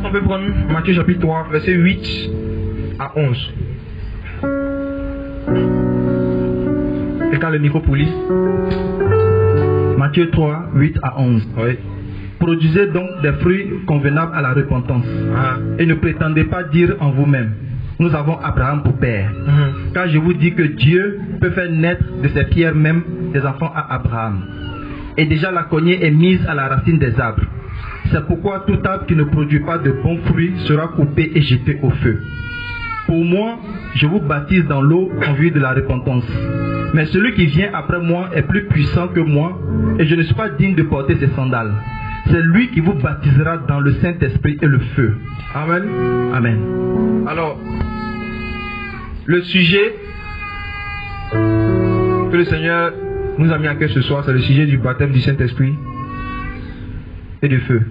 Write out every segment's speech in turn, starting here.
on peut prendre Matthieu chapitre 3, verset 8 à 11. Quelqu'un a le micro pour lire? Matthieu 3, 8 à 11. Oui. Produisez donc des fruits convenables à la repentance. Et ne prétendez pas dire en vous-même, nous avons Abraham pour père. Car je vous dis que Dieu peut faire naître de ces pierres même des enfants à Abraham. Et déjà la cognée est mise à la racine des arbres. C'est pourquoi tout arbre qui ne produit pas de bons fruits sera coupé et jeté au feu. Pour moi, je vous baptise dans l'eau en vue de la repentance. Mais celui qui vient après moi est plus puissant que moi, et je ne suis pas digne de porter ses sandales. C'est lui qui vous baptisera dans le Saint-Esprit et le feu. Amen. Amen. Alors, le sujet que le Seigneur nous a mis à cœur ce soir, c'est le sujet du baptême du Saint-Esprit et du feu.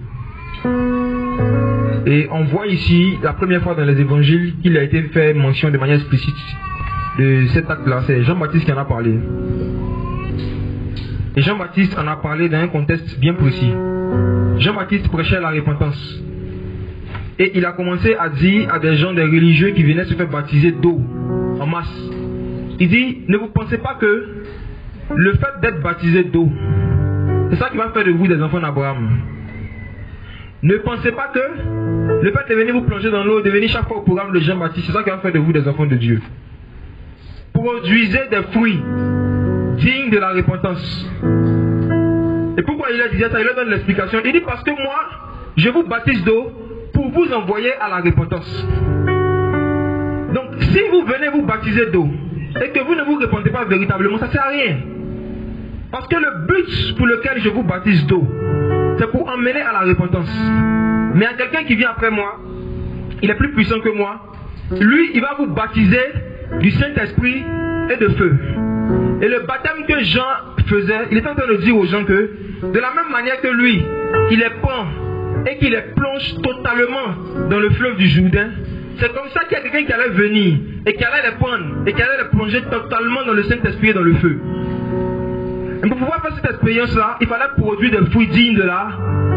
Et on voit ici, la première fois dans les évangiles, qu'il a été fait mention de manière explicite de cet acte-là. C'est Jean-Baptiste qui en a parlé. Et Jean-Baptiste en a parlé dans un contexte bien précis. Jean-Baptiste prêchait la repentance. Et il a commencé à dire à des gens, des religieux qui venaient se faire baptiser d'eau en masse. Il dit, ne vous pensez pas que le fait d'être baptisé d'eau, c'est ça qui va faire de vous des enfants d'Abraham. Ne pensez pas que le fait de venir vous plonger dans l'eau, de venir chaque fois au programme de Jean-Baptiste, c'est ça qui va faire de vous des enfants de Dieu. Produisez des fruits dignes de la repentance. Et pourquoi il a dit ça? Il leur donne l'explication. Il dit parce que moi, je vous baptise d'eau pour vous envoyer à la repentance. Donc, si vous venez vous baptiser d'eau et que vous ne vous repentez pas véritablement, ça ne sert à rien. Parce que le but pour lequel je vous baptise d'eau, c'est pour emmener à la repentance. Mais à quelqu'un qui vient après moi, il est plus puissant que moi. Lui, il va vous baptiser du Saint-Esprit et de feu. Et le baptême que Jean faisait, il est en train de dire aux gens que, de la même manière que lui, il les prend et qu'il les plonge totalement dans le fleuve du Jourdain, c'est comme ça qu'il y a quelqu'un qui allait venir et qui allait les prendre et qui allait les plonger totalement dans le Saint-Esprit et dans le feu. Et pour pouvoir faire cette expérience-là, il fallait produire des fruits dignes de la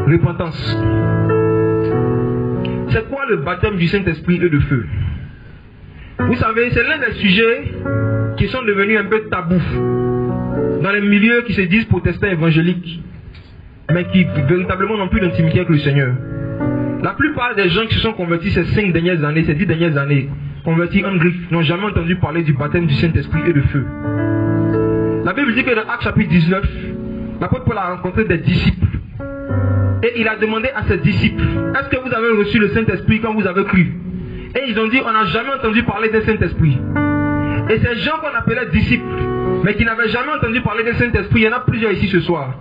repentance. C'est quoi le baptême du Saint-Esprit et de feu? Vous savez, c'est l'un des sujets qui sont devenus un peu tabous dans les milieux qui se disent protestants évangéliques, mais qui véritablement n'ont plus d'intimité avec le Seigneur. La plupart des gens qui se sont convertis ces 5 dernières années, ces 10 dernières années, convertis en griffe, n'ont jamais entendu parler du baptême du Saint-Esprit et de feu. La Bible dit que dans Actes chapitre 19, l'apôtre Paul a rencontré des disciples. Et il a demandé à ses disciples, est-ce que vous avez reçu le Saint-Esprit quand vous avez cru? Et ils ont dit, on n'a jamais entendu parler d'un Saint-Esprit. Et ces gens qu'on appelait disciples, mais qui n'avaient jamais entendu parler d'un Saint-Esprit, il y en a plusieurs ici ce soir.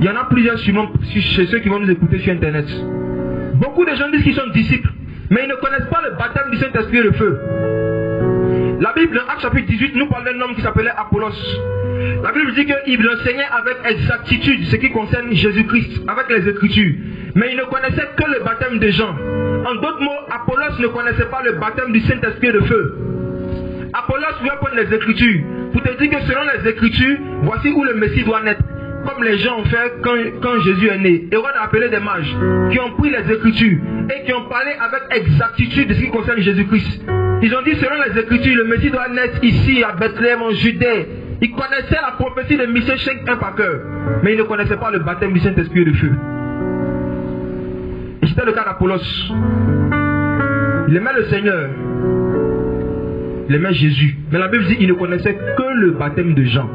Il y en a plusieurs sûrement chez ceux qui vont nous écouter sur Internet. Beaucoup de gens disent qu'ils sont disciples, mais ils ne connaissent pas le baptême du Saint-Esprit et le feu. La Bible, dans Actes chapitre 18, nous parle d'un homme qui s'appelait Apollos. La Bible dit qu'il enseignait avec exactitude ce qui concerne Jésus-Christ, avec les Écritures. Mais il ne connaissait que le baptême de Jean. En d'autres mots, Apollos ne connaissait pas le baptême du Saint-Esprit et de feu. Apollos vient prendre les Écritures pour te dire que selon les Écritures, voici où le Messie doit naître. Comme les gens ont fait quand Jésus est né. Hérode a appelé des mages qui ont pris les Écritures et qui ont parlé avec exactitude de ce qui concerne Jésus-Christ. Ils ont dit selon les Écritures, le Messie doit naître ici à Bethléem en Judée. Ils connaissaient la prophétie de Michée 5 par cœur, mais ils ne connaissaient pas le baptême du Saint-Esprit et de feu. Et c'était le cas d'Apollos. Il aimait le Seigneur, il aimait Jésus, mais la Bible dit qu'il ne connaissait que le baptême de Jean.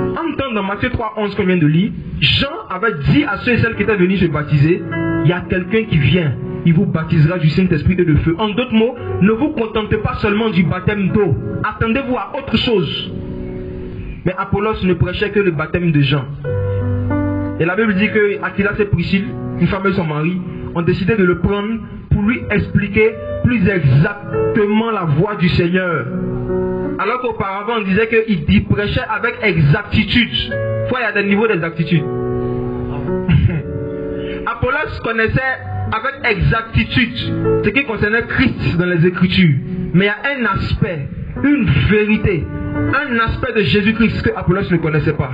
En temps, dans Matthieu 3, 11 qu'on vient de lire, Jean avait dit à ceux et celles qui étaient venus se baptiser, il y a quelqu'un qui vient, il vous baptisera du Saint-Esprit et de feu. En d'autres mots, ne vous contentez pas seulement du baptême d'eau, attendez-vous à autre chose. Mais Apollos ne prêchait que le baptême de Jean. Et la Bible dit que Aquilas et Priscille, une femme et son mari, ont décidé de le prendre pour lui expliquer plus exactement la voix du Seigneur. Alors qu'auparavant on disait qu'il prêchait avec exactitude. Fois il y a des niveaux d'exactitude. Apollos connaissait avec exactitude ce qui concernait Christ dans les Écritures. Mais il y a un aspect, une vérité, un aspect de Jésus-Christ que Apollos ne connaissait pas.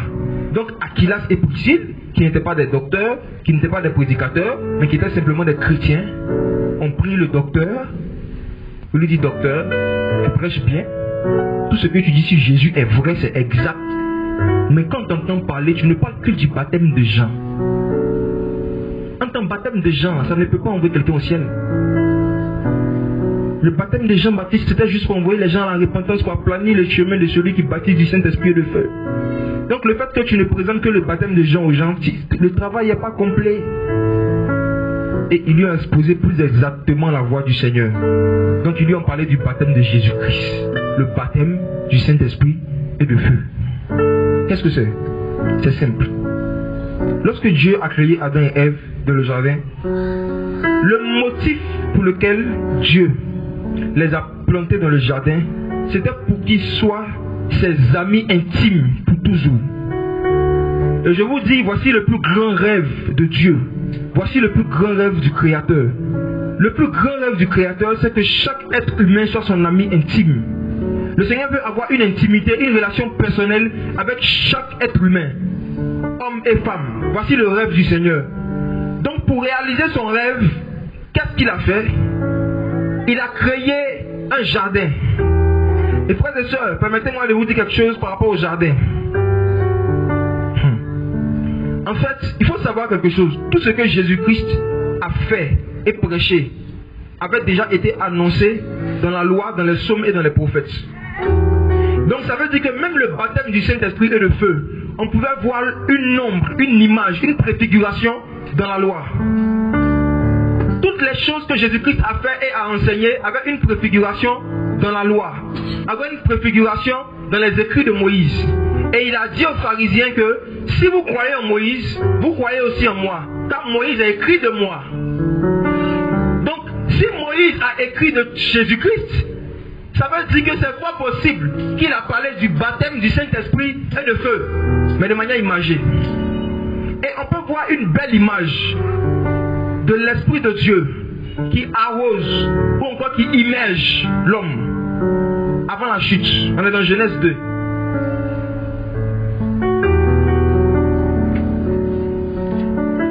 Donc Aquilas et Priscille, qui n'étaient pas des docteurs, qui n'étaient pas des prédicateurs, mais qui étaient simplement des chrétiens, ont pris le docteur, on lui dit docteur, tu prêches bien, tout ce que tu dis sur Jésus est vrai, c'est exact. Mais quand tu entends parler, tu ne parles que du baptême de Jean. En tant que baptême de Jean, ça ne peut pas envoyer quelqu'un au ciel. Le baptême de Jean-Baptiste, c'était juste pour envoyer les gens à la repentance, pour aplanir le chemin de celui qui baptise du Saint-Esprit et de feu. Donc le fait que tu ne présentes que le baptême de Jean aux gens, le travail n'est pas complet. Et ils lui ont exposé plus exactement la voix du Seigneur. Donc ils lui ont parlé du baptême de Jésus-Christ. Le baptême du Saint-Esprit et de feu. Qu'est-ce que c'est? C'est simple. Lorsque Dieu a créé Adam et Ève dans le jardin, le motif pour lequel Dieu les a plantés dans le jardin, c'était pour qu'ils soient ses amis intimes pour toujours. Et je vous dis, voici le plus grand rêve de Dieu. Voici le plus grand rêve du Créateur. Le plus grand rêve du Créateur, c'est que chaque être humain soit son ami intime. Le Seigneur veut avoir une intimité, une relation personnelle avec chaque être humain, homme et femme. Voici le rêve du Seigneur. Donc pour réaliser son rêve, qu'est-ce qu'il a fait? Il a créé un jardin. Et frères et sœurs, permettez-moi de vous dire quelque chose par rapport au jardin. En fait, il faut savoir quelque chose. Tout ce que Jésus-Christ a fait et prêché avait déjà été annoncé dans la loi, dans les psaumes et dans les prophètes. Donc ça veut dire que même le baptême du Saint-Esprit et de feu, on pouvait voir une ombre, une image, une préfiguration dans la loi. Toutes les choses que Jésus-Christ a fait et a enseigné avaient une préfiguration dans la loi, avaient une préfiguration dans les écrits de Moïse. Et il a dit aux pharisiens que si vous croyez en Moïse, vous croyez aussi en moi, car Moïse a écrit de moi. Donc si Moïse a écrit de Jésus-Christ, ça veut dire que c'est pas possible qu'il a parlé du baptême du Saint-Esprit et de feu, mais de manière imagée. Et on peut voir une belle image de l'Esprit de Dieu qui arrose ou encore qui immerge l'homme avant la chute. On est dans Genèse 2.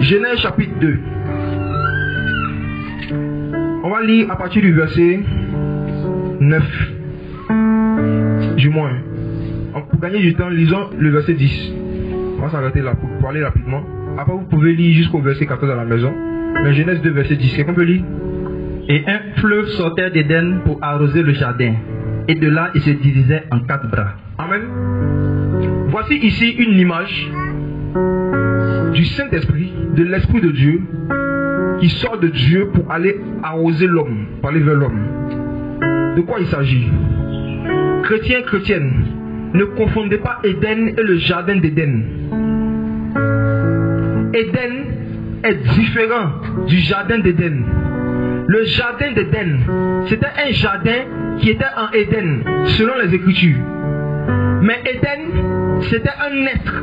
Genèse chapitre 2. On va lire à partir du verset 9. Du moins. Pour gagner du temps, lisons le verset 10. On va s'arrêter là pour parler rapidement. Après, vous pouvez lire jusqu'au verset 14 à la maison. Mais Genèse 2, verset 10. Quelqu'un peut lire? Et un fleuve sortait d'Éden pour arroser le jardin. Et de là, il se divisait en 4 bras. Amen. Voici ici une image du Saint-Esprit, de l'Esprit de Dieu, qui sort de Dieu pour aller arroser l'homme, pour aller vers l'homme. De quoi il s'agit? Chrétiens, chrétiennes, ne confondez pas Éden et le jardin d'Éden. Éden est différent du jardin d'Éden. Le jardin d'Éden, c'était un jardin qui était en Éden, selon les Écritures. Mais Éden, c'était un être.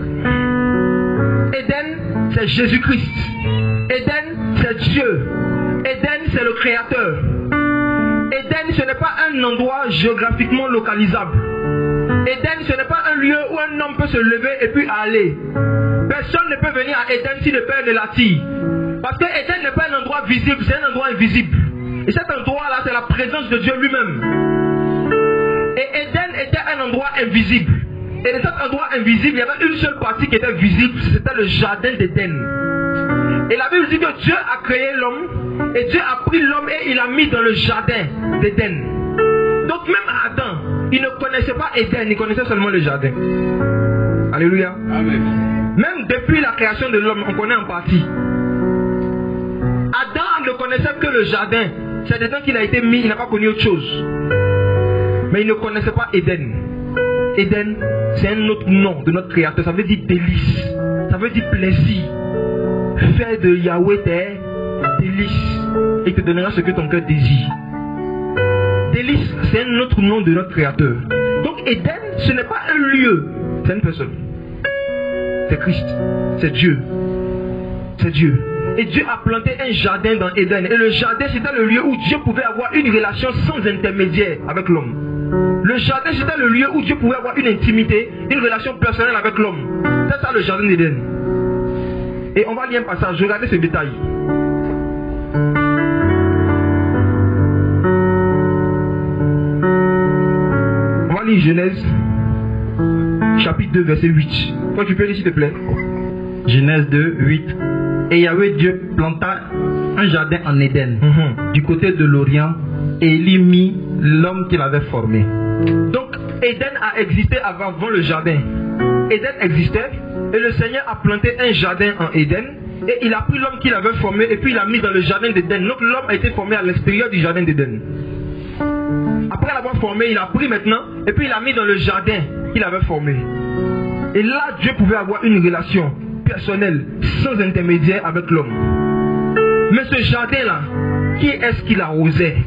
Éden, c'est Jésus-Christ. Éden, c'est Dieu. Éden, c'est le Créateur. Éden, ce n'est pas un endroit géographiquement localisable. Éden, ce n'est pas un lieu où un homme peut se lever et puis aller. Personne ne peut venir à Éden si le Père ne l'attire. Parce que Éden n'est pas un endroit visible, c'est un endroit invisible. Et cet endroit-là, c'est la présence de Dieu lui-même. Et Éden était un endroit invisible. Et de cet endroit invisible, il y avait une seule partie qui était visible, c'était le jardin d'Éden. Et la Bible dit que Dieu a créé l'homme, et Dieu a pris l'homme et il l'a mis dans le jardin d'Éden. Donc même Adam, il ne connaissait pas Éden, il connaissait seulement le jardin. Alléluia. Amen. Même depuis la création de l'homme, on connaît en partie. Adam ne connaissait que le jardin. C'est dedans qu'il a été mis, il n'a pas connu autre chose. Mais il ne connaissait pas Éden. Éden, c'est un autre nom de notre Créateur. Ça veut dire délice. Ça veut dire plaisir. Fais de Yahweh tes délices. Et il te donnera ce que ton cœur désire. Délice, c'est un autre nom de notre Créateur. Donc Éden, ce n'est pas un lieu. C'est une personne. C'est Christ. C'est Dieu. C'est Dieu. Et Dieu a planté un jardin dans Éden. Et le jardin, c'était le lieu où Dieu pouvait avoir une relation sans intermédiaire avec l'homme. Le jardin, c'était le lieu où Dieu pouvait avoir une intimité, une relation personnelle avec l'homme. C'est ça le jardin d'Éden. Et on va lire un passage, regardez ce détail. On va lire Genèse, chapitre 2, verset 8. Toi, tu peux lire s'il te plaît. Genèse 2, 8. Et Yahweh Dieu planta un jardin en Éden, du côté de l'Orient, et il y mit l'homme qu'il avait formé. Donc, Éden a existé avant le jardin. Éden existait, et le Seigneur a planté un jardin en Éden, et il a pris l'homme qu'il avait formé, et puis il l'a mis dans le jardin d'Éden. Donc, l'homme a été formé à l'extérieur du jardin d'Éden. Après l'avoir formé, il a pris maintenant, et puis il l'a mis dans le jardin qu'il avait formé. Et là, Dieu pouvait avoir une relation personnelle, sans intermédiaire avec l'homme. Mais ce jardin-là, qui est-ce qu'il arrosait?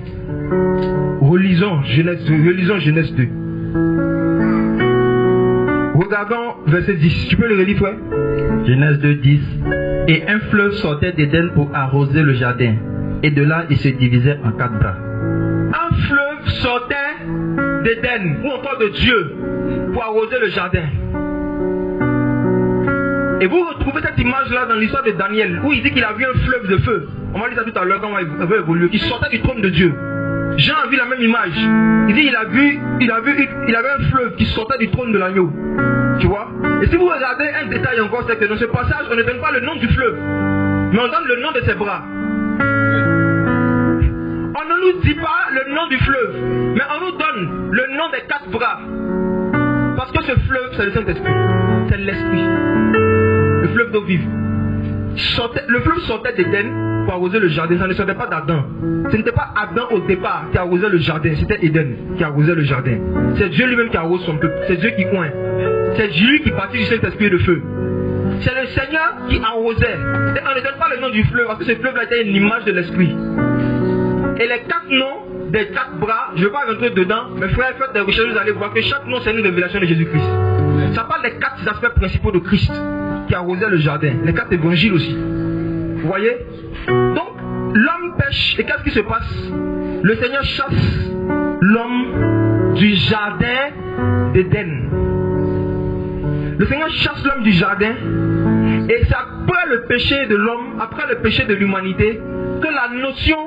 Relisons Genèse 2. Regardons verset 10. Tu peux le relire, frère? Genèse 2, 10. Et un fleuve sortait d'Éden pour arroser le jardin. Et de là, il se divisait en 4 bras. Un fleuve sortait d'Éden, ou encore de Dieu, pour arroser le jardin. Et vous retrouvez cette image-là dans l'histoire de Daniel, où il dit qu'il a vu un fleuve de feu. On va lire ça tout à l'heure quand on va évoluer. Qui sortait du trône de Dieu. Jean a vu la même image. Il dit il avait un fleuve qui sortait du trône de l'agneau. Tu vois? Et si vous regardez un détail encore, c'est que dans ce passage, on ne donne pas le nom du fleuve, mais on donne le nom de ses bras. On ne nous dit pas le nom du fleuve, mais on nous donne le nom des 4 bras. Parce que ce fleuve, c'est le Saint-Esprit. C'est l'Esprit. Le fleuve d'eau vive. Le fleuve sortait d'Éden pour arroser le jardin. Ça ne sortait pas d'Adam. Ce n'était pas Adam au départ qui arrosait le jardin. C'était Éden qui arrosait le jardin. C'est Dieu lui-même qui arrose son peuple. C'est Dieu qui coin. C'est Dieu qui bâtit du Saint-Esprit de feu. C'est le Seigneur qui arrosait. Et on ne donne pas le nom du fleuve parce que ce fleuve-là était une image de l'Esprit. Et les 4 noms des 4 bras, je ne vais pas rentrer dedans, mais frère, faites des recherches, vous allez voir que chaque nom c'est une révélation de Jésus-Christ. Ça parle des 4 aspects principaux de Christ qui arrosait le jardin. Les 4 évangiles aussi. Vous voyez? Donc, l'homme pêche. Et qu'est-ce qui se passe? Le Seigneur chasse l'homme du jardin d'Éden. Le Seigneur chasse l'homme du jardin. Et c'est après le péché de l'homme, après le péché de l'humanité, que la notion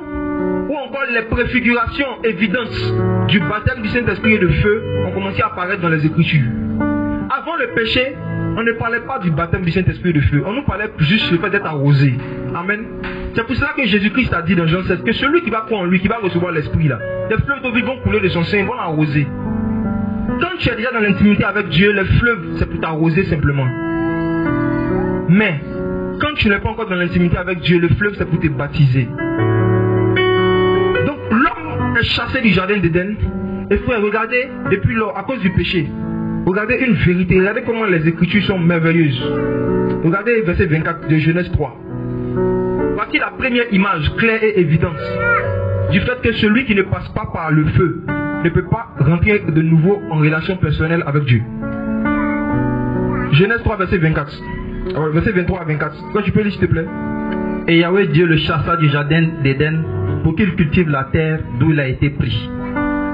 ou encore les préfigurations évidentes du baptême du Saint-Esprit et de feu ont commencé à apparaître dans les Écritures. Avant le péché, on ne parlait pas du baptême du Saint-Esprit et de feu. On nous parlait juste du fait d'être arrosé. Amen. C'est pour cela que Jésus-Christ a dit dans Jean 16 que celui qui va croire en lui, qui va recevoir l'Esprit là, les fleuves d'eau vive vont couler de son sein, vont l'arroser. Quand tu es déjà dans l'intimité avec Dieu, les fleuves, c'est pour t'arroser simplement. Mais, quand tu n'es pas encore dans l'intimité avec Dieu, le fleuve, c'est pour te baptiser. Donc, l'homme est chassé du jardin d'Éden. Et frère, regardez, depuis lors, à cause du péché, regardez une vérité, regardez comment les Écritures sont merveilleuses. Regardez verset 24 de Genèse 3. Voici la première image claire et évidente du fait que celui qui ne passe pas par le feu ne peut pas rentrer de nouveau en relation personnelle avec Dieu. Genèse 3, verset 24. Verset 23 à 24. Toi, tu peux lire s'il te plaît. Et Yahweh Dieu le chassa du jardin d'Éden pour qu'il cultive la terre d'où il a été pris.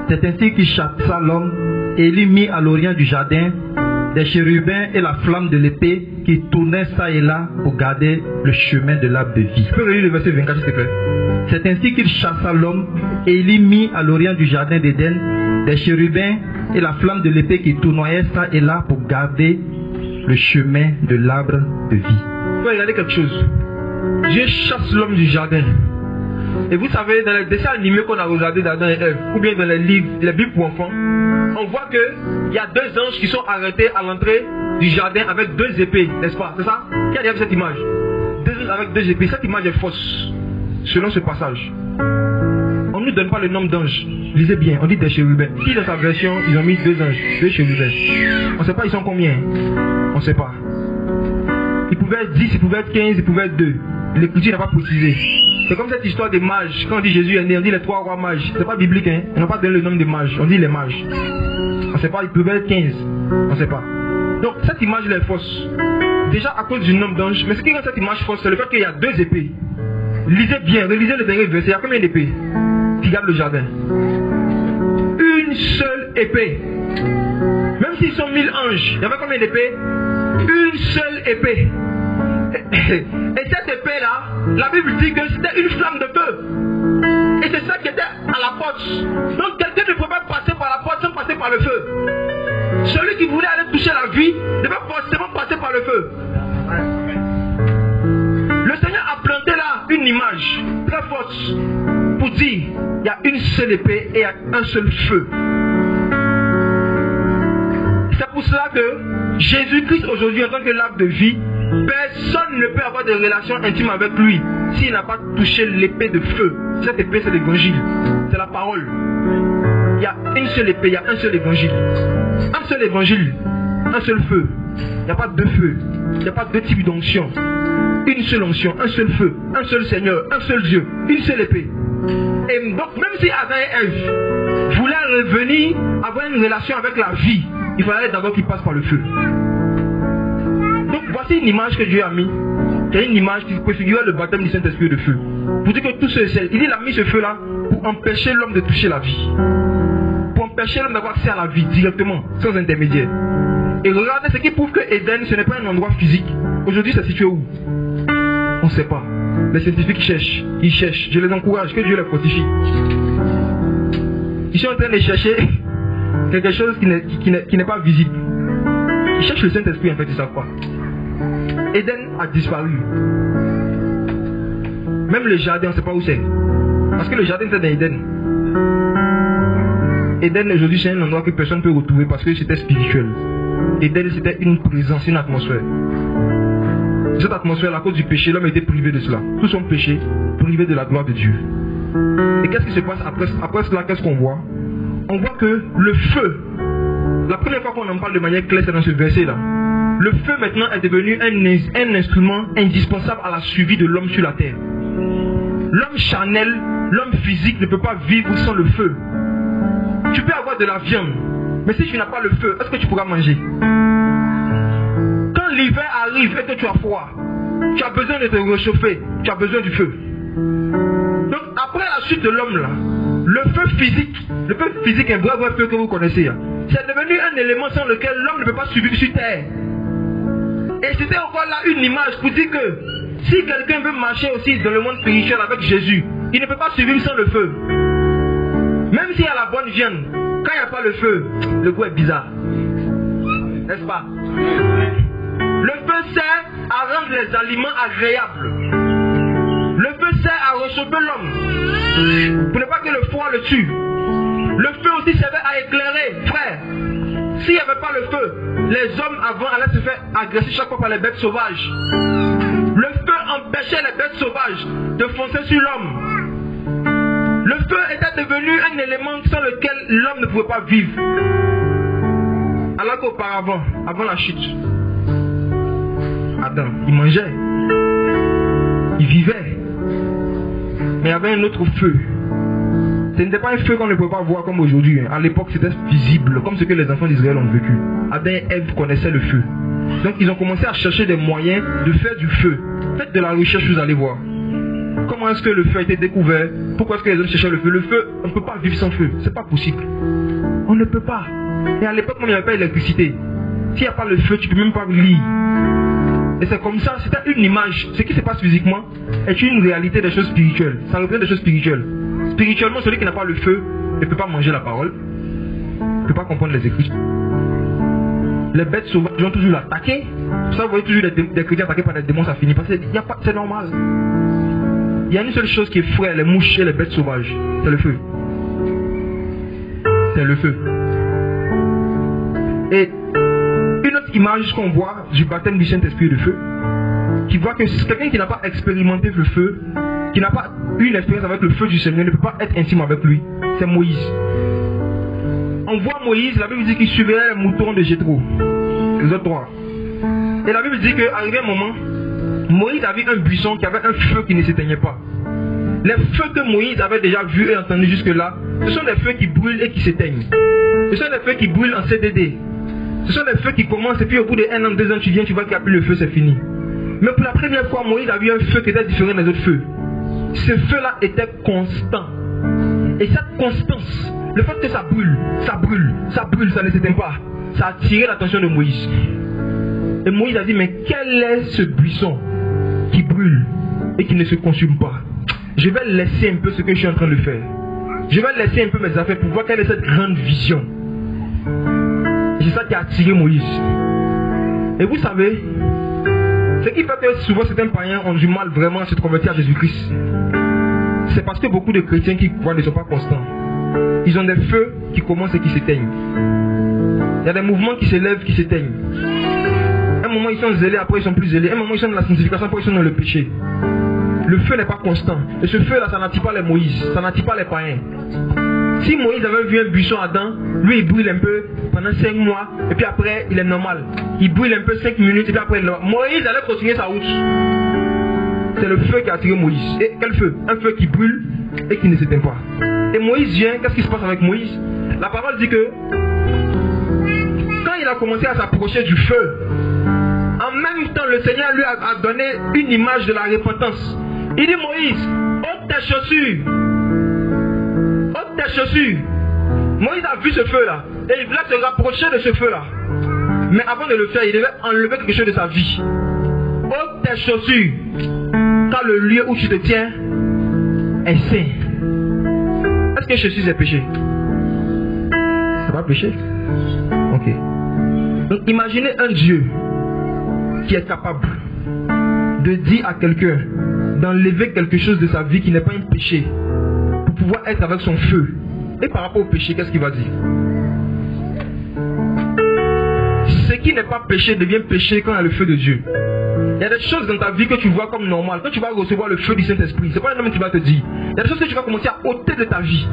C'est ainsi qu'il chassa l'homme et il y mit à l'orient du jardin des chérubins et la flamme de l'épée qui tournaient ça et là pour garder le chemin de l'arbre de vie. Tu peux relire le verset 24 s'il te plaît. C'est ainsi qu'il chassa l'homme et il y mit à l'orient du jardin d'Éden des chérubins et la flamme de l'épée qui tournoyait ça et là pour garder le chemin de l'arbre de vie. Vous pouvez regarder quelque chose. Dieu chasse l'homme du jardin. Et vous savez, dans les dessins animés qu'on a regardés d'Adam et Ève, ou bien dans les livres, les Bibles pour enfants, on voit qu'il y a 2 anges qui sont arrêtés à l'entrée du jardin avec 2 épées, n'est-ce pas? C'est ça? Qui a déjà vu cette image? 2 anges avec 2 épées. Cette image est fausse, selon ce passage. On ne nous donne pas le nombre d'anges. Lisez bien, on dit des chérubins. Qui dans sa version, ils ont mis 2 anges, 2 chérubins. On ne sait pas ils sont combien. On ne sait pas. Ils pouvaient être 10, ils pouvaient être 15, ils pouvaient être 2. L'Écriture n'a pas précisé. C'est comme cette histoire des mages. Quand on dit Jésus est né, on dit les 3 rois mages. C'est pas biblique, hein. On n'a pas donné le nom des mages. On dit les mages. On ne sait pas, ils pouvaient être 15. On ne sait pas. Donc cette image là est fausse. Déjà à cause du nombre d'anges. Mais ce qui rend cette image fausse, c'est le fait qu'il y a 2 épées. Lisez bien, relisez le dernier verset. Il y a combien d'épées qui gardent le jardin? Une seule épée. Même s'ils sont 1000 anges, il y avait combien d'épées? Une seule épée. Et cette épée-là, la Bible dit que c'était une flamme de feu. Et c'est ça qui était à la porte. Donc quelqu'un ne pouvait pas passer par la porte sans passer par le feu. Celui qui voulait aller toucher la vie devait forcément passer par le feu. Le Seigneur a planté là une image très forte pour dire il y a une seule épée et il y a un seul feu. C'est pour cela que Jésus-Christ aujourd'hui en tant que l'arbre de vie, personne ne peut avoir de relation intime avec lui s'il n'a pas touché l'épée de feu. Cette épée c'est l'évangile, c'est la parole. Il y a une seule épée, il y a un seul évangile. Un seul évangile, un seul feu. Il n'y a pas deux feux, il n'y a pas deux types d'onction. Une seule onction, un seul feu, un seul Seigneur, un seul Dieu, une seule épée. Et donc même si Adam et Ève voulaient revenir avoir une relation avec la vie, il fallait d'abord qu'ils passent par le feu. Donc voici une image que Dieu a mis. C'est une image qui préfigurait le baptême du Saint-Esprit de feu. Pour dire que tout il a mis ce feu-là pour empêcher l'homme de toucher la vie. Pour empêcher l'homme d'avoir accès à la vie directement, sans intermédiaire. Et regardez ce qui prouve que Éden, ce n'est pas un endroit physique. Aujourd'hui, c'est situé où? On ne sait pas. Les scientifiques cherchent, ils cherchent. Je les encourage, que Dieu les fortifie. Ils sont en train de chercher quelque chose qui n'est pas visible. Ils cherchent le Saint-Esprit en fait, ils ne savent pas. Éden a disparu. Même le jardin, on ne sait pas où c'est. Parce que le jardin était dans Éden. Éden aujourd'hui c'est un endroit que personne ne peut retrouver parce que c'était spirituel. Éden c'était une présence, une atmosphère. Cette atmosphère, à cause du péché, l'homme était privé de cela. Tout son péché, privé de la gloire de Dieu. Et qu'est-ce qui se passe après cela? Qu'est-ce qu'on voit? On voit que le feu, la première fois qu'on en parle de manière claire, c'est dans ce verset-là. Le feu maintenant est devenu un instrument indispensable à la survie de l'homme sur la terre. L'homme charnel, l'homme physique ne peut pas vivre sans le feu. Tu peux avoir de la viande, mais si tu n'as pas le feu, est-ce que tu pourras manger? Quand l'hiver arrive et que tu as froid, tu as besoin de te réchauffer, tu as besoin du feu. Donc après la chute de l'homme là, le feu physique, un vrai feu que vous connaissez, c'est devenu un élément sans lequel l'homme ne peut pas survivre sur terre. Et c'était encore là une image pour dire que si quelqu'un veut marcher aussi dans le monde spirituel avec Jésus, il ne peut pas survivre sans le feu. Même s'il y a la bonne viande, quand il n'y a pas le feu, le goût est bizarre. N'est-ce pas? Le feu sert à rendre les aliments agréables. Le feu sert à réchauffer l'homme. Pour ne pas que le froid le tue. Le feu aussi servait à éclairer, frère. S'il n'y avait pas le feu, les hommes avant allaient se faire agresser chaque fois par les bêtes sauvages. Le feu empêchait les bêtes sauvages de foncer sur l'homme. Le feu était devenu un élément sans lequel l'homme ne pouvait pas vivre. Alors qu'auparavant, avant la chute, Adam, il mangeait, il vivait, mais il y avait un autre feu. Ce n'était pas un feu qu'on ne pouvait pas voir comme aujourd'hui. À l'époque, c'était visible, comme ce que les enfants d'Israël ont vécu. Adam et Ève connaissaient le feu. Donc, ils ont commencé à chercher des moyens de faire du feu. Faites de la recherche, vous allez voir. Comment est-ce que le feu a été découvert? Pourquoi est-ce que les hommes cherchaient le feu? Le feu, on ne peut pas vivre sans feu. C'est pas possible. On ne peut pas. Et à l'époque, il n'y avait pas d'électricité. S'il n'y a pas le feu, tu ne peux même pas lire. Et c'est comme ça, c'était une image. Ce qui se passe physiquement est une réalité des choses spirituelles. Ça représente des choses spirituelles. Spirituellement, celui qui n'a pas le feu ne peut pas manger la parole, ne peut pas comprendre les écrits. Les bêtes sauvages vont toujours l'attaquer. Ça, vous voyez toujours des chrétiens attaqués par des démons, ça finit. Parce que c'est normal. Il y a une seule chose qui est frère, les mouches et les bêtes sauvages. C'est le feu. C'est le feu. Et une autre image qu'on voit du baptême du Saint-Esprit de feu, qui voit que quelqu'un qui n'a pas expérimenté le feu, qui n'a pas eu une expérience avec le feu du Seigneur, ne peut pas être intime avec lui. C'est Moïse. On voit Moïse, la Bible dit qu'il surveillait les moutons de Jéthro. Exode 3. Et la Bible dit qu'arrivé un moment, Moïse a vu un buisson qui avait un feu qui ne s'éteignait pas. Les feux que Moïse avait déjà vus et entendus jusque-là, ce sont des feux qui brûlent et qui s'éteignent. Ce sont des feux qui brûlent en CDD. Ce sont des feux qui commencent et puis au bout de 1 an, 2 ans, tu viens, tu vois qu'il n'y a plus le feu, c'est fini. Mais pour la première fois, Moïse a vu un feu qui était différent des autres feux. Ce feu-là était constant. Et cette constance, le fait que ça brûle, ça brûle, ça brûle, ça ne s'éteint pas, ça a attiré l'attention de Moïse. Et Moïse a dit, mais quel est ce buisson qui brûle et qui ne se consume pas. Je vais laisser un peu ce que je suis en train de faire. Je vais laisser un peu mes affaires pour voir quelle est cette grande vision. Et c'est ça qui a attiré Moïse. Et vous savez, ce qui fait que souvent certains païens ont du mal vraiment à se convertir à Jésus-Christ, c'est parce que beaucoup de chrétiens qui croient ne sont pas constants. Ils ont des feux qui commencent et qui s'éteignent. Il y a des mouvements qui s'élèvent, qui s'éteignent. Un moment ils sont zélés, après ils sont plus zélés. Un moment ils sont dans la sanctification, après ils sont dans le péché. Le feu n'est pas constant. Et ce feu-là, ça n'attire pas les Moïse, ça n'attire pas les païens. Si Moïse avait vu un buisson ardent, lui il brûle un peu pendant 5 mois, et puis après il est normal. Il brûle un peu 5 minutes, et puis après il est normal. Moïse allait continuer sa route. C'est le feu qui a attiré Moïse. Et quel feu? Un feu qui brûle et qui ne s'éteint pas. Et Moïse vient, qu'est-ce qui se passe avec Moïse? La parole dit que quand il a commencé à s'approcher du feu, en même temps le Seigneur lui a donné une image de la repentance. Il dit Moïse, ôte tes chaussures. Ôte tes chaussures. Moïse a vu ce feu-là et il voulait se rapprocher de ce feu-là. Mais avant de le faire, il devait enlever quelque chose de sa vie. Ôte tes chaussures, car le lieu où tu te tiens est saint. Est-ce que chaussures est péché? C'est pas péché? Ok. Donc imaginez un Dieu qui est capable de dire à quelqu'un d'enlever quelque chose de sa vie qui n'est pas un péché pour pouvoir être avec son feu. Et par rapport au péché, qu'est-ce qu'il va dire? Ce qui n'est pas péché devient péché quand il y a le feu de Dieu. Il y a des choses dans ta vie que tu vois comme normales. Quand tu vas recevoir le feu du Saint-Esprit, c'est pas un homme qui va te dire. Il y a des choses que tu vas commencer à ôter de ta vie.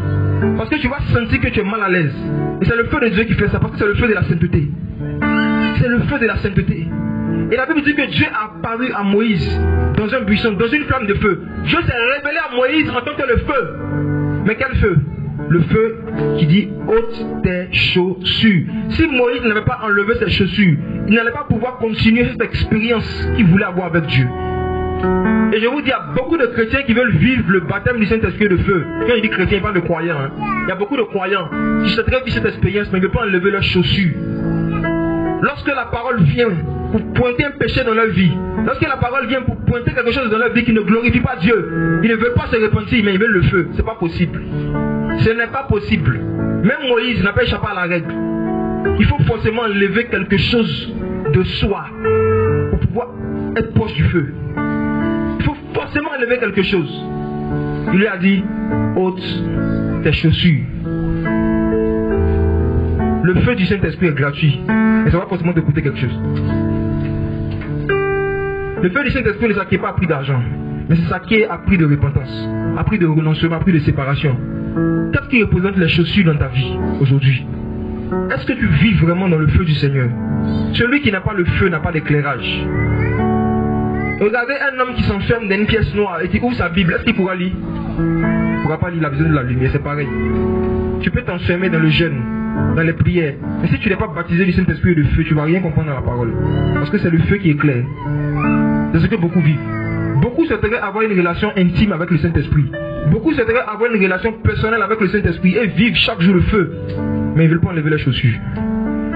Parce que tu vas sentir que tu es mal à l'aise. Et c'est le feu de Dieu qui fait ça, parce que c'est le feu de la sainteté. C'est le feu de la sainteté. Et la Bible dit que Dieu a apparu à Moïse dans un buisson, dans une flamme de feu. Dieu s'est révélé à Moïse en tant que le feu. Mais quel feu? Le feu qui dit ôte tes chaussures. Si Moïse n'avait pas enlevé ses chaussures, il n'allait pas pouvoir continuer cette expérience qu'il voulait avoir avec Dieu. Et je vous dis, il y a beaucoup de chrétiens qui veulent vivre le baptême du Saint-Esprit de feu. Quand il dit chrétien, il parle de croyants. Il y a beaucoup de croyants qui souhaiteraient vivre cette expérience, mais ils ne veulent pas enlever leurs chaussures. Lorsque la parole vient pour pointer un péché dans leur vie, lorsque la parole vient pour pointer quelque chose dans leur vie qui ne glorifie pas Dieu, ils ne veulent pas se repentir, mais ils veulent le feu. Ce n'est pas possible. Ce n'est pas possible. Même Moïse n'a pas échappé à la règle. Il faut forcément enlever quelque chose de soi pour pouvoir être proche du feu. Il faut forcément enlever quelque chose. Il lui a dit, ôte tes chaussures. Le feu du Saint-Esprit est gratuit. Et ça va forcément te coûter quelque chose. Le feu du Saint-Esprit ne s'acquiert pas à prix d'argent, mais c'est s'acquiert à prix de repentance, à prix de renoncement, à prix de séparation. Qu'est-ce qui représente les chaussures dans ta vie aujourd'hui? Est-ce que tu vis vraiment dans le feu du Seigneur? Celui qui n'a pas le feu n'a pas d'éclairage. Regardez un homme qui s'enferme dans une pièce noire et qui ouvre sa Bible. Est-ce qu'il pourra lire? Il ne pourra pas lire, il a besoin de la lumière, c'est pareil. Tu peux t'enfermer dans le jeûne, dans les prières. Mais si tu n'es pas baptisé du Saint-Esprit et de feu, tu ne vas rien comprendre dans la parole. Parce que c'est le feu qui éclaire. C'est ce que beaucoup vivent. Beaucoup souhaiteraient avoir une relation intime avec le Saint-Esprit. Beaucoup souhaiteraient avoir une relation personnelle avec le Saint-Esprit et vivre chaque jour le feu. Mais ils ne veulent pas enlever les chaussures.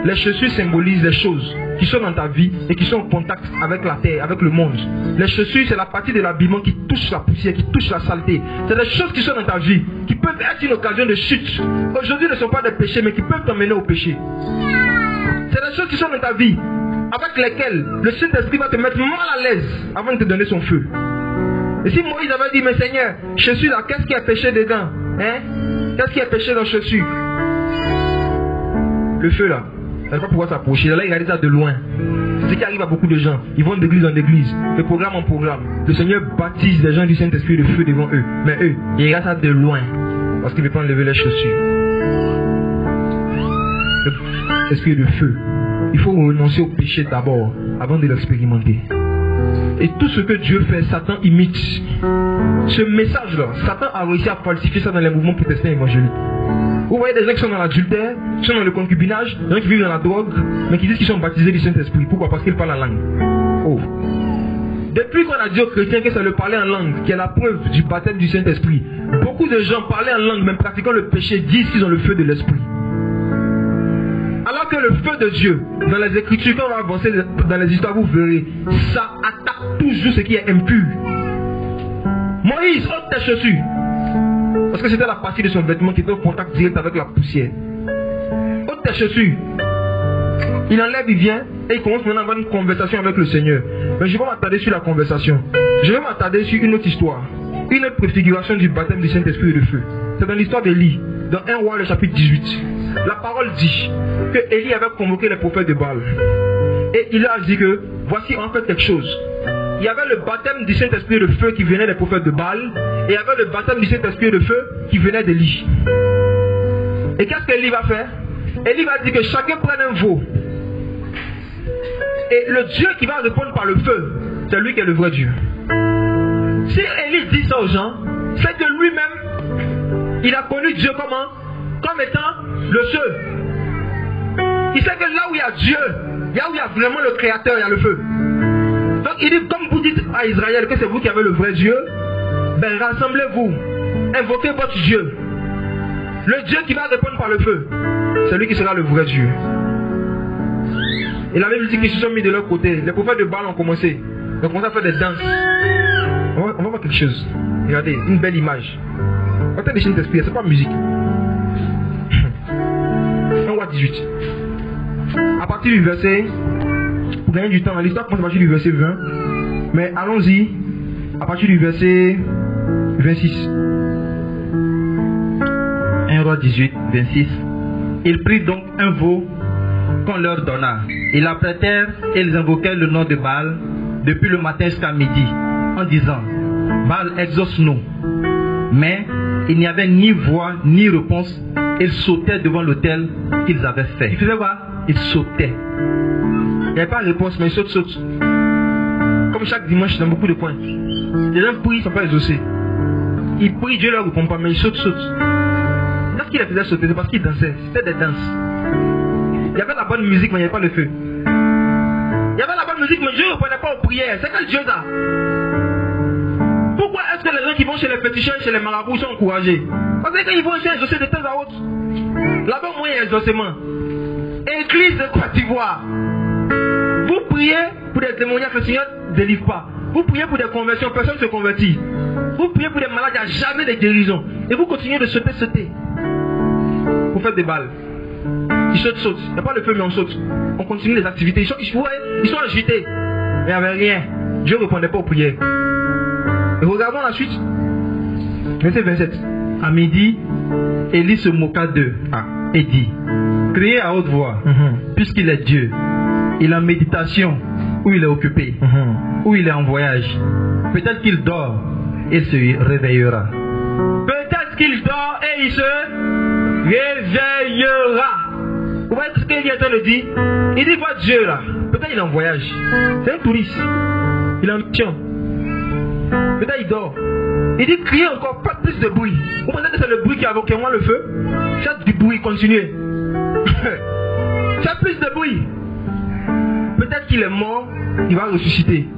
Les chaussures symbolisent les choses qui sont dans ta vie et qui sont en contact avec la terre, avec le monde. Les chaussures, c'est la partie de l'habillement qui touche la poussière, qui touche la saleté. C'est des choses qui sont dans ta vie, qui peuvent être une occasion de chute. Aujourd'hui ne sont pas des péchés, mais qui peuvent t'emmener au péché. C'est des choses qui sont dans ta vie, avec lesquelles le Saint-Esprit va te mettre mal à l'aise avant de te donner son feu. Et si Moïse avait dit, mais Seigneur, chaussures là, qu'est-ce qui a péché dedans? Qu'est-ce qui a péché dans chaussures? Le feu là. Il ne va pas pouvoir s'approcher. Là, il regarde ça de loin. C'est ce qui arrive à beaucoup de gens. Ils vont d'église en église, de programme en programme. Le Seigneur baptise les gens du Saint-Esprit de feu devant eux. Mais eux, ils regardent ça de loin. Parce qu'ils ne veulent pas enlever les chaussures. L'esprit de feu. Il faut renoncer au péché d'abord, avant de l'expérimenter. Et tout ce que Dieu fait, Satan imite. Ce message-là, Satan a réussi à falsifier ça dans les mouvements protestants évangéliques. Vous voyez des gens qui sont dans l'adultère, qui sont dans le concubinage, des gens qui vivent dans la drogue, mais qui disent qu'ils sont baptisés du Saint-Esprit. Pourquoi? Parce qu'ils parlent en langue. Oh. Depuis qu'on a dit aux chrétiens que c'est le parler en langue qui est la preuve du baptême du Saint-Esprit, beaucoup de gens parlent en langue, même pratiquant le péché, disent qu'ils ont le feu de l'Esprit. Alors que le feu de Dieu, dans les Écritures, quand on va avancer dans les histoires, vous verrez, ça attaque toujours ce qui est impur. Moïse ôte tes chaussures. Parce que c'était la partie de son vêtement qui était au contact direct avec la poussière. Ôte tes chaussures. Il enlève, il vient, et il commence maintenant à avoir une conversation avec le Seigneur. Mais je vais m'attarder sur la conversation. Je vais m'attarder sur une autre histoire. Une autre préfiguration du baptême du Saint-Esprit et de feu. C'est dans l'histoire d'Élie, dans 1 Roi, le chapitre 18. La parole dit que Élie avait convoqué les prophètes de Baal. Et il leur a dit que, voici en fait quelque chose. Il y avait le baptême du Saint-Esprit et de feu qui venait des prophètes de Baal. Et il y avait le baptême du Saint-Esprit et de feu qui venait d'Élie. Et qu'est-ce qu'Élie va faire? Élie va dire que chacun prenne un veau. Et le Dieu qui va répondre par le feu, c'est lui qui est le vrai Dieu. Si Élie dit ça aux gens, c'est que lui-même, il a connu Dieu comment? Comme étant le feu. Il sait que là où il y a Dieu, là où il y a vraiment le Créateur, il y a le feu. Donc il dit, comme vous dites à Israël que c'est vous qui avez le vrai Dieu, ben rassemblez-vous, invoquez votre Dieu. Le Dieu qui va répondre par le feu, c'est lui qui sera le vrai Dieu. Et la Bible dit qu'ils se sont mis de leur côté. Les prophètes de Baal ont commencé. Ils ont commencé à faire des danses. On va voir quelque chose. Regardez, une belle image. Quand des chaînes d'esprit, c'est pas musique. 1 Roi 18. À partir du verset, pour gagner du temps, l'histoire commence à partir du verset 20. Mais allons-y, à partir du verset 26. 1 Roi 18, 26. Il prit donc un veau qu'on leur donna. Ils l'apprêtèrent et ils invoquèrent le nom de Baal depuis le matin jusqu'à midi, en disant, Baal, exauce-nous. Mais il n'y avait ni voix ni réponse. Ils sautaient devant l'autel qu'ils avaient fait. Ils faisaient quoi? Ils sautaient. Il n'y avait pas de réponse, mais ils sautent. Comme chaque dimanche dans beaucoup de coins. Les gens prient, ils ne sont pas exaucés. Ils prient, Dieu ne leur répond pas, mais ils sautent. Qu'est-ce qui les faisait sauter? C'est parce qu'ils dansaient. C'était des danses. Il y avait la bonne musique, mais il n'y avait pas le feu. Il y avait la bonne musique, mais Dieu ne répondait pas aux prières. C'est quel Dieu ça? Pourquoi est-ce que les gens qui vont chez les féticheurs, chez les marabouts sont encouragés? Parce que quand ils vont chez exaucer de temps à autre, là-bas, moi, il y a exaucement. Église de Côte d'Ivoire. Vous priez pour des démoniaques, le Seigneur ne délivre pas. Vous priez pour des conversions, personne ne se convertit. Vous priez pour des malades, il n'y a jamais de guérison. Et vous continuez de sauter. Vous faites des balles. Ils sautent. Il n'y a pas de feu, mais on saute. On continue les activités. Ils sont agités. Mais il n'y avait rien. Dieu ne répondait pas aux prières. Et regardons la suite. Verset 27. À midi, Élie se moqua d'eux et dit, criez à haute voix, puisqu'il est Dieu. Il est en méditation, ou il est occupé, ou il est en voyage. Peut-être qu'il dort et se réveillera. Peut-être qu'il dort et il se réveillera. Vous voyez ce qu'il est en train de dire? Il dit, votre Dieu là, peut-être il est en voyage. C'est un touriste. Il est en mission. Peut-être il dort. Il dit, criez encore, pas plus de bruit. Vous pensez que c'est le bruit qui a évoqué moi le feu? Faites du bruit, continuez. Faites plus de bruit. Peut-être qu'il est mort, il va ressusciter.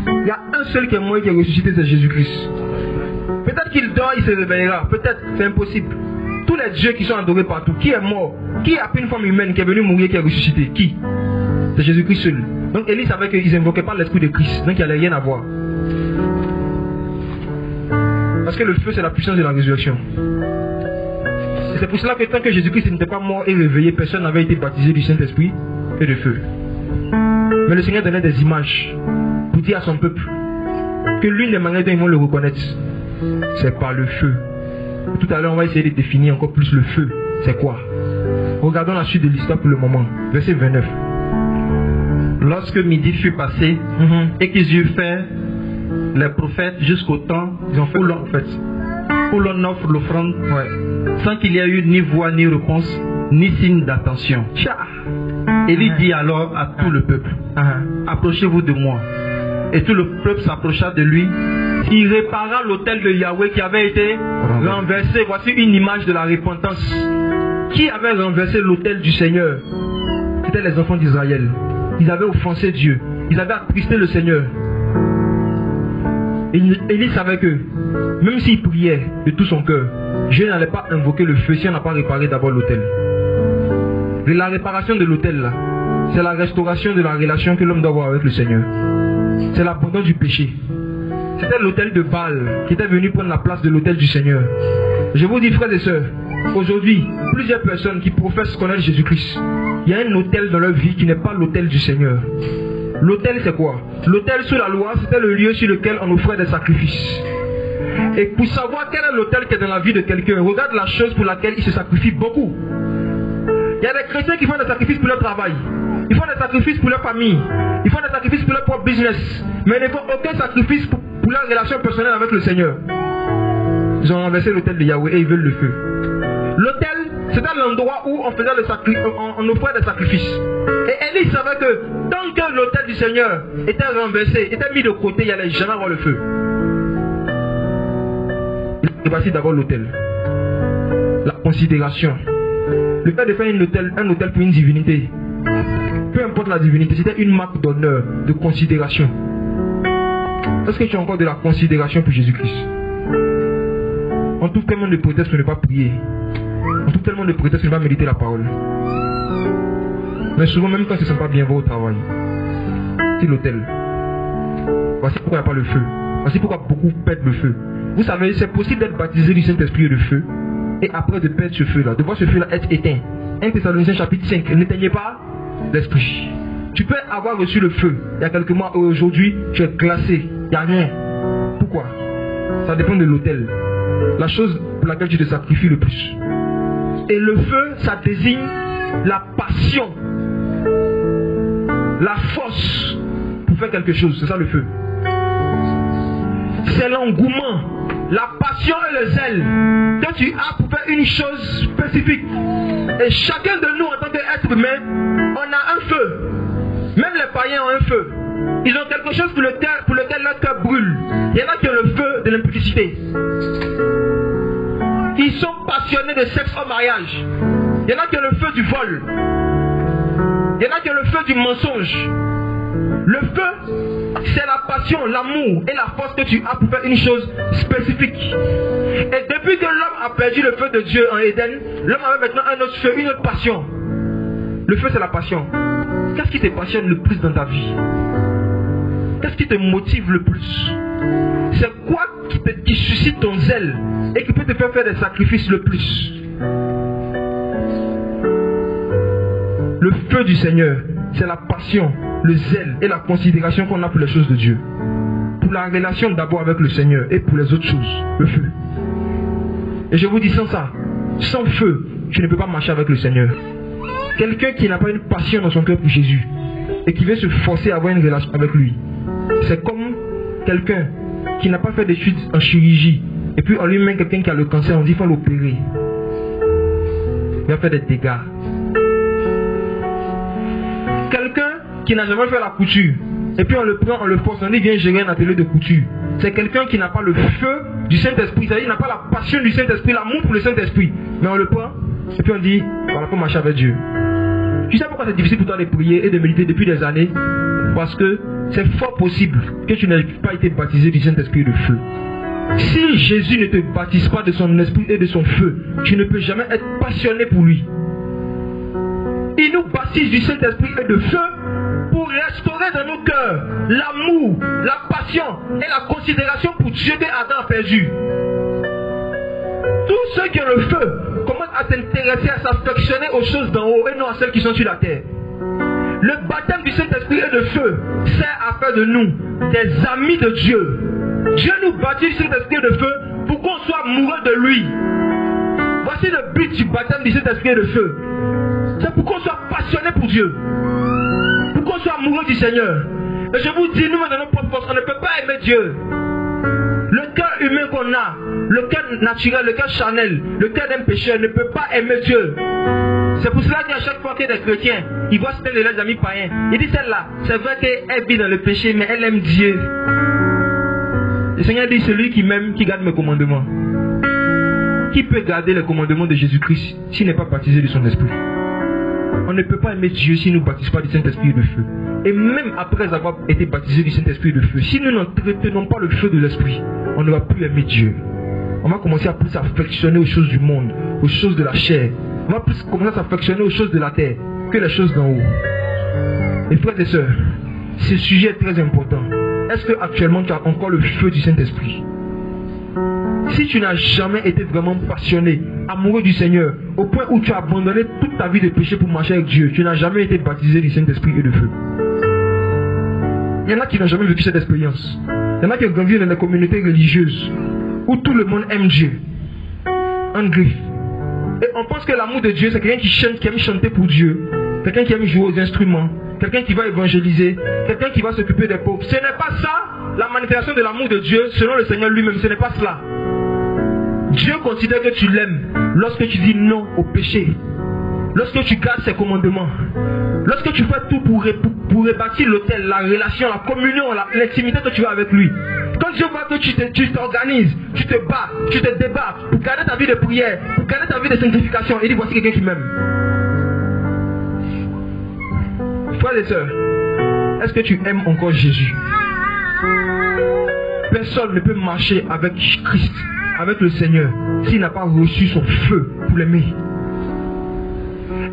Il y a un seul qui est mort et qui est ressuscité, c'est Jésus-Christ. Peut-être qu'il dort, il se réveillera. Peut-être, c'est impossible. Tous les dieux qui sont adorés partout, qui est mort? Qui a pris une forme humaine, qui est venue mourir, qui est ressuscité? Qui? C'est Jésus-Christ seul. Donc Élie savait qu'ils n'invoquaient pas l'esprit de Christ, donc il n'y avait rien à voir. Parce que le feu, c'est la puissance de la résurrection. Et c'est pour cela que tant que Jésus-Christ n'était pas mort et réveillé, personne n'avait été baptisé du Saint-Esprit et de feu. Mais le Seigneur donnait des images pour dire à son peuple que l'une des manières dont ils vont le reconnaître, c'est par le feu. Et tout à l'heure, on va essayer de définir encore plus le feu. C'est quoi? Regardons la suite de l'histoire pour le moment. Verset 29. Lorsque midi fut passé et qu'ils eurent fait les prophètes jusqu'au temps où l'on offre l'offrande, sans qu'il y ait eu ni voix ni réponse, ni signe d'attention. Élie dit alors à tout le peuple, approchez-vous de moi. Et tout le peuple s'approcha de lui. Il répara l'autel de Yahweh qui avait été renversé. Voici une image de la repentance. Qui avait renversé l'autel du Seigneur? C'était les enfants d'Israël. Ils avaient offensé Dieu. Ils avaient attristé le Seigneur. Élie savait que même s'il priait de tout son cœur, Dieu n'allait pas invoquer le feu si on n'a pas réparé d'abord l'autel. Et la réparation de l'autel là, c'est la restauration de la relation que l'homme doit avoir avec le Seigneur. C'est l'abandon du péché. C'était l'autel de Baal qui était venu prendre la place de l'autel du Seigneur. Je vous dis, frères et sœurs, aujourd'hui, plusieurs personnes qui professent connaître Jésus-Christ, il y a un autel dans leur vie qui n'est pas l'autel du Seigneur. L'autel, c'est quoi? L'autel sous la loi, c'était le lieu sur lequel on offrait des sacrifices. Et pour savoir quel est l'autel qui est dans la vie de quelqu'un, regarde la chose pour laquelle il se sacrifie beaucoup. Il y a des chrétiens qui font des sacrifices pour leur travail. Ils font des sacrifices pour leur famille. Ils font des sacrifices pour leur propre business. Mais ils ne font aucun sacrifice pour leur relation personnelle avec le Seigneur. Ils ont renversé l'autel de Yahweh et ils veulent le feu. L'autel, c'était l'endroit où on faisait on offrait des sacrifices. Et Élie savait que tant que l'autel du Seigneur était renversé, était mis de côté, il n'y allait jamais avoir le feu. Il voici d'abord l'autel. La considération. Le fait de faire un autel pour une divinité, peu importe la divinité, c'était une marque d'honneur, de considération. Est-ce que tu as encore de la considération pour Jésus-Christ? On trouve tellement de prétextes pour ne pas prier. On trouve tellement de prétextes pour ne pas méditer la parole. Mais souvent, même quand ils ne se sentent pas bien, vont au travail. C'est l'autel. Voici pourquoi il n'y a pas le feu. Voici pourquoi beaucoup perdent le feu. Vous savez, c'est possible d'être baptisé du Saint-Esprit et de feu. Et après de perdre ce feu-là, de voir ce feu-là être éteint. 1 Thessaloniciens chapitre 5, n'éteignez pas l'esprit. Tu peux avoir reçu le feu il y a quelques mois et aujourd'hui, tu es glacé. Il n'y a rien. Pourquoi? Ça dépend de l'autel. La chose pour laquelle tu te sacrifies le plus. Et le feu, ça désigne la passion, la force pour faire quelque chose. C'est ça le feu. C'est l'engouement, la passion et le zèle que tu as pour faire une chose spécifique. Et chacun de nous en tant qu'être humain, on a un feu. Même les païens ont un feu. Ils ont quelque chose pour lequel leur cœur brûle. Il y en a qui ont le feu de l'impudicité. Ils sont passionnés de sexe au mariage. Il y en a qui ont le feu du vol. Il y en a qui ont le feu du mensonge. Le feu, c'est la passion, l'amour et la force que tu as pour faire une chose spécifique. Et depuis que l'homme a perdu le feu de Dieu en Éden, l'homme avait maintenant un autre feu, une autre passion. Le feu, c'est la passion. Qu'est-ce qui te passionne le plus dans ta vie? Qu'est-ce qui te motive le plus? C'est quoi qui suscite ton zèle et qui peut te faire des sacrifices le plus? Le feu du Seigneur, c'est la passion, le zèle et la considération qu'on a pour les choses de Dieu. Pour la relation d'abord avec le Seigneur et pour les autres choses, le feu. Et je vous dis, sans ça, sans feu, tu ne peux pas marcher avec le Seigneur. Quelqu'un qui n'a pas une passion dans son cœur pour Jésus et qui veut se forcer à avoir une relation avec lui, c'est comme quelqu'un qui n'a pas fait d'études en chirurgie et puis on lui met quelqu'un qui a le cancer, on dit qu'il faut l'opérer. Il va faire des dégâts. Quelqu'un qui n'a jamais fait la couture et puis on le prend, on le force, on dit viens gérer un atelier de couture. C'est quelqu'un qui n'a pas le feu du Saint-Esprit, c'est-à-dire qu'il n'a pas la passion du Saint-Esprit, l'amour pour le Saint-Esprit. Mais on le prend et puis on dit voilà, pour marcher avec Dieu. Tu sais pourquoi c'est difficile pour toi de prier et de méditer depuis des années? Parce que c'est fort possible que tu n'aies pas été baptisé du Saint-Esprit et de feu. Si Jésus ne te baptise pas de son esprit et de son feu, tu ne peux jamais être passionné pour lui. Il nous baptise du Saint-Esprit et de feu pour restaurer dans nos cœurs l'amour, la passion et la considération pour Dieu que Adam a perdu. Tous ceux qui ont le feu commencent à s'intéresser, à s'affectionner aux choses d'en haut et non à celles qui sont sur la terre. Le baptême du Saint-Esprit et de feu sert à faire de nous des amis de Dieu. Dieu nous baptise du Saint-Esprit et de feu pour qu'on soit amoureux de lui. Voici le but du baptême du Saint-Esprit et de feu. C'est pour qu'on soit passionné pour Dieu. Pour qu'on soit amoureux du Seigneur. Et je vous dis, nous, dans nos propres forces, on ne peut pas aimer Dieu. Le cœur humain qu'on a, le cœur naturel, le cœur charnel, le cœur d'un pécheur ne peut pas aimer Dieu. C'est pour cela qu'à chaque fois qu'il y a des chrétiens, ils voient certains de leurs amis païens. Ils disent celle-là, c'est vrai qu'elle vit dans le péché, mais elle aime Dieu. Le Seigneur dit, celui qui m'aime, qui garde mes commandements. Qui peut garder les commandements de Jésus-Christ s'il n'est pas baptisé de son esprit? On ne peut pas aimer Dieu s'il ne nous baptise pas du Saint-Esprit et de feu. Et même après avoir été baptisé du Saint-Esprit et de feu, si nous n'entretenons pas le feu de l'Esprit, on ne va plus aimer Dieu. On va commencer à plus s'affectionner aux choses du monde, aux choses de la chair, On va plus commencer à s'affectionner aux choses de la terre que les choses d'en haut. Et frères et sœurs, ce sujet est très important. Est-ce que actuellement tu as encore le feu du Saint-Esprit? Si tu n'as jamais été vraiment passionné, amoureux du Seigneur, au point où tu as abandonné toute ta vie de péché pour marcher avec Dieu, tu n'as jamais été baptisé du Saint-Esprit et de feu. Il y en a qui n'ont jamais vécu cette expérience. Il y en a qui ont grandi dans des communautés religieuses où tout le monde aime Dieu. En griffe. Et on pense que l'amour de Dieu, c'est quelqu'un qui chante, qui aime chanter pour Dieu, quelqu'un qui aime jouer aux instruments, quelqu'un qui va évangéliser, quelqu'un qui va s'occuper des pauvres. Ce n'est pas ça la manifestation de l'amour de Dieu selon le Seigneur lui-même. Ce n'est pas cela. Dieu considère que tu l'aimes lorsque tu dis non au péché, lorsque tu gardes ses commandements, lorsque tu fais tout pour rebâtir l'autel, la relation, la communion, l'intimité que tu as avec lui. Quand Dieu voit que tu t'organises, tu te bats, tu te débats pour garder ta vie de prière, pour garder ta vie de sanctification, il dit voici quelqu'un qui m'aime. Frères et sœurs, est-ce que tu aimes encore Jésus? Personne ne peut marcher avec Christ, avec le Seigneur, s'il n'a pas reçu son feu pour l'aimer.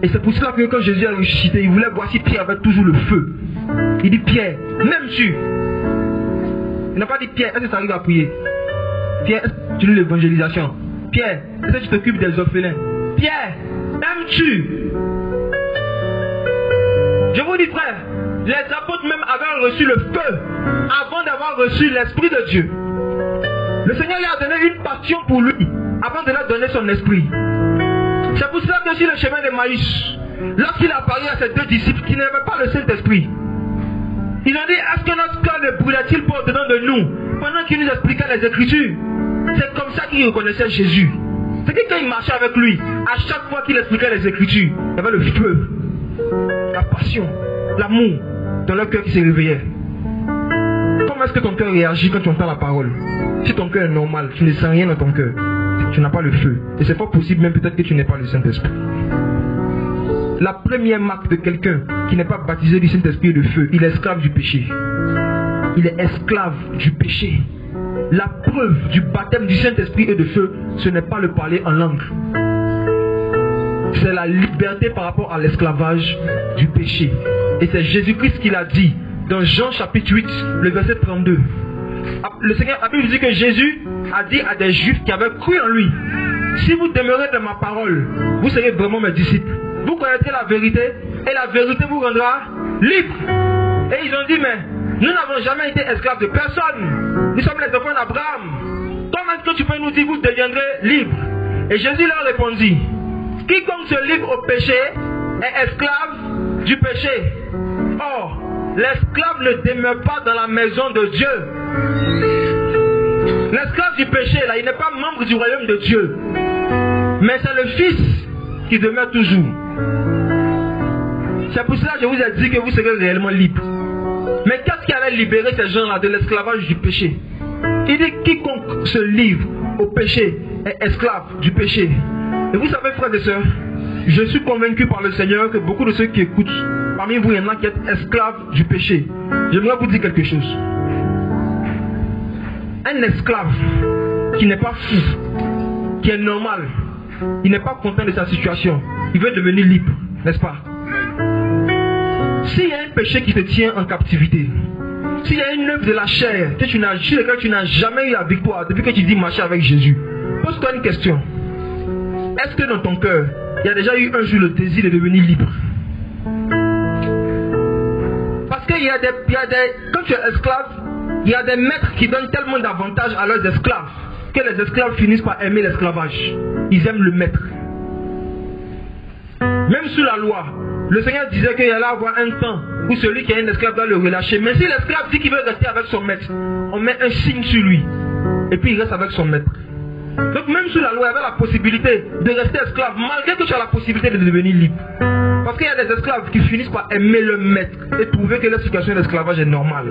Et c'est pour cela que quand Jésus a ressuscité, il voulait voir si Pierre avait toujours le feu. Il dit Pierre, m'aimes-tu? Il n'a pas dit Pierre, est-ce que tu arrives à prier? Pierre, est-ce que tu lis l'évangélisation? Pierre, est-ce que tu t'occupes des orphelins? Pierre, aimes-tu? Je vous dis frère, les apôtres même avaient reçu le feu avant d'avoir reçu l'Esprit de Dieu. Le Seigneur lui a donné une passion pour lui avant de lui donner son esprit. C'est pour cela que sur le chemin de Maïs, lorsqu'il a parlé à ses deux disciples qui n'avaient pas le Saint-Esprit, ils ont dit, est-ce que notre cœur ne brûlait-il pas au-dedans de nous pendant qu'il nous expliquait les Écritures? C'est comme ça qu'ils reconnaissaient Jésus. C'est que quand il marchait avec lui, à chaque fois qu'il expliquait les Écritures, il y avait le feu, la passion, l'amour dans leur cœur qui se réveillait. Comment est-ce que ton cœur réagit quand tu entends la parole? Si ton cœur est normal, tu ne sens rien dans ton cœur, tu n'as pas le feu. Et c'est fort possible même peut-être que tu n'aies pas le Saint-Esprit. La première marque de quelqu'un qui n'est pas baptisé du Saint-Esprit et de feu, il est esclave du péché. Il est esclave du péché. La preuve du baptême du Saint-Esprit et de feu, ce n'est pas le parler en langue. C'est la liberté par rapport à l'esclavage du péché. Et c'est Jésus-Christ qui l'a dit dans Jean chapitre 8, le verset 32. Le Seigneur, la Bible dit que Jésus a dit à des Juifs qui avaient cru en lui, si vous demeurez dans ma parole, vous serez vraiment mes disciples. Vous connaîtrez la vérité et la vérité vous rendra libre. Et ils ont dit, mais nous n'avons jamais été esclaves de personne. Nous sommes les enfants d'Abraham. Comment est-ce que tu peux nous dire vous deviendrez libres? Et Jésus leur répondit, quiconque se livre au péché est esclave du péché. Or, l'esclave ne demeure pas dans la maison de Dieu. L'esclave du péché, là, il n'est pas membre du royaume de Dieu. Mais c'est le Fils qui demeure toujours. C'est pour cela que je vous ai dit que vous serez réellement libres. Mais qu'est-ce qui allait libérer ces gens-là de l'esclavage du péché? Il dit quiconque se livre au péché est esclave du péché. Et vous savez, frères et sœurs, je suis convaincu par le Seigneur que beaucoup de ceux qui écoutent, parmi vous, il y en a qui sont esclaves du péché. J'aimerais vous dire quelque chose. Un esclave qui n'est pas fou, qui est normal, il n'est pas content de sa situation, il veut devenir libre, n'est-ce pas? S'il y a un péché qui te tient en captivité, s'il y a une œuvre de la chair sur laquelle tu n'as jamais eu la victoire depuis que tu dis marcher avec Jésus, pose-toi une question. Est-ce que dans ton cœur, il y a déjà eu un jour le désir de devenir libre? Parce qu'il y a des, quand tu es esclave, il y a des maîtres qui donnent tellement d'avantages à leurs esclaves que les esclaves finissent par aimer l'esclavage. Ils aiment le maître. Même sous la loi, le Seigneur disait qu'il allait avoir un temps où celui qui est un esclave doit le relâcher. Mais si l'esclave dit qu'il veut rester avec son maître, on met un signe sur lui. Et puis il reste avec son maître. Donc même sous la loi, il y avait la possibilité de rester esclave, malgré que tu as la possibilité de devenir libre. Parce qu'il y a des esclaves qui finissent par aimer le maître et trouver que leur situation d'esclavage est normale.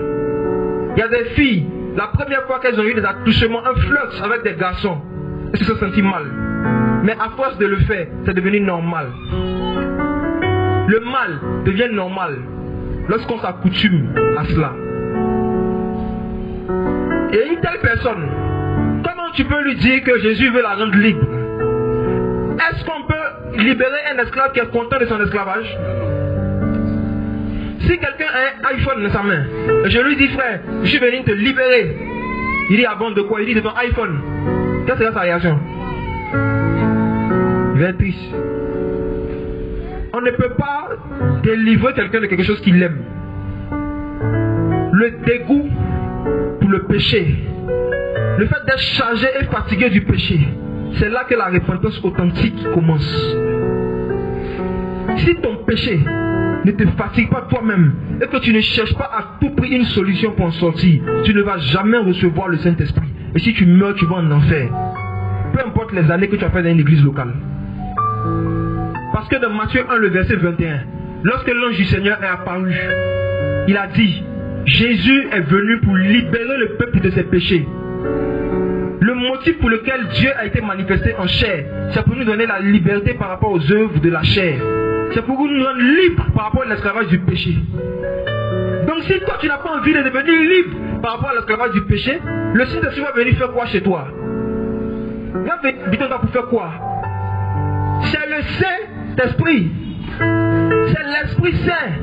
Il y a des filles, la première fois qu'elles ont eu des attouchements, un flirt avec des garçons, elles se sont senties mal. Mais à force de le faire, c'est devenu normal. Le mal devient normal lorsqu'on s'accoutume à cela. Et une telle personne, comment tu peux lui dire que Jésus veut la rendre libre? Est-ce qu'on peut libérer un esclave qui est content de son esclavage? Si quelqu'un a un iPhone dans sa main, et je lui dis, frère, je suis venu te libérer. Il dit, ah bon, de quoi? Il dit, de ton iPhone. Quelle sera sa réaction? Il va être triste. On ne peut pas délivrer quelqu'un de quelque chose qu'il aime. Le dégoût pour le péché, le fait d'être chargé et fatigué du péché, c'est là que la repentance authentique commence. Si ton péché ne te fatigue pas toi-même et que tu ne cherches pas à tout prix une solution pour en sortir, tu ne vas jamais recevoir le Saint-Esprit. Et si tu meurs, tu vas en enfer. Peu importe les années que tu as fait dans une église locale. Parce que dans Matthieu 1, le verset 21, lorsque l'ange du Seigneur est apparu, il a dit, Jésus est venu pour libérer le peuple de ses péchés. Le motif pour lequel Dieu a été manifesté en chair, c'est pour nous donner la liberté par rapport aux œuvres de la chair. C'est pour nous rendre libres par rapport à l'esclavage du péché. Donc si toi tu n'as pas envie de devenir libre par rapport à l'esclavage du péché, le Saint-Esprit va venir faire quoi chez toi? Il va venir pour faire quoi? C'est le Saint-Esprit. C'est l'Esprit Saint.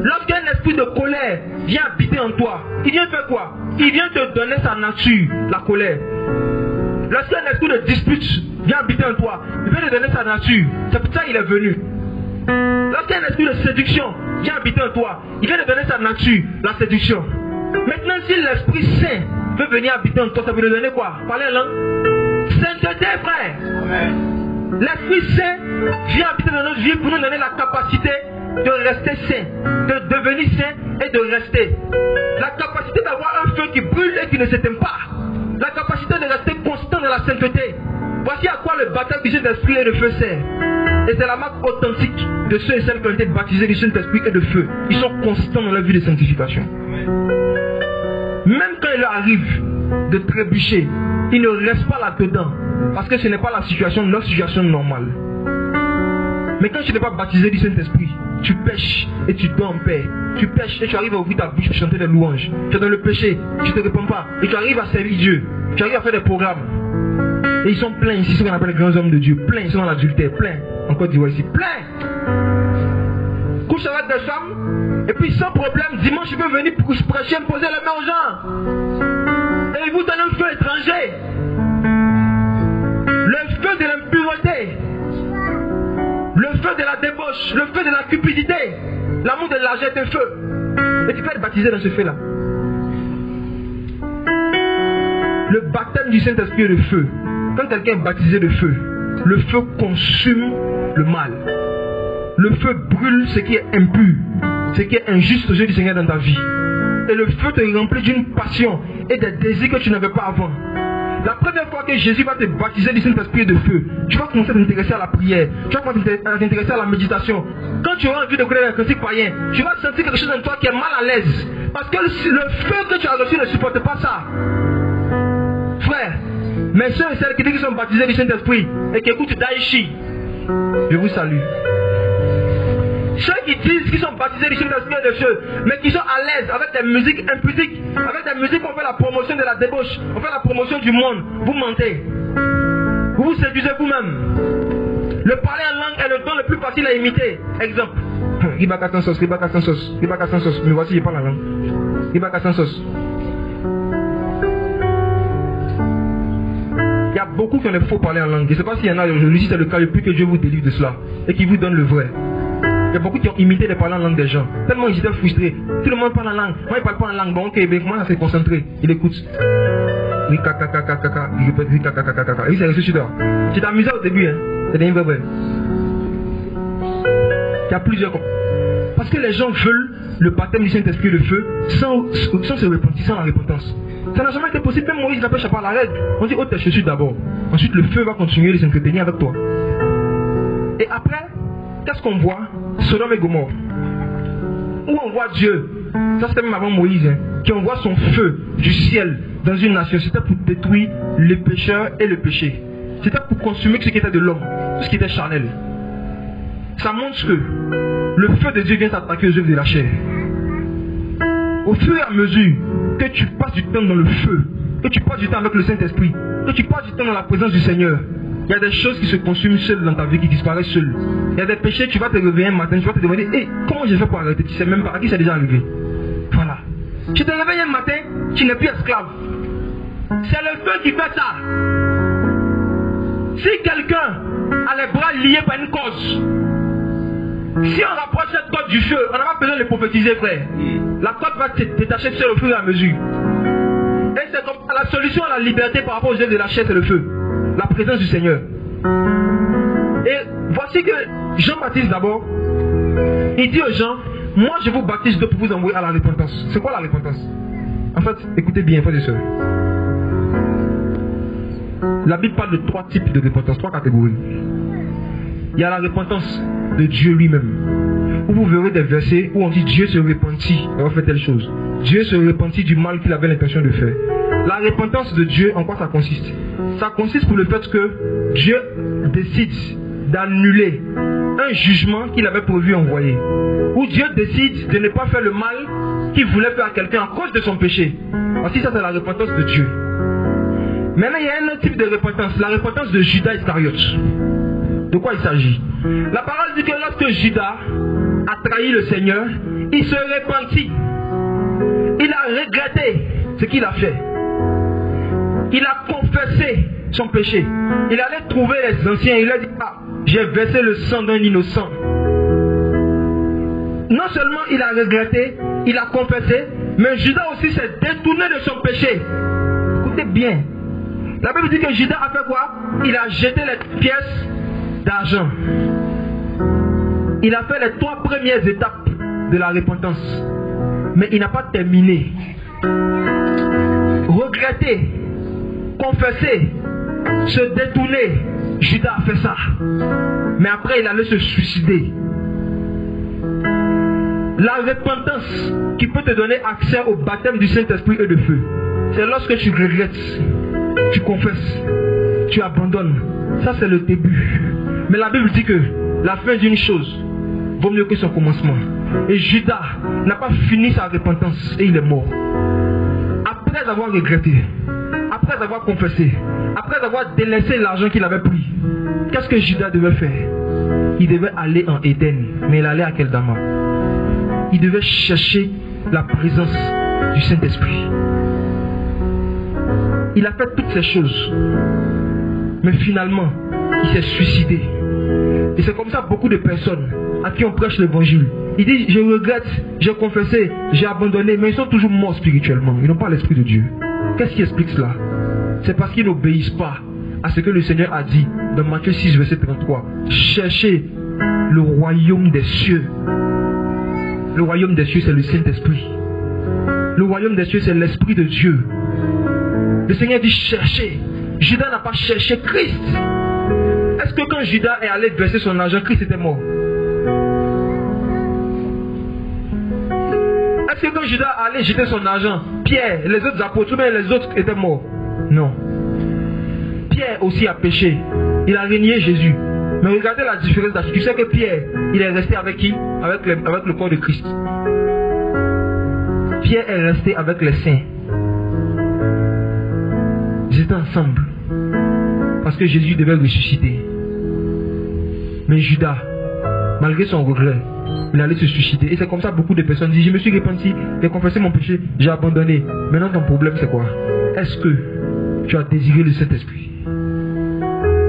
Lorsqu'un esprit de colère vient habiter en toi, il vient faire quoi? Il vient te donner sa nature, la colère. Lorsqu'un esprit de dispute vient habiter en toi, il vient te donner sa nature. C'est pour ça qu'il est venu. Lorsqu'un esprit de séduction vient habiter en toi, il vient te donner sa nature, la séduction. Maintenant, si l'Esprit Saint veut venir habiter en toi, ça veut te donner quoi? Parler en langue. Sainteté, frère. L'Esprit Saint vient habiter dans notre vie pour nous donner la capacité de rester saint, de devenir saint et de rester. La capacité d'avoir un feu qui brûle et qui ne s'éteint pas. La capacité de rester constant dans la sainteté. Voici à quoi le baptême du Saint-Esprit et de feu sert. Et c'est la marque authentique de ceux et celles qui ont été baptisés du Saint-Esprit et de feu. Ils sont constants dans leur vie de sanctification. Même quand il leur arrive de trébucher, ils ne restent pas là-dedans. Parce que ce n'est pas la situation, leur situation normale. Mais quand tu n'es pas baptisé du Saint-Esprit, tu pêches et tu dors en paix. Tu pêches et tu arrives à ouvrir ta bouche pour chanter des louanges. Tu es dans le péché, tu ne te réponds pas. Et tu arrives à servir Dieu. Tu arrives à faire des programmes. Et ils sont pleins ici, ce qu'on appelle les grands hommes de Dieu. Pleins, ils sont dans l'adultère, pleins. En Côte d'Ivoire ici, pleins. Couche avec des femmes. Et puis sans problème, dimanche, il peut venir pour prêcher, me poser les mains aux gens. Et il vous donne un feu étranger. Le feu de l'impureté. Le feu de la débauche, le feu de la cupidité, l'amour de l'argent est un feu. Et tu peux être baptisé dans ce feu-là. Le baptême du Saint-Esprit est le feu. Quand quelqu'un est baptisé de feu, le feu consume le mal. Le feu brûle ce qui est impur, ce qui est injuste aux yeux du Seigneur dans ta vie. Et le feu te remplit d'une passion et des désirs que tu n'avais pas avant. La première fois que Jésus va te baptiser du Saint-Esprit et de feu, tu vas commencer à t'intéresser à la prière, tu vas commencer à t'intéresser à la méditation. Quand tu auras envie de connaître les classiques païens, tu vas sentir quelque chose en toi qui est mal à l'aise. Parce que le feu que tu as reçu ne supporte pas ça. Frère, mes soeurs et celles qui disent qu'ils sont baptisés du Saint-Esprit et qui écoutent Daichi, je vous salue. Ceux qui disent qu'ils sont baptisés du Saint-Esprit et de feu, mais qui sont à l'aise avec des musiques impudiques, avec des musiques où on fait la promotion de la débauche, on fait la promotion du monde, vous mentez. Vous vous séduisez vous-même. Le parler en langue est le don le plus facile à imiter. Exemple. Ribaka sans sauce, ribaka sans sauce, ribaka sans sauce. Mais voici, je parle en langue. Ribaka sans sauce. Il y a beaucoup qui ont des faux parler en langue. Je ne sais pas s'il y en a aujourd'hui, si c'est le cas, le plus que Dieu vous délivre de cela et qu'il vous donne le vrai. Il y a beaucoup qui ont imité les parler en langue des gens. Tellement ils étaient frustrés. Tout le monde parle en langue. Moi, il ne parle pas en langue. Bon, ok, mais comment ça s'est concentré? Il écoute. Il répète. Et il s'est resté sur toi. Tu t'es amusé au début, hein? C'est des vrai. Il y a plusieurs. Parce que les gens veulent le baptême du Saint-Esprit et le feu sans se repentir, sans la repentance. Ça n'a jamais été possible. Même Moïse l'appelle à la règle. On dit, ôte tes chaussures d'abord. Ensuite, le feu va continuer de s'entretenir avec toi. Et après, qu'est-ce qu'on voit? Sodome et Gomorrhe. Où on voit Dieu. Ça c'était même avant Moïse. Hein, qui envoie son feu du ciel dans une nation. C'était pour détruire les pécheurs et le péché. C'était pour consommer ce qui était de l'homme. Tout ce qui était charnel. Ça montre que le feu de Dieu vient s'attaquer aux œuvres de la chair. Au fur et à mesure que tu passes du temps dans le feu, que tu passes du temps avec le Saint-Esprit, que tu passes du temps dans la présence du Seigneur, Il y a des choses qui se consument seules dans ta vie, qui disparaissent seules. Il y a des péchés, tu vas te réveiller un matin, tu vas te demander, hey, comment j'ai fait pour arrêter? Tu ne sais même pas à qui c'est déjà arrivé. Voilà. Tu te réveilles un matin, tu n'es plus esclave. C'est le feu qui fait ça. Si quelqu'un a les bras liés par une cause, si on rapproche cette corde du feu, on n'a pas besoin de prophétiser, frère. La corde va se détacher seule au fur et à mesure. Et c'est comme la solution à la liberté par rapport aux œuvres de la chair, c'est le feu. La présence du Seigneur. Et voici que Jean-Baptiste d'abord, il dit aux gens, moi je vous baptise pour vous envoyer à la repentance. C'est quoi la repentance? En fait, écoutez bien, frères et sœurs. La Bible parle de 3 types de repentance, 3 catégories. Il y a la repentance de Dieu lui-même. Où vous verrez des versets où on dit Dieu se repentit d'avoir fait telle chose. Dieu se repentit du mal qu'il avait l'intention de faire. La repentance de Dieu, en quoi ça consiste? Ça consiste pour le fait que Dieu décide d'annuler un jugement qu'il avait prévu envoyer. Ou Dieu décide de ne pas faire le mal qu'il voulait faire à quelqu'un à cause de son péché. Voici, ça c'est la repentance de Dieu. Maintenant, il y a un autre type de repentance, la repentance de Judas Iscariote. De quoi il s'agit? La parole dit que lorsque Judas a trahi le Seigneur, il se repentit. Il a regretté ce qu'il a fait. Il a confessé son péché. Il allait trouver les anciens. Il a dit, ah, j'ai versé le sang d'un innocent. Non seulement il a regretté, il a confessé, mais Judas aussi s'est détourné de son péché. Écoutez bien. La Bible dit que Judas a fait quoi? Il a jeté les pièces d'argent. Il a fait les 3 premières étapes de la repentance. Mais il n'a pas terminé. Regretter, confesser, se détourner. Judas a fait ça. Mais après il allait se suicider. La repentance qui peut te donner accès au baptême du Saint-Esprit et de feu, c'est lorsque tu regrettes, tu confesses, tu abandonnes. Ça c'est le début. Mais la Bible dit que la fin d'une chose vaut mieux que son commencement. Et Judas n'a pas fini sa repentance et il est mort. Après avoir regretté, après avoir confessé, après avoir délaissé l'argent qu'il avait pris, qu'est-ce que Judas devait faire? Il devait aller en Éden. Mais il allait à Keldama. Il devait chercher la présence du Saint-Esprit. Il a fait toutes ces choses. Mais finalement, il s'est suicidé. Et c'est comme ça beaucoup de personnes à qui on prêche l'évangile. Ils disent, je regrette, j'ai confessé, j'ai abandonné, mais ils sont toujours morts spirituellement. Ils n'ont pas l'Esprit de Dieu. Qu'est-ce qui explique cela? C'est parce qu'ils n'obéissent pas à ce que le Seigneur a dit dans Matthieu 6, verset 33. Cherchez le royaume des cieux. Le royaume des cieux, c'est le Saint-Esprit. Le royaume des cieux, c'est l'Esprit de Dieu. Le Seigneur dit cherchez. Judas n'a pas cherché Christ. Est-ce que quand Judas est allé verser son argent, Christ était mort? Est-ce que quand Judas allait jeter son argent, Pierre, les autres apôtres, mais les autres étaient morts? Non. Pierre aussi a péché. Il a renié Jésus. Mais regardez la différence d'attitude. Tu sais que Pierre, il est resté avec qui? Avec le corps de Christ. Pierre est resté avec les saints. Ils étaient ensemble. Parce que Jésus devait ressusciter. Mais Judas, malgré son regret, il allait se suicider. Et c'est comme ça beaucoup de personnes disent, je me suis repenti, j'ai confessé mon péché, j'ai abandonné. Maintenant ton problème c'est quoi? Est-ce que tu as désiré le Saint-Esprit?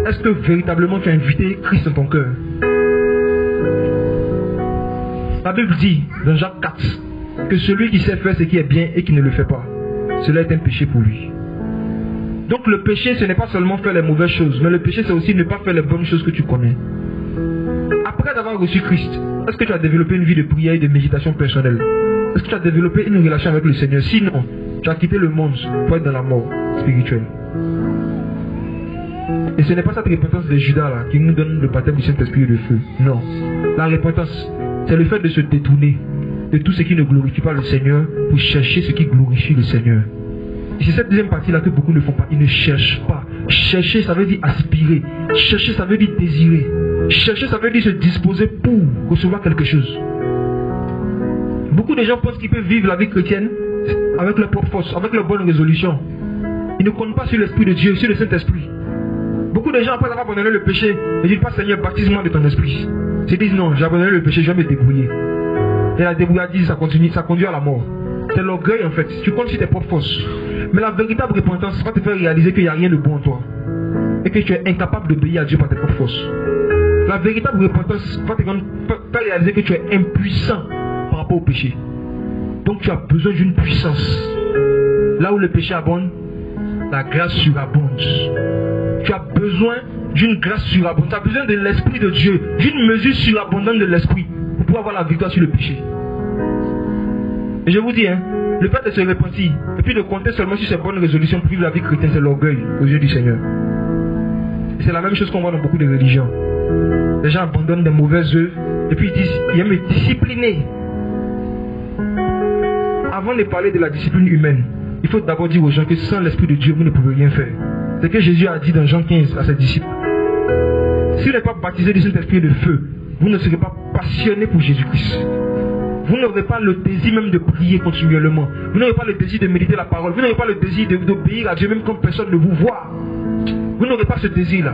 Est-ce que véritablement tu as invité Christ dans ton cœur? La Bible dit dans Jacques 4 que celui qui sait faire ce qui est bien et qui ne le fait pas, cela est un péché pour lui. Donc le péché, ce n'est pas seulement faire les mauvaises choses, mais le péché, c'est aussi ne pas faire les bonnes choses que tu connais. Après avoir reçu Christ, est-ce que tu as développé une vie de prière et de méditation personnelle? Est-ce que tu as développé une relation avec le Seigneur? Sinon, tu as quitté le monde pour être dans la mort spirituelle. Et ce n'est pas cette repentance de Judas là qui nous donne le baptême du Saint-Esprit et de feu. Non. La repentance, c'est le fait de se détourner de tout ce qui ne glorifie pas le Seigneur pour chercher ce qui glorifie le Seigneur. Et c'est cette deuxième partie-là que beaucoup ne font pas. Ils ne cherchent pas. Chercher, ça veut dire aspirer. Chercher, ça veut dire désirer. Chercher, ça veut dire se disposer pour recevoir quelque chose. Beaucoup de gens pensent qu'ils peuvent vivre la vie chrétienne avec leur propre force, avec leurs bonnes résolutions. Ils ne comptent pas sur l'Esprit de Dieu, sur le Saint-Esprit. Beaucoup de gens, après avoir abandonné le péché, ne disent pas Seigneur, baptise-moi de ton esprit. Ils disent non, j'ai abandonné le péché, je vais me débrouiller. Et la débrouillardise, ça conduit à la mort. C'est l'orgueil en fait. Tu comptes sur tes propres forces. Mais la véritable repentance va te faire réaliser qu'il n'y a rien de bon en toi. Et que tu es incapable d'obéir à Dieu par tes propres forces. La véritable repentance va te faire réaliser que tu es impuissant par rapport au péché. Donc tu as besoin d'une puissance. Là où le péché abonde, la grâce surabonde. Tu as besoin d'une grâce surabondante. Tu as besoin de l'Esprit de Dieu, d'une mesure surabondante de l'Esprit pour pouvoir avoir la victoire sur le péché. Et je vous dis, le fait de se repentir et puis de compter seulement sur ces bonnes résolutions pour vivre la vie chrétienne, c'est l'orgueil aux yeux du Seigneur. Et c'est la même chose qu'on voit dans beaucoup de religions. Les gens abandonnent des mauvaises œuvres et puis ils disent, il aime me discipliner. Avant de parler de la discipline humaine, il faut d'abord dire aux gens que sans l'Esprit de Dieu, vous ne pouvez rien faire. C'est ce que Jésus a dit dans Jean 15 à ses disciples. Si vous n'êtes pas baptisé du Saint-Esprit et de feu, vous ne serez pas passionné pour Jésus-Christ. Vous n'aurez pas le désir même de prier continuellement. Vous n'aurez pas le désir de méditer la parole. Vous n'aurez pas le désir d'obéir à Dieu même quand personne ne vous voit. Vous n'aurez pas ce désir-là.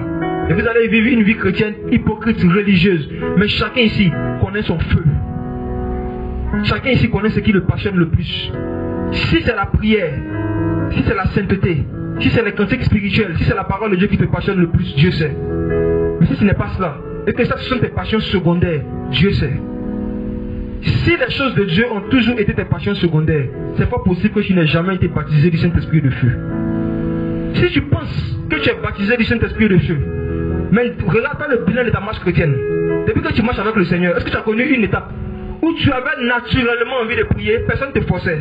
Et vous allez vivre une vie chrétienne hypocrite, religieuse. Mais chacun ici connaît son feu. Chacun ici connaît ce qui le passionne le plus. Si c'est la prière, si c'est la sainteté, si c'est les cantiques spirituels, si c'est la parole de Dieu qui te passionne le plus, Dieu sait. Mais si ce n'est pas cela, et que ça ce sont tes passions secondaires, Dieu sait. Si les choses de Dieu ont toujours été tes passions secondaires, c'est pas possible que tu n'aies jamais été baptisé du Saint-Esprit et de feu. Si tu penses que tu es baptisé du Saint-Esprit et de feu, mais regarde pas le bilan de ta marche chrétienne. Depuis que tu marches avec le Seigneur, est-ce que tu as connu une étape où tu avais naturellement envie de prier, personne ne te forçait?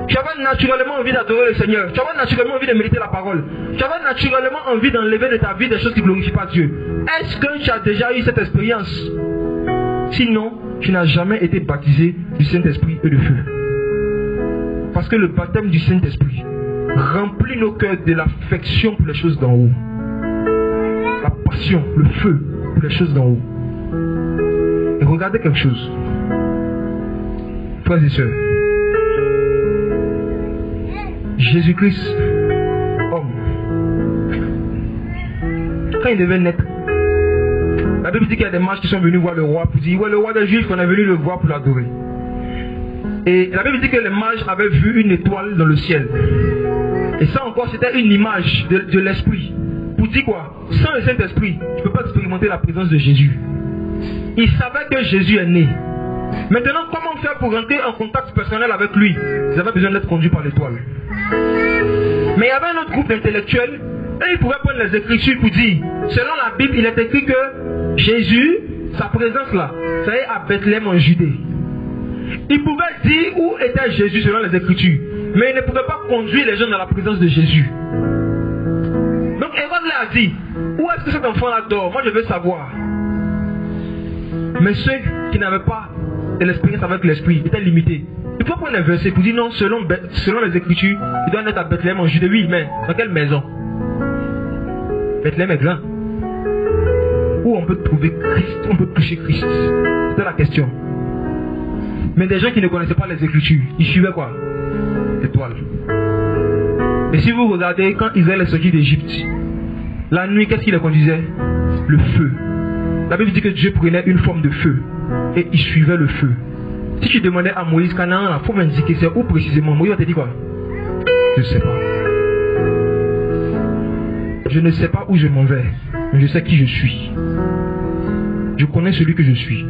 Tu avais naturellement envie d'adorer le Seigneur. Tu avais naturellement envie de méditer la parole. Tu avais naturellement envie d'enlever de ta vie des choses qui ne glorifient pas Dieu. Est-ce que tu as déjà eu cette expérience? Sinon, tu n'as jamais été baptisé du Saint-Esprit et de feu. Parce que le baptême du Saint-Esprit remplit nos cœurs de l'affection pour les choses d'en haut. La passion, le feu pour les choses d'en haut. Et regardez quelque chose. Frères et sœurs. Jésus-Christ, homme, quand il devait naître, la Bible dit qu'il y a des mages qui sont venus voir le roi pour dire, ouais, le roi des Juifs, on est venu le voir pour l'adorer. Et la Bible dit que les mages avaient vu une étoile dans le ciel. Et ça encore, c'était une image de l'esprit. Pour dire quoi? Sans le Saint-Esprit, tu ne peux pas expérimenter la présence de Jésus. Ils savaient que Jésus est né. Maintenant, comment faire pour rentrer en contact personnel avec lui? Ils avaient besoin d'être conduits par l'étoile. Mais il y avait un autre groupe d'intellectuels, et ils pourraient prendre les Écritures pour dire, selon la Bible, il est écrit que Jésus, sa présence là, ça y est à Bethléem en Judée. Ils pouvaient dire où était Jésus selon les Écritures, mais ils ne pouvaient pas conduire les gens dans la présence de Jésus. Donc Hérode leur a dit, où est-ce que cet enfant-là dort? Moi je veux savoir. Mais ceux qui n'avaient pas de l'expérience avec l'esprit étaient limités. Il faut prendre un verset pour dire non, selon les Écritures, il doit naître à Bethléem en Judée. Oui, mais dans quelle maison? Bethléem est grand. Où on peut trouver Christ, on peut toucher Christ? C'était la question. Mais des gens qui ne connaissaient pas les Écritures, ils suivaient quoi? L'étoile. Et si vous regardez, quand Israël est sorti d'Égypte, la nuit, qu'est-ce qui les conduisait? Le feu. La Bible dit que Dieu prenait une forme de feu et il suivait le feu. Si tu demandais à Moïse, Canaan, il faut m'indiquer c'est où précisément. Moïse va te dire quoi? Je ne sais pas. Je ne sais pas où je m'en vais, mais je sais qui je suis. Je connais celui que je suis.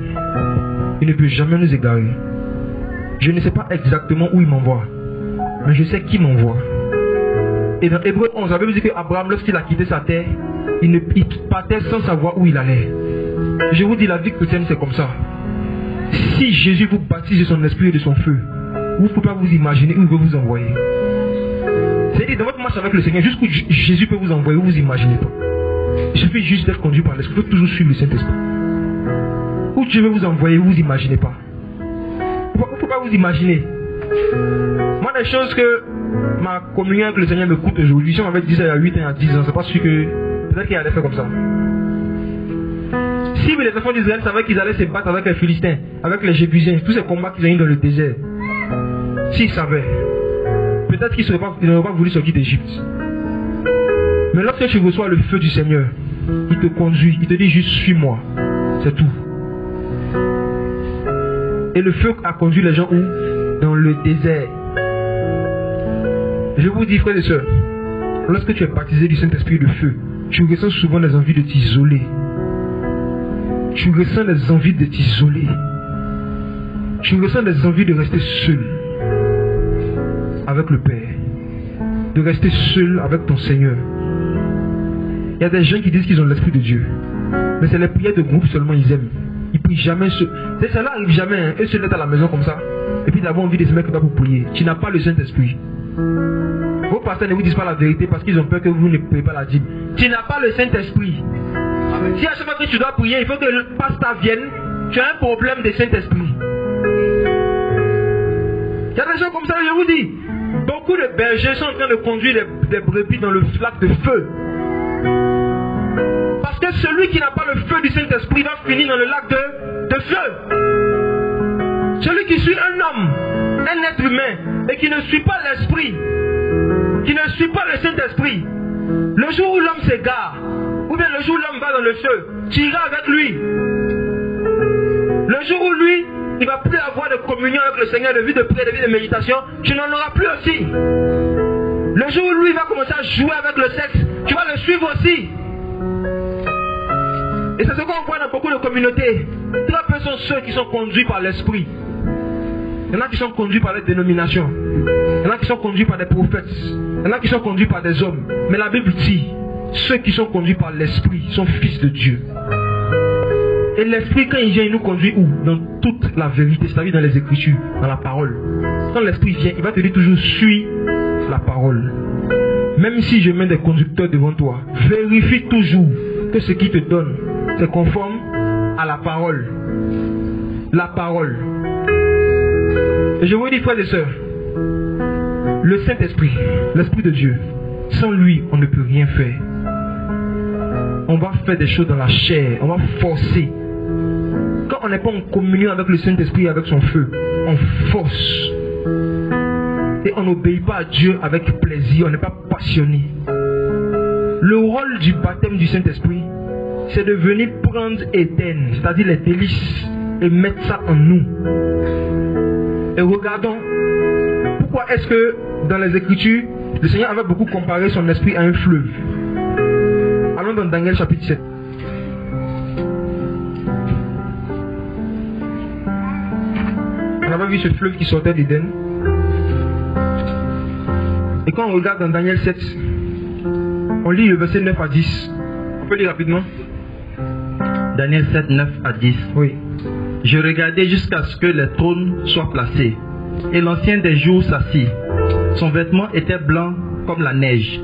Il ne peut jamais nous égarer. Je ne sais pas exactement où il m'envoie, mais je sais qui m'envoie. Et dans Hébreux 11, la Bible dit qu'Abraham, lorsqu'il a quitté sa terre, il partait sans savoir où il allait. Je vous dis, la vie chrétienne, c'est comme ça. Si Jésus vous baptise de son esprit et de son feu, vous ne pouvez pas vous imaginer où il veut vous envoyer. C'est-à-dire, dans votre marche avec le Seigneur, jusqu'où Jésus peut vous envoyer, vous imaginez pas. Il suffit juste d'être conduit par l'esprit. Il faut toujours suivre le Saint-Esprit. Où Dieu veut vous envoyer, vous imaginez pas. Il ne faut pas vous imaginer. Moi, des choses que ma communion avec le Seigneur me coûte aujourd'hui, si on m'avait dit ça il y a 8 ans, il y a 10 ans, c'est pas sûr que peut-être qu'il allait faire comme ça. Si les enfants d'Israël savaient qu'ils allaient se battre avec les Philistins, avec les Jébusiens, tous ces combats qu'ils ont eu dans le désert, s'ils savaient, peut-être qu'ils n'auraient pas voulu sortir d'Égypte. Mais lorsque tu reçois le feu du Seigneur, Il te conduit, il te dit juste suis-moi. C'est tout. Et le feu a conduit les gens où? Dans le désert. Je vous dis, frères et sœurs, lorsque tu es baptisé du Saint-Esprit de feu, tu ressens souvent des envies de t'isoler. Tu ressens des envies de t'isoler. Tu ressens des envies de rester seul avec le Père. De rester seul avec ton Seigneur. Il y a des gens qui disent qu'ils ont l'Esprit de Dieu. Mais c'est les prières de groupe seulement ils aiment. Ils prient jamais seul. Ça n'arrive jamais. Hein. Eux seuls être à la maison comme ça. Et puis d'avoir envie de se mettre là pour prier. Tu n'as pas le Saint-Esprit. Vos pasteurs ne vous disent pas la vérité parce qu'ils ont peur que vous ne payez pas la dîme. Tu n'as pas le Saint-Esprit. Si à chaque fois que tu dois prier, il faut que le pasteur vienne, tu as un problème de Saint-Esprit. Il y a des gens comme ça, je vous dis. Beaucoup de bergers sont en train de conduire des brebis dans le lac de feu. Parce que celui qui n'a pas le feu du Saint-Esprit va finir dans le lac de feu. Celui qui suit un homme, un être humain, et qui ne suit pas l'Esprit, qui ne suit pas le Saint-Esprit, le jour où l'homme s'égare, ou bien le jour où l'homme va dans le feu, tu iras avec lui. Le jour où lui, il ne va plus avoir de communion avec le Seigneur, de vie de prière, de vie de méditation, tu n'en auras plus aussi. Le jour où lui va commencer à jouer avec le sexe, tu vas le suivre aussi. Et c'est ce qu'on voit dans beaucoup de communautés. Très peu sont ceux qui sont conduits par l'Esprit. Il y en a qui sont conduits par les dénominations. Il y en a qui sont conduits par des prophètes. Il y en a qui sont conduits par des hommes. Mais la Bible dit, ceux qui sont conduits par l'Esprit sont fils de Dieu. Et l'Esprit, quand il vient, il nous conduit où? Dans toute la vérité, c'est-à-dire dans les Écritures, dans la parole. Quand l'Esprit vient, il va te dire toujours, suis la parole. Même si je mets des conducteurs devant toi, vérifie toujours que ce qu'il te donne, c'est conforme à la parole. La parole. Et je vous dis, frères et sœurs, le Saint-Esprit, l'Esprit de Dieu, sans lui, on ne peut rien faire. On va faire des choses dans la chair, on va forcer. Quand on n'est pas en communion avec le Saint-Esprit, avec son feu, on force. Et on n'obéit pas à Dieu avec plaisir, on n'est pas passionné. Le rôle du baptême du Saint-Esprit, c'est de venir prendre Éden, c'est-à-dire les délices, et mettre ça en nous. Et regardons, pourquoi est-ce que dans les Écritures, le Seigneur avait beaucoup comparé son esprit à un fleuve. Allons dans Daniel chapitre 7. On avait vu ce fleuve qui sortait d'Éden. Et quand on regarde dans Daniel 7, on lit le verset 9 à 10. On peut lire rapidement. Daniel 7, 9 à 10. Oui. Je regardais jusqu'à ce que les trônes soient placés. Et l'ancien des jours s'assit. Son vêtement était blanc comme la neige.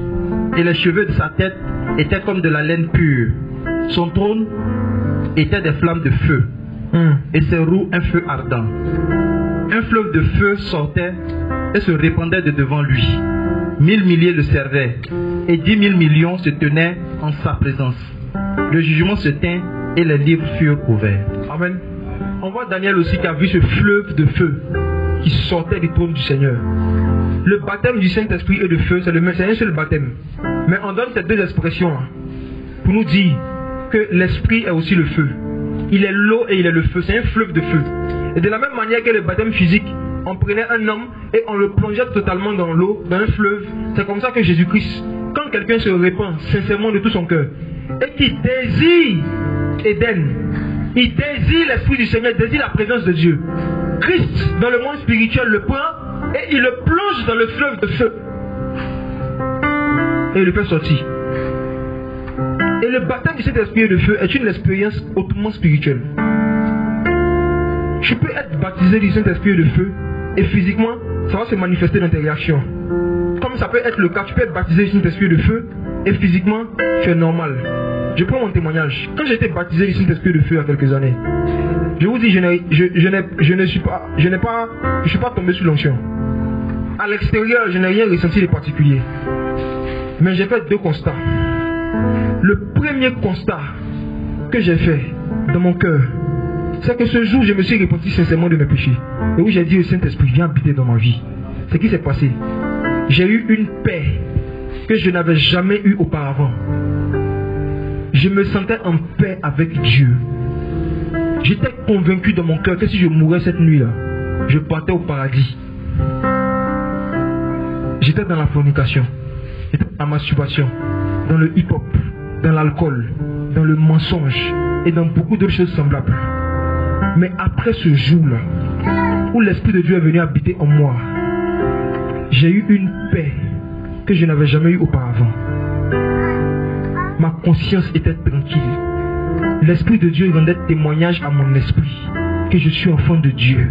Et les cheveux de sa tête étaient comme de la laine pure. Son trône était des flammes de feu. Et ses roues un feu ardent. Un fleuve de feu sortait et se répandait de devant lui. 1000 milliers le servaient. Et 10 000 millions se tenaient en sa présence. Le jugement se tint et les livres furent ouverts. Amen. On voit Daniel aussi qui a vu ce fleuve de feu qui sortait du trône du Seigneur. Le baptême du Saint-Esprit et de feu, c'est un seul baptême. Mais on donne ces deux expressions pour nous dire que l'Esprit est aussi le feu. Il est l'eau et il est le feu. C'est un fleuve de feu. Et de la même manière que le baptême physique, on prenait un homme et on le plongeait totalement dans l'eau, dans un fleuve. C'est comme ça que Jésus-Christ, quand quelqu'un se répand sincèrement de tout son cœur et qui désire Éden, il désire l'Esprit du Seigneur, désire la présence de Dieu. Christ, dans le monde spirituel, le prend et il le plonge dans le fleuve de feu. Et il le fait sortir. Et le baptême du Saint-Esprit et de feu est une expérience hautement spirituelle. Tu peux être baptisé du Saint-Esprit et de feu et physiquement, ça va se manifester dans tes réactions. Comme ça peut être le cas, tu peux être baptisé du Saint-Esprit et de feu et physiquement, tu es normal. Je prends mon témoignage. Quand j'ai été baptisé du Saint-Esprit et de feu il y a quelques années, je vous dis, je ne suis pas tombé sous l'onction. À l'extérieur, je n'ai rien ressenti de particulier. Mais j'ai fait deux constats. Le premier constat que j'ai fait dans mon cœur, c'est que ce jour, je me suis repenti sincèrement de mes péchés. Et où j'ai dit au Saint-Esprit, viens habiter dans ma vie. Ce qui s'est passé, j'ai eu une paix que je n'avais jamais eue auparavant. je me sentais en paix avec Dieu. J'étais convaincu dans mon cœur que si je mourais cette nuit-là, je partais au paradis. J'étais dans la fornication, j'étais dans la masturbation, dans le hip-hop, dans l'alcool, dans le mensonge et dans beaucoup d'autres choses semblables. Mais après ce jour-là, où l'Esprit de Dieu est venu habiter en moi, j'ai eu une paix que je n'avais jamais eue auparavant. Ma conscience était tranquille. L'Esprit de Dieu rendait témoignage à mon esprit que je suis enfant de Dieu.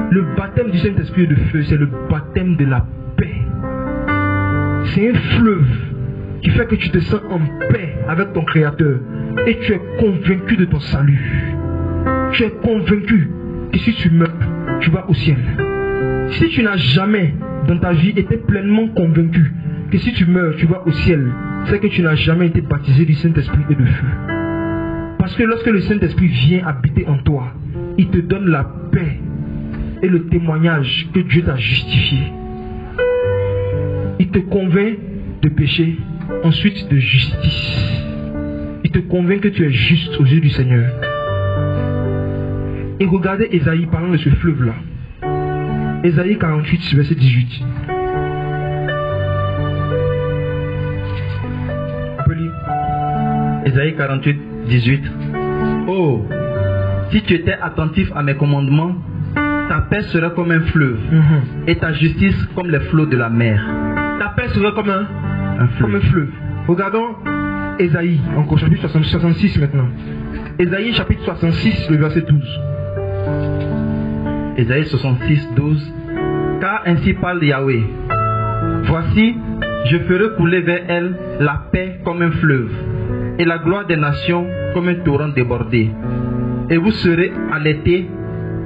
Le baptême du Saint-Esprit de feu, c'est le baptême de la paix. C'est un fleuve qui fait que tu te sens en paix avec ton Créateur et tu es convaincu de ton salut. Tu es convaincu que si tu meurs, tu vas au ciel. Si tu n'as jamais dans ta vie été pleinement convaincu que si tu meurs, tu vas au ciel, c'est que tu n'as jamais été baptisé du Saint-Esprit et de feu. Parce que lorsque le Saint-Esprit vient habiter en toi, il te donne la paix et le témoignage que Dieu t'a justifié. Il te convainc de péché, ensuite de justice. Il te convainc que tu es juste aux yeux du Seigneur. Et regardez Ésaïe parlant de ce fleuve-là. Ésaïe 48, verset 18. On peut lire. Ésaïe 48, 18. Oh, si tu étais attentif à mes commandements, ta paix serait comme un fleuve, et ta justice comme les flots de la mer. Ta paix serait comme un fleuve. Comme un fleuve. Regardons Ésaïe, encore chapitre 66 maintenant. Ésaïe chapitre 66, le verset 12. Ésaïe 66, 12. Car ainsi parle Yahweh. Voici, je ferai couler vers elle la paix comme un fleuve, et la gloire des nations comme un torrent débordé. Et vous serez allaités,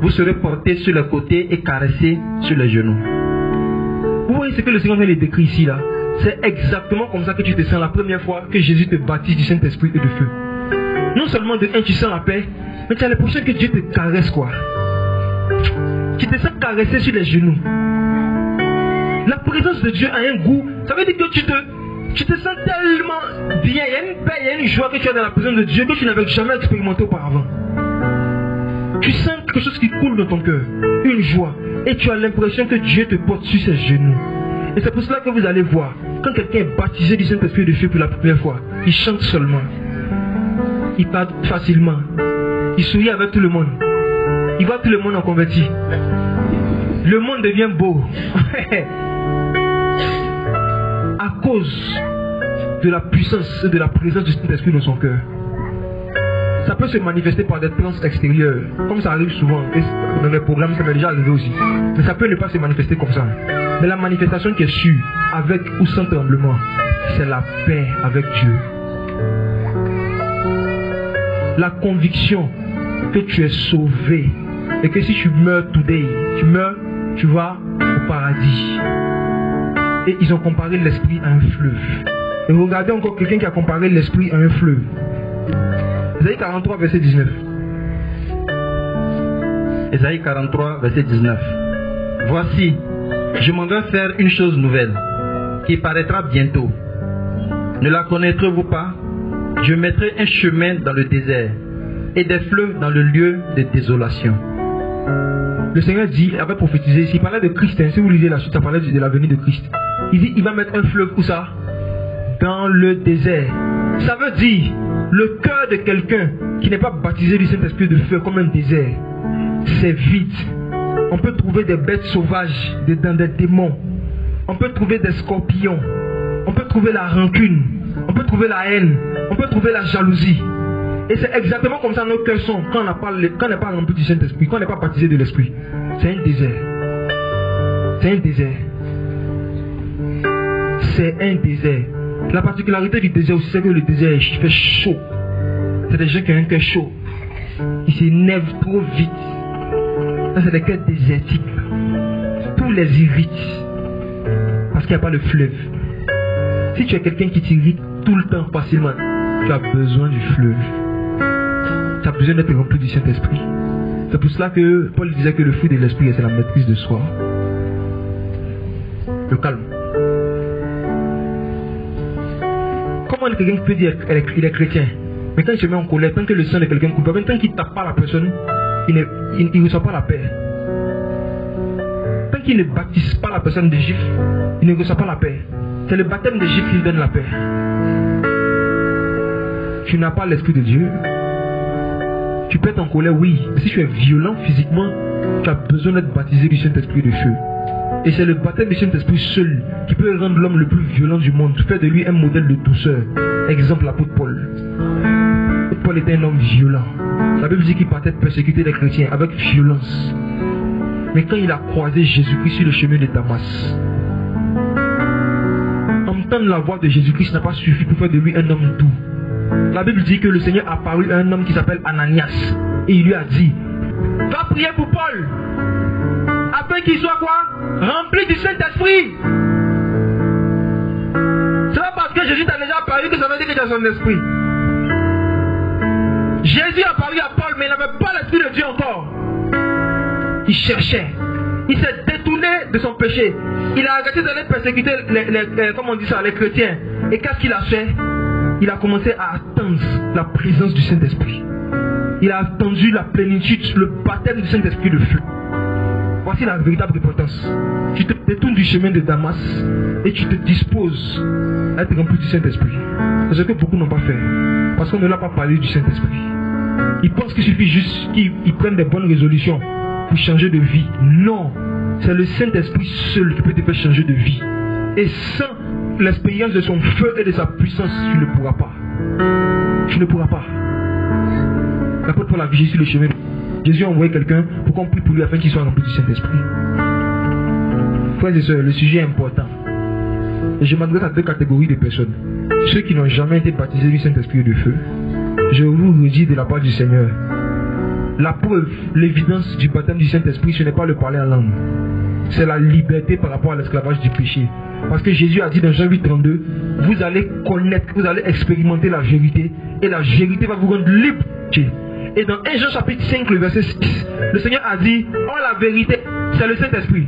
vous serez portés sur les côtés et caressés sur les genoux. Vous voyez ce que le Seigneur vient de décrire ici là. C'est exactement comme ça que tu te sens la première fois que Jésus te baptise du Saint-Esprit et de feu. Non seulement de un, tu sens la paix, mais tu as l'impression que Dieu te caresse quoi. Tu te sens caressé sur les genoux. La présence de Dieu a un goût. Ça veut dire que tu te sens tellement bien. Il y a une paix, il y a une joie que tu as dans la présence de Dieu que tu n'avais jamais expérimenté auparavant. Tu sens quelque chose qui coule dans ton cœur. Une joie. Et tu as l'impression que Dieu te porte sur ses genoux. Et c'est pour cela que vous allez voir, quand quelqu'un est baptisé du Saint-Esprit de feu pour la première fois, il chante seulement. Il parle facilement. Il sourit avec tout le monde. Il voit tout le monde en converti. Le monde devient beau. À cause de la puissance et de la présence du Saint-Esprit dans son cœur. Ça peut se manifester par des trans extérieures, comme ça arrive souvent. Dans les programmes, ça m'est déjà arrivé aussi. Mais ça peut ne pas se manifester comme ça. Mais la manifestation qui est sûre, avec ou sans tremblement, c'est la paix avec Dieu. La conviction que tu es sauvé et que si tu meurs today, tu meurs, tu vas au paradis. Et ils ont comparé l'esprit à un fleuve. Et regardez encore quelqu'un qui a comparé l'esprit à un fleuve. Ésaïe 43, verset 19. Ésaïe 43, verset 19. Voici, je m'en vais faire une chose nouvelle, qui paraîtra bientôt. Ne la connaîtrez-vous pas? Je mettrai un chemin dans le désert, et des fleuves dans le lieu de désolation. Le Seigneur dit, avait prophétisé ici, il parlait de Christ, hein, si vous lisez la suite, ça parlait de la venue de Christ. Il dit, il va mettre un fleuve, où ça? Dans le désert. Ça veut dire, le cœur de quelqu'un qui n'est pas baptisé du Saint-Esprit de feu comme un désert, c'est vide. On peut trouver des bêtes sauvages dedans, des démons. On peut trouver des scorpions. On peut trouver la rancune. On peut trouver la haine. On peut trouver la jalousie. Et c'est exactement comme ça nos cœurs sont quand on n'est pas rempli du Saint-Esprit, quand on n'est pas baptisé de l'Esprit. C'est un désert. C'est un désert. C'est un désert. La particularité du désert aussi, c'est que le désert fait chaud. C'est des gens qui ont un cœur chaud. Ils s'énervent trop vite. Ça, c'est des cœurs désertiques. Tout les irrite. Parce qu'il n'y a pas le fleuve. Si tu es quelqu'un qui t'irrite tout le temps facilement, tu as besoin du fleuve. Tu as besoin d'être rempli du Saint-Esprit. C'est pour cela que Paul disait que le fruit de l'Esprit, c'est la maîtrise de soi. Le calme. Comment quelqu'un peut dire qu'il est chrétien, mais quand il se met en colère, tant que le sang de quelqu'un coule, même tant qu'il ne tape pas la personne, il ne reçoit pas la paix. Tant qu'il ne baptise pas la personne des Juifs, il ne reçoit pas la paix. C'est le baptême des Juifs qui lui donne la paix. Tu n'as pas l'Esprit de Dieu. Tu peux être en colère, oui. Mais si tu es violent physiquement, tu as besoin d'être baptisé du Saint-Esprit de feu. Et c'est le baptême du Saint-Esprit seul qui peut rendre l'homme le plus violent du monde, faire de lui un modèle de douceur. Exemple, l'apôtre Paul. Paul était un homme violent. La Bible dit qu'il partait persécuter les chrétiens avec violence. Mais quand il a croisé Jésus-Christ sur le chemin de Damas, entendre la voix de Jésus-Christ n'a pas suffi pour faire de lui un homme doux. La Bible dit que le Seigneur a apparu à un homme qui s'appelle Ananias. Et il lui a dit, va prier pour Paul, afin qu'il soit quoi? Rempli du Saint-Esprit. C'est pas parce que Jésus t'a déjà apparu que ça veut dire que tu as son esprit. Jésus a apparu à Paul, mais il n'avait pas l'Esprit de Dieu encore. Il cherchait. Il s'est détourné de son péché. Il a arrêté d'aller persécuter les chrétiens. Et qu'est-ce qu'il a fait? Il a commencé à attendre la présence du Saint-Esprit. Il a attendu la plénitude, le baptême du Saint-Esprit de feu. Voici la véritable repentance. Tu te détournes du chemin de Damas et tu te disposes à être rempli du Saint-Esprit. C'est ce que beaucoup n'ont pas fait. Parce qu'on ne l'a pas parlé du Saint-Esprit. Ils pensent qu'il suffit juste qu'ils prennent des bonnes résolutions pour changer de vie. Non. C'est le Saint-Esprit seul qui peut te faire changer de vie. Et sans l'expérience de son feu et de sa puissance, tu ne pourras pas. Tu ne pourras pas. L'apôtre Paul a vigilé sur le chemin. Jésus a envoyé quelqu'un pour qu'on prie pour lui afin qu'il soit rempli du Saint-Esprit. Frères et sœurs, le sujet est important. Et je m'adresse à deux catégories de personnes. Ceux qui n'ont jamais été baptisés du Saint-Esprit et de feu. Je vous redis de la part du Seigneur. La preuve, l'évidence du baptême du Saint-Esprit, ce n'est pas le parler en langue. C'est la liberté par rapport à l'esclavage du péché. Parce que Jésus a dit dans Jean 8,32, vous allez connaître, vous allez expérimenter la vérité. Et la vérité va vous rendre libre. Et dans 1 Jean chapitre 5, le verset 6, le Seigneur a dit, oh la vérité, c'est le Saint-Esprit.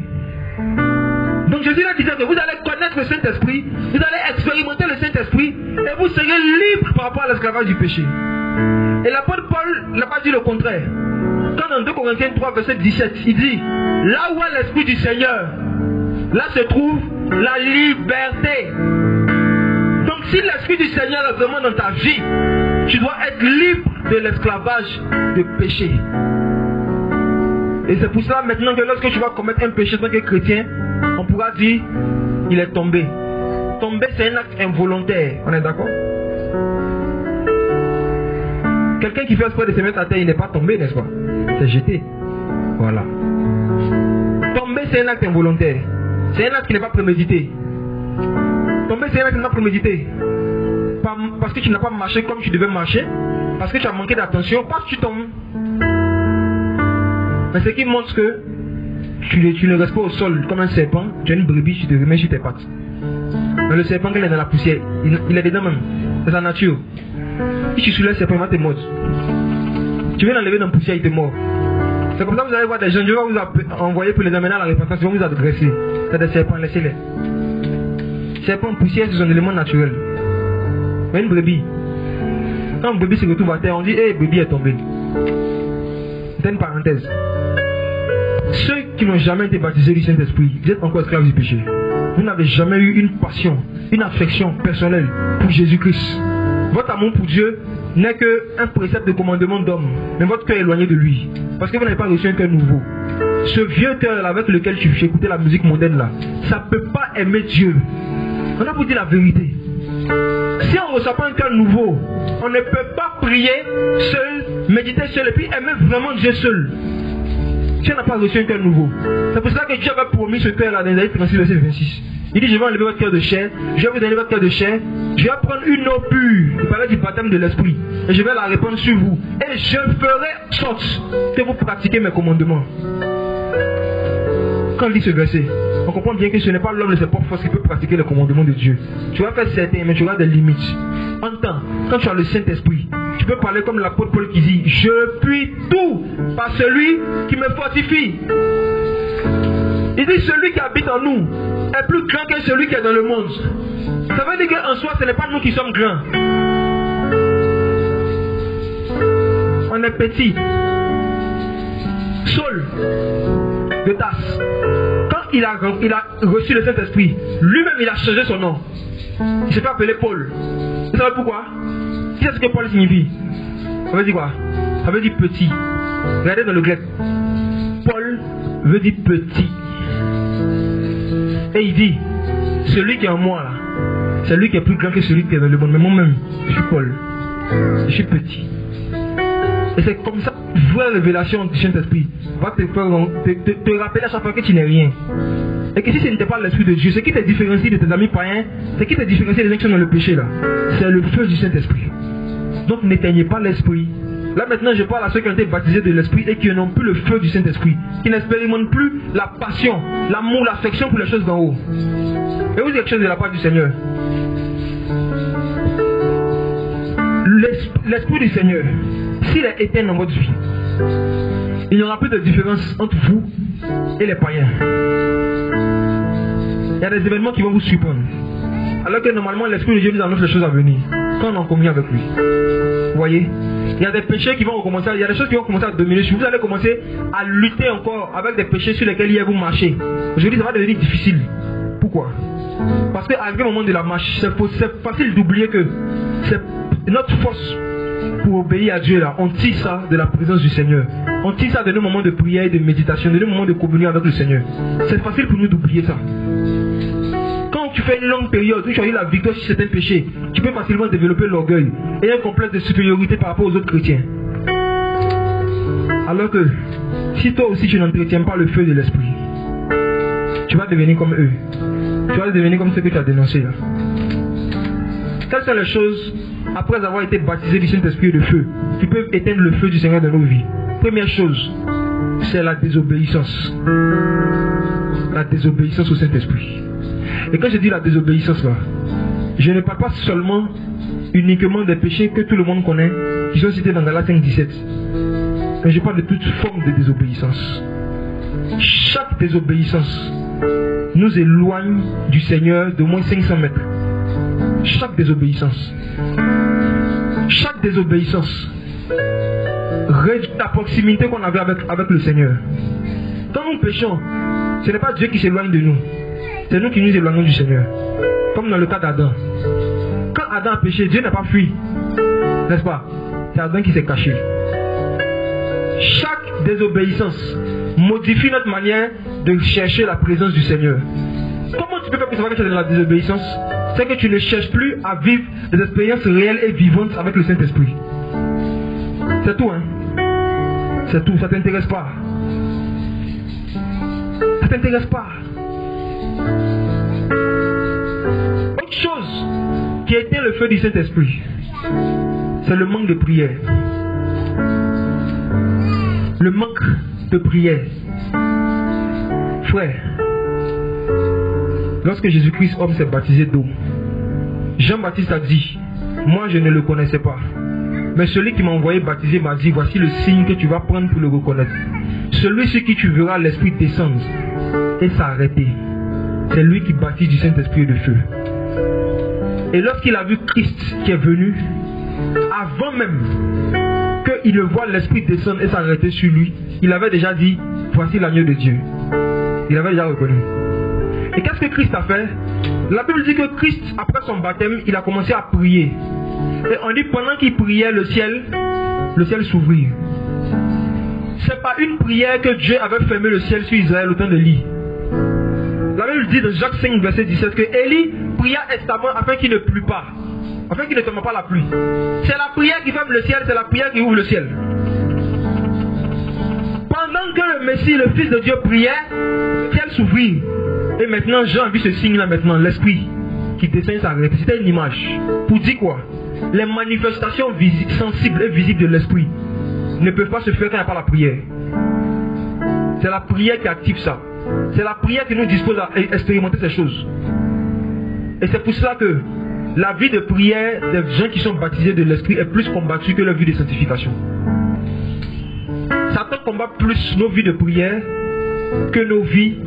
Donc Jésus a dit que vous allez connaître le Saint-Esprit, vous allez expérimenter le Saint-Esprit, et vous serez libre par rapport à l'esclavage du péché. Et l'apôtre Paul n'a pas dit le contraire. Quand dans 2 Corinthiens 3, verset 17, il dit, là où est l'Esprit du Seigneur, là se trouve la liberté. Donc si l'Esprit du Seigneur est vraiment dans ta vie, tu dois être libre de l'esclavage de péché. Et c'est pour cela maintenant que lorsque tu vas commettre un péché en tant que chrétien, on pourra dire, il est tombé. Tomber, c'est un acte involontaire. On est d'accord? Quelqu'un qui fait exprès de se mettre à terre, il n'est pas tombé, n'est-ce pas? C'est jeté. Voilà. Tomber, c'est un acte involontaire. C'est un acte qui n'est pas prémédité. Tomber, c'est un acte qui n'est pas prémédité. Parce que tu n'as pas marché comme tu devais marcher. Parce que tu as manqué d'attention. Parce que tu tombes. Mais ce qui montre que tu ne restes pas au sol comme un serpent. Tu as une brebis, tu te remets sur tes pattes. Mais le serpent, quand il est dans la poussière, il est dedans même. C'est sa nature. Si tu soulèves le serpent, il va te mordre. Tu viens l'enlever dans la poussière, il te mord. C'est comme ça que vous allez voir des gens, Dieu va vous envoyer pour les amener à la repentance, ils vont vous adresser. C'est des serpents, laissez-les. Serpent en poussière, c'est un élément naturel. Mais une brebis, quand une brebis se retrouve à terre, on dit, hé, brebis est tombée. C'est une parenthèse. Ceux qui n'ont jamais été baptisés du Saint-Esprit, vous êtes encore esclaves du péché. Vous n'avez jamais eu une passion, une affection personnelle pour Jésus-Christ. Votre amour pour Dieu n'est qu'un précepte de commandement d'homme, mais votre cœur est éloigné de lui. Parce que vous n'avez pas reçu un cœur nouveau. Ce vieux cœur avec lequel tu écoutais la musique mondaine là, ça ne peut pas aimer Dieu. On a vous dit la vérité. Si on ne reçoit pas un cœur nouveau, on ne peut pas prier seul, méditer seul et puis aimer vraiment Dieu seul. Si on n'a pas reçu un cœur nouveau. C'est pour ça que Dieu avait promis ce cœur là dans Isaïe 36, verset 26. Il dit, je vais enlever votre cœur de chair, je vais vous donner votre cœur de chair, je vais prendre une eau pure, il parlait du baptême de l'esprit, et je vais la répandre sur vous, et je ferai sorte que vous pratiquez mes commandements. Quand on lit ce verset, on comprend bien que ce n'est pas l'homme de ses propres forces qui peut pratiquer les commandements de Dieu. Tu vas faire certains, mais tu auras des limites. Entends, quand tu as le Saint-Esprit, tu peux parler comme l'apôtre Paul qui dit, je puis tout par celui qui me fortifie. Il dit, celui qui habite en nous est plus grand que celui qui est dans le monde. Ça veut dire qu'en soi, ce n'est pas nous qui sommes grands. On est petit. Saul de Tarse, quand il a reçu le Saint-Esprit, lui-même il a changé son nom. Il s'est fait appeler Paul. Vous savez pourquoi? Qui sait ce que Paul signifie? Ça veut dire quoi? Ça veut dire petit. Regardez dans le grec. Paul veut dire petit. Et il dit, celui qui est en moi là, c'est lui qui est plus grand que celui qui est dans le monde. Mais moi-même, je suis Paul. Je suis petit. Et c'est comme ça, vraie révélation du Saint-Esprit va te rappeler à chaque fois que tu n'es rien. Et que si ce n'était pas l'Esprit de Dieu, ce qui te différencie de tes amis païens, ce qui te différencie des gens qui sont dans le péché là, c'est le feu du Saint-Esprit. Donc n'éteignez pas l'Esprit. Là maintenant je parle à ceux qui ont été baptisés de l'Esprit et qui n'ont plus le feu du Saint-Esprit, qui n'expérimentent plus la passion, l'amour, l'affection pour les choses d'en haut. Et vous dites quelque chose de la part du Seigneur. L'Esprit du Seigneur, s'il est éteint dans votre vie, il n'y aura plus de différence entre vous et les païens. Il y a des événements qui vont vous surprendre. Alors que normalement l'Esprit de Dieu nous annonce les choses à venir quand on est en communion avec lui. Vous voyez? Il y a des péchés qui vont recommencer, il y a des choses qui vont commencer à dominer. Si vous allez commencer à lutter encore avec des péchés sur lesquels hier vous marchez, aujourd'hui ça va devenir difficile. Pourquoi? Parce qu'à un moment de la marche, c'est facile d'oublier que c'est notre force pour obéir à Dieu là. On tire ça de la présence du Seigneur. On tire ça de nos moments de prière et de méditation, de nos moments de communion avec le Seigneur. C'est facile pour nous d'oublier ça. Quand tu fais une longue période où tu as eu la victoire sur certains péchés, tu peux facilement développer l'orgueil et un complexe de supériorité par rapport aux autres chrétiens. Alors que si toi aussi tu n'entretiens pas le feu de l'Esprit, tu vas devenir comme eux. Tu vas devenir comme ceux que tu as dénoncés là. Quelles sont les choses, après avoir été baptisé du Saint-Esprit et de feu, qui peuvent éteindre le feu du Seigneur dans nos vies? Première chose, c'est la désobéissance. La désobéissance au Saint-Esprit. Et quand je dis la désobéissance là, je ne parle pas seulement uniquement des péchés que tout le monde connaît, qui sont cités dans Galates 5:17. Mais je parle de toute forme de désobéissance. Chaque désobéissance nous éloigne du Seigneur de moins 500 mètres. Chaque désobéissance. Chaque désobéissance réduit la proximité qu'on avait avec le Seigneur. Quand nous péchons, ce n'est pas Dieu qui s'éloigne de nous. C'est nous qui nous éloignons du Seigneur. Comme dans le cas d'Adam. Quand Adam a péché, Dieu n'a pas fui. N'est-ce pas? C'est Adam qui s'est caché. Chaque désobéissance modifie notre manière de chercher la présence du Seigneur. Comment tu peux faire savoir que tu es dans la désobéissance? C'est que tu ne cherches plus à vivre des expériences réelles et vivantes avec le Saint-Esprit. C'est tout, hein? C'est tout, ça ne t'intéresse pas. Ça ne t'intéresse pas. Autre chose qui a éteint le feu du Saint-Esprit, c'est le manque de prière. Le manque de prière. Frère, lorsque Jésus-Christ, homme, s'est baptisé d'eau, Jean-Baptiste a dit, moi je ne le connaissais pas. Mais celui qui m'a envoyé baptiser m'a dit, voici le signe que tu vas prendre pour le reconnaître. Celui sur qui tu verras l'Esprit descendre et s'arrêter, c'est lui qui baptise du Saint-Esprit et de feu. Et lorsqu'il a vu Christ qui est venu, avant même qu'il ne voit l'Esprit descendre et s'arrêter sur lui, il avait déjà dit, voici l'agneau de Dieu. Il avait déjà reconnu. Et qu'est-ce que Christ a fait? La Bible dit que Christ, après son baptême, il a commencé à prier. Et on dit pendant qu'il priait, le ciel s'ouvrit. C'est pas une prière que Dieu avait fermé le ciel sur Israël au temps de Élie. La Bible dit dans Jacques 5, verset 17 que Élie pria instamment afin qu'il ne plût pas. Afin qu'il ne tombe pas la pluie. C'est la prière qui ferme le ciel, c'est la prière qui ouvre le ciel. Pendant que le Messie, le Fils de Dieu, priait, le ciel s'ouvrit. Et maintenant, Jean a vu ce signe-là maintenant, l'Esprit qui descend s'arrête. C'était une image. Pour dire quoi? Les manifestations sensibles et visibles de l'Esprit ne peuvent pas se faire quand il n'y a pas la prière. C'est la prière qui active ça. C'est la prière qui nous dispose à expérimenter ces choses. Et c'est pour cela que la vie de prière des gens qui sont baptisés de l'Esprit est plus combattue que leur vie de sanctification. Satan combat plus nos vies de prière que nos vies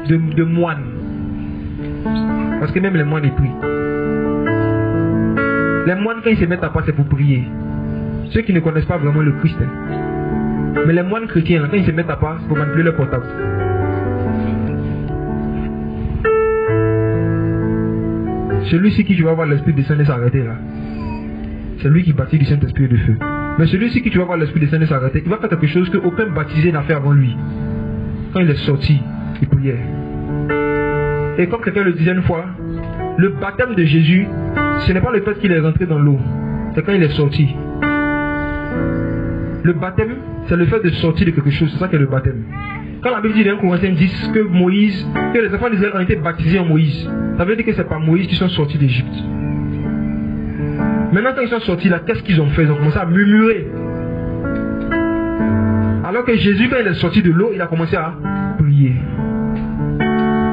de moines. Parce que même les moines, ils prient. Les moines, quand ils se mettent à part, c'est pour prier. Ceux qui ne connaissent pas vraiment le Christ. Mais les moines chrétiens, quand ils se mettent à part, c'est pour manipuler leur portable. Celui-ci qui tu vas voir l'Esprit descendre et s'arrêter là, c'est lui qui baptise du Saint-Esprit et de feu. Mais celui-ci qui tu vas voir l'Esprit descendre et s'arrêter, il va faire quelque chose qu'aucun baptisé n'a fait avant lui. Quand il est sorti, il priait. Et comme quelqu'un le disait une fois, le baptême de Jésus, ce n'est pas le fait qu'il est rentré dans l'eau, c'est quand il est sorti. Le baptême, c'est le fait de sortir de quelque chose, c'est ça qui est le baptême. Quand la Bible dit dans 1 Corinthiens 10 que les enfants d'Israël ont été baptisés en Moïse, ça veut dire que c'est par Moïse qu'ils sont sortis d'Égypte. Maintenant, quand ils sont sortis là, qu'est-ce qu'ils ont fait? Ils ont commencé à murmurer. Alors que Jésus, quand il est sorti de l'eau, il a commencé à prier.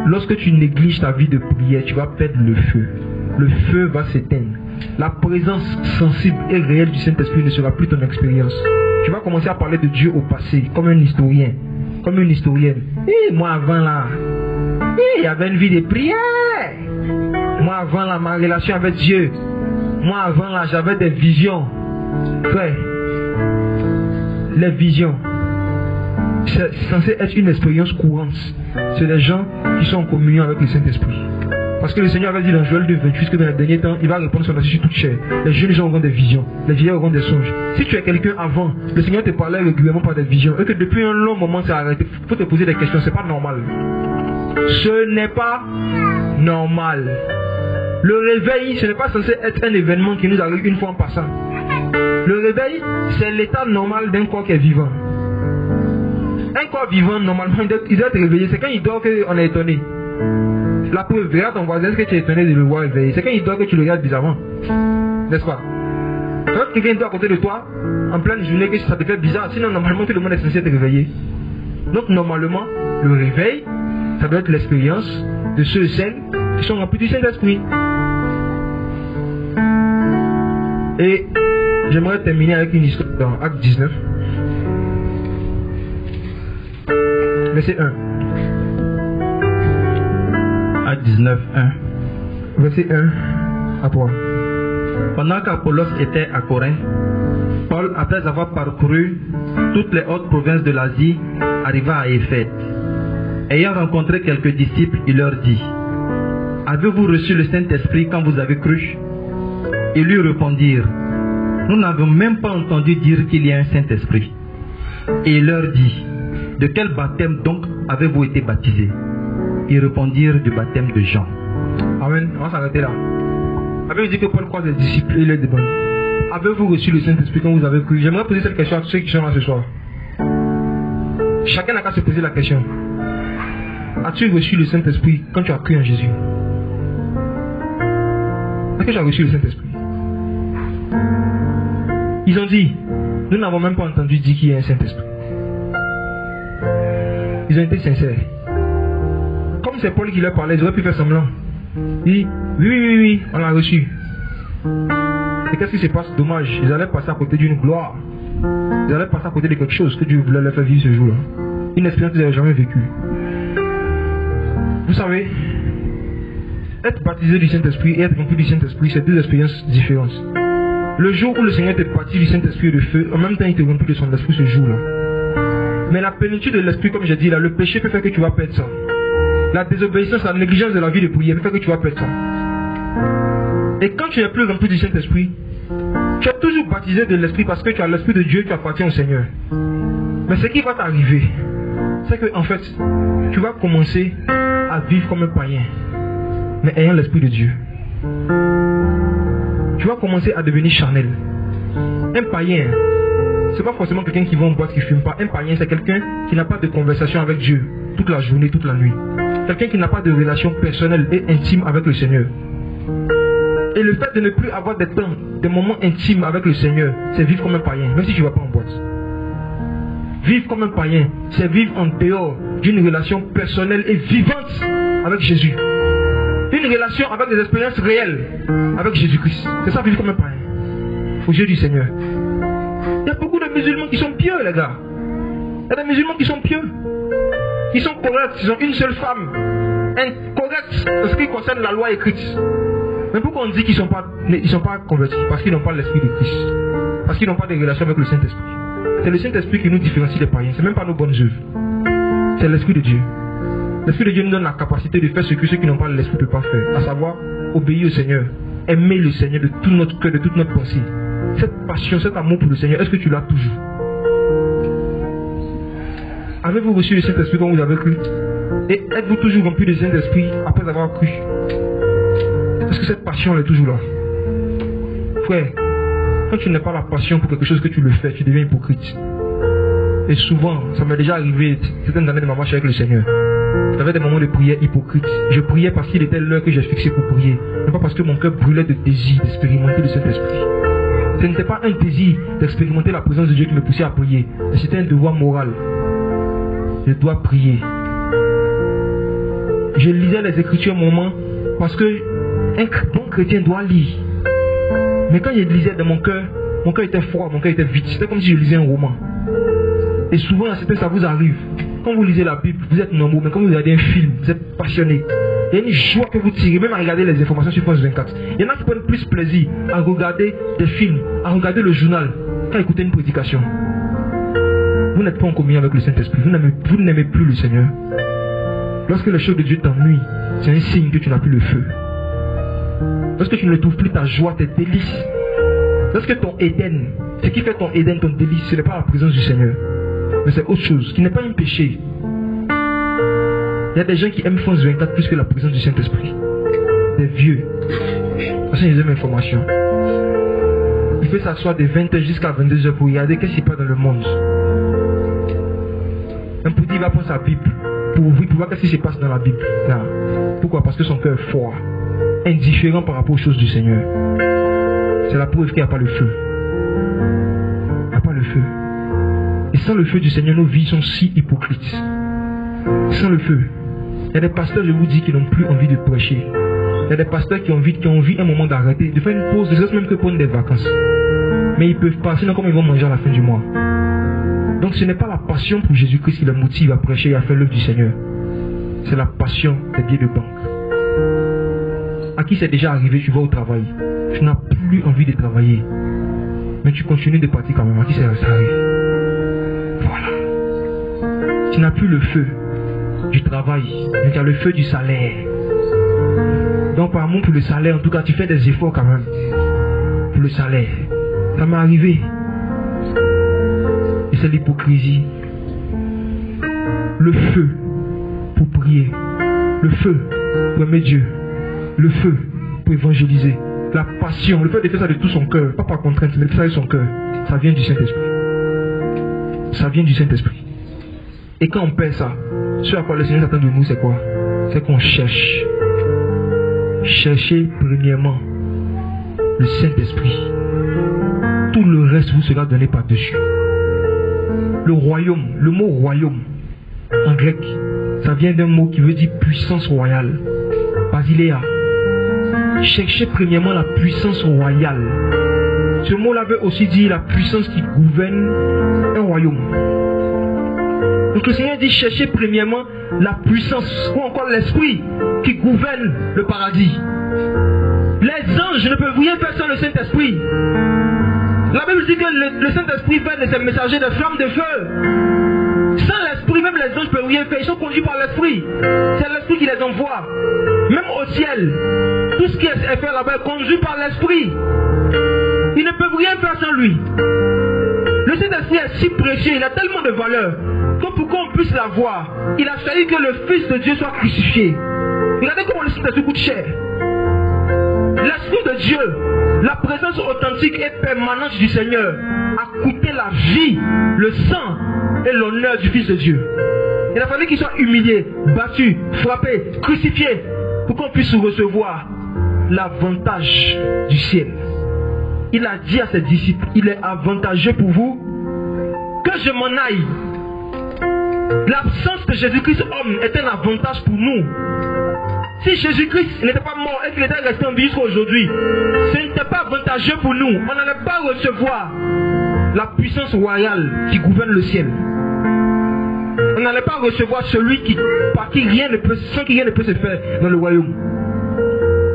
Lorsque tu négliges ta vie de prière, tu vas perdre le feu. Le feu va s'éteindre. La présence sensible et réelle du Saint-Esprit ne sera plus ton expérience. Tu vas commencer à parler de Dieu au passé, comme un historien, comme une historienne. Et moi avant là, il y avait une vie de prière. Moi avant là, ma relation avec Dieu. Moi avant là, j'avais des visions. Frère, les visions, c'est censé être une expérience courante. C'est des gens qui sont en communion avec le Saint-Esprit. Parce que le Seigneur avait dit dans Joël 2:28 que dans les derniers temps, il va répondre sur la sur toute chair. Les jeunes gens auront des visions, les vieillards auront des songes. Si tu es quelqu'un avant, le Seigneur te parlait régulièrement par des visions, et que depuis un long moment c'est arrêté, il faut te poser des questions, c'est pas normal. Ce n'est pas normal. Le réveil, ce n'est pas censé être un événement qui nous arrive une fois en passant. Le réveil, c'est l'état normal d'un corps qui est vivant. Un corps vivant, normalement, il doit être réveillé. C'est quand il dort qu'on est étonné. La preuve, regarde ton voisin, est-ce que tu es étonné de le voir réveillé? C'est quand il dort que tu le regardes bizarrement. N'est-ce pas? Quand quelqu'un dort à côté de toi, en pleine journée, que ça te fait bizarre. Sinon, normalement, tout le monde est censé être réveillé. Donc, normalement, le réveil, ça doit être l'expérience de ceux et celles qui sont remplis du Saint-Esprit. Et j'aimerais terminer avec une histoire dans Acte 19. Verset 1. Acte 19, 1. Verset 1 à 3. Pendant qu'Apollos était à Corinthe, Paul, après avoir parcouru toutes les hautes provinces de l'Asie, arriva à Éphèse. Ayant rencontré quelques disciples, il leur dit: avez-vous reçu le Saint-Esprit quand vous avez cru? Ils lui répondirent: nous n'avons même pas entendu dire qu'il y a un Saint-Esprit. Et il leur dit: de quel baptême donc avez-vous été baptisés? Ils répondirent: du baptême de Jean. Amen. On va s'arrêter là. La Bible dit que Paul croise les disciples et il leur demande: avez-vous reçu le Saint-Esprit quand vous avez cru? J'aimerais poser cette question à tous ceux qui sont là ce soir. Chacun n'a qu'à se poser la question: as-tu reçu le Saint-Esprit quand tu as cru en Jésus? Est-ce que tu as reçu le Saint-Esprit? Ils ont dit: nous n'avons même pas entendu dire qu'il y a un Saint-Esprit. Ils ont été sincères. Comme c'est Paul qui leur parlait, ils auraient pu faire semblant. Il dit: oui, on l'a reçu. Et qu'est-ce qui se passe? Dommage, ils allaient passer à côté d'une gloire. Ils allaient passer à côté de quelque chose que Dieu voulait leur faire vivre ce jour-là. Une expérience qu'ils n'avaient jamais vécue. Vous savez, être baptisé du Saint-Esprit et être rempli du Saint-Esprit, c'est deux expériences différentes. Le jour où le Seigneur te baptise du Saint-Esprit et de feu, en même temps il te remplit de son esprit ce jour-là. Mais la plénitude de l'esprit, comme j'ai dit là, le péché peut faire que tu vas perdre ça. La désobéissance, la négligence de la vie de prière peut faire que tu vas perdre ça. Et quand tu n'es plus rempli du Saint-Esprit, tu es toujours baptisé de l'Esprit parce que tu as l'Esprit de Dieu qui appartient au Seigneur. Mais ce qui va t'arriver, c'est que en fait, tu vas commencer à vivre comme un païen, mais ayant l'Esprit de Dieu. Tu vas commencer à devenir charnel. Un païen, c'est pas forcément quelqu'un qui va en boîte, qui fume pas. Un païen, c'est quelqu'un qui n'a pas de conversation avec Dieu toute la journée, toute la nuit. Quelqu'un qui n'a pas de relation personnelle et intime avec le Seigneur. Et le fait de ne plus avoir des temps, des moments intimes avec le Seigneur, c'est vivre comme un païen, même si tu ne vas pas en boîte. Vivre comme un païen, c'est vivre en dehors d'une relation personnelle et vivante avec Jésus. Une relation avec des expériences réelles avec Jésus-Christ. C'est ça, vivre comme un païen, aux yeux du Seigneur. Il y a beaucoup de musulmans qui sont pieux, les gars. Il y a des musulmans qui sont pieux, qui sont corrects, ils ont une seule femme, incorrects en ce qui concerne la loi écrite. Mais pourquoi on dit qu'ils ne sont pas convertis? Parce qu'ils n'ont pas l'esprit de Christ. Parce qu'ils n'ont pas de relation avec le Saint-Esprit. C'est le Saint-Esprit qui nous différencie des païens. Ce n'est même pas nos bonnes œuvres. C'est l'Esprit de Dieu. L'Esprit de Dieu nous donne la capacité de faire ce que ceux qui n'ont pas l'Esprit ne peuvent pas faire. À savoir, obéir au Seigneur. Aimer le Seigneur de tout notre cœur, de toute notre pensée. Cette passion, cet amour pour le Seigneur, est-ce que tu l'as toujours? Avez-vous reçu le Saint-Esprit quand vous avez cru? Et êtes-vous toujours rempli du Saint-Esprit après avoir cru? Est-ce que cette passion elle est toujours là? Frère, quand tu n'as pas la passion pour quelque chose que tu le fais, tu deviens hypocrite. Et souvent, ça m'est déjà arrivé certaines années de ma marche avec le Seigneur. J'avais des moments de prière hypocrite. Je priais parce qu'il était l'heure que j'ai fixée pour prier. Mais pas parce que mon cœur brûlait de désir d'expérimenter le Saint-Esprit. Ce n'était pas un désir d'expérimenter la présence de Dieu qui me poussait à prier. Mais c'était un devoir moral. Je dois prier. Je lisais les Écritures un moment parce que un bon chrétien doit lire. Mais quand je lisais dans mon cœur était froid, mon cœur était vide. C'était comme si je lisais un roman. Et souvent, ça vous arrive. Quand vous lisez la Bible, vous êtes nombreux, mais quand vous regardez un film, vous êtes passionné. Il y a une joie que vous tirez, même à regarder les informations sur France 24. Il y en a qui prennent plus plaisir à regarder des films, à regarder le journal, qu'à écouter une prédication. Vous n'êtes pas en communion avec le Saint-Esprit. Vous n'aimez plus le Seigneur. Lorsque les choses de Dieu t'ennuient, c'est un signe que tu n'as plus le feu. Lorsque tu ne trouves plus ta joie, tes délices. Lorsque ton Éden, ce qui fait ton Éden, ton délice, ce n'est pas la présence du Seigneur. Mais c'est autre chose, qui n'est pas un péché. Il y a des gens qui aiment France 24 plus que la présence du Saint-Esprit. Des vieux. Parce qu'ils aiment l'information. Il fait s'asseoir de 20h jusqu'à 22h pour regarder qu'est-ce qui se passe dans le monde. Un petit il va prendre sa Bible pour ouvrir, pour voir qu'est-ce qui se passe dans la Bible. Là. Pourquoi? Parce que son cœur est froid, indifférent par rapport aux choses du Seigneur. C'est la preuve qu'il n'y a pas le feu. Il n'y a pas le feu. Et sans le feu du Seigneur, nos vies sont si hypocrites. Sans le feu, il y a des pasteurs, je vous dis, qui n'ont plus envie de prêcher. Il y a des pasteurs qui ont envie un moment d'arrêter, de faire une pause, ne serait-ce même que prendre des vacances. Mais ils ne peuvent pas, sinon comment ils vont manger à la fin du mois? Donc ce n'est pas la passion pour Jésus-Christ qui les motive à prêcher et à faire l'œuvre du Seigneur. C'est la passion des billets de banque. À qui c'est déjà arrivé, tu vas au travail, tu n'as plus envie de travailler, mais tu continues de partir quand même. À qui ça arrive? Voilà. Tu n'as plus le feu du travail, mais tu as le feu du salaire. Donc par amour pour le salaire, en tout cas, tu fais des efforts quand même pour le salaire. Ça m'est arrivé. Et c'est l'hypocrisie. Le feu pour prier. Le feu pour aimer Dieu. Le feu pour évangéliser. La passion, le fait de faire ça de tout son cœur, pas par contrainte, mais de faire ça de son cœur, ça vient du Saint-Esprit. Ça vient du Saint-Esprit. Et quand on perd ça, ce à quoi le Seigneur attend de nous, c'est quoi? C'est qu'on cherche. Cherchez premièrement le Saint-Esprit. Tout le reste vous sera donné par-dessus. Le royaume, le mot royaume, en grec, ça vient d'un mot qui veut dire puissance royale. Basileia. Cherchez premièrement la puissance royale. Ce mot-là veut aussi dire la puissance qui gouverne un royaume. Donc le Seigneur dit cherchez premièrement la puissance ou encore l'esprit qui gouverne le paradis. Les anges ne peuvent rien faire sans le Saint-Esprit. La Bible dit que le Saint-Esprit fait de ses messagers des flammes de feu. Sans l'Esprit, même les anges ne peuvent rien faire. Ils sont conduits par l'Esprit. C'est l'Esprit qui les envoie. Même au ciel, tout ce qui est fait là-bas est conduit par l'Esprit. Ils ne peuvent rien faire sans lui. Le Saint-Esprit est si précieux, il a tellement de valeur que pour qu'on puisse l'avoir, il a fallu que le Fils de Dieu soit crucifié. Regardez comment le Saint-Esprit coûte cher. L'Esprit de Dieu, la présence authentique et permanente du Seigneur a coûté la vie, le sang et l'honneur du Fils de Dieu. Il a fallu qu'il soit humilié, battu, frappé, crucifié pour qu'on puisse recevoir l'avantage du ciel. Il a dit à ses disciples, il est avantageux pour vous que je m'en aille. L'absence de Jésus-Christ homme est un avantage pour nous. Si Jésus-Christ n'était pas mort et qu'il était resté en vie jusqu'à aujourd'hui, ce n'était pas avantageux pour nous. On n'allait pas recevoir la puissance royale qui gouverne le ciel. On n'allait pas recevoir celui sans qui rien ne peut se faire dans le royaume.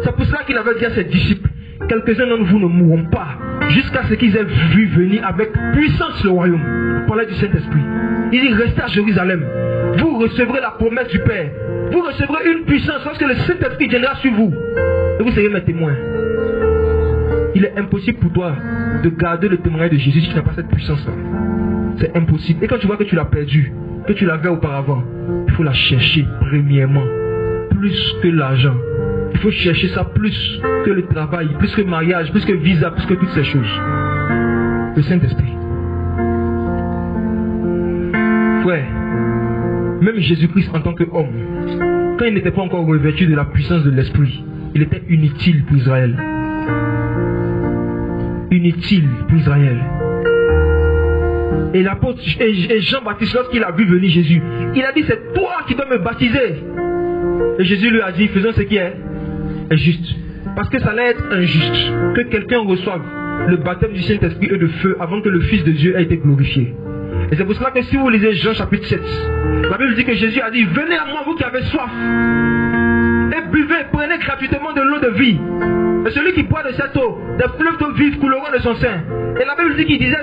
C'est pour cela qu'il avait dit à ses disciples, quelques-uns d'entre vous ne mourront pas jusqu'à ce qu'ils aient vu venir avec puissance le royaume. On parlait du Saint-Esprit. Il dit, restez à Jérusalem. Vous recevrez la promesse du Père. Vous recevrez une puissance lorsque le Saint-Esprit viendra sur vous. Et vous serez mes témoins. Il est impossible pour toi de garder le témoignage de Jésus si tu n'as pas cette puissance-là. C'est impossible. Et quand tu vois que tu l'as perdu, que tu l'avais auparavant, il faut la chercher premièrement. Plus que l'argent. Il faut chercher ça plus que le travail, plus que le mariage, plus que le visa, plus que toutes ces choses. Le Saint-Esprit. Frère, même Jésus-Christ en tant qu'homme, quand il n'était pas encore revêtu de la puissance de l'Esprit, il était inutile pour Israël. Inutile pour Israël. Et l'apôtre et Jean-Baptiste, lorsqu'il a vu venir Jésus, il a dit, c'est toi qui dois me baptiser. Et Jésus lui a dit, faisons ce qui est juste. Parce que ça allait être injuste que quelqu'un reçoive le baptême du Saint-Esprit et de feu avant que le Fils de Dieu ait été glorifié. Et c'est pour cela que si vous lisez Jean chapitre 7, la Bible dit que Jésus a dit, venez à moi vous qui avez soif, et buvez, prenez gratuitement de l'eau de vie. Et celui qui boit de cette eau, des fleuves d'eau vive couleront de son sein. Et la Bible dit qu'il disait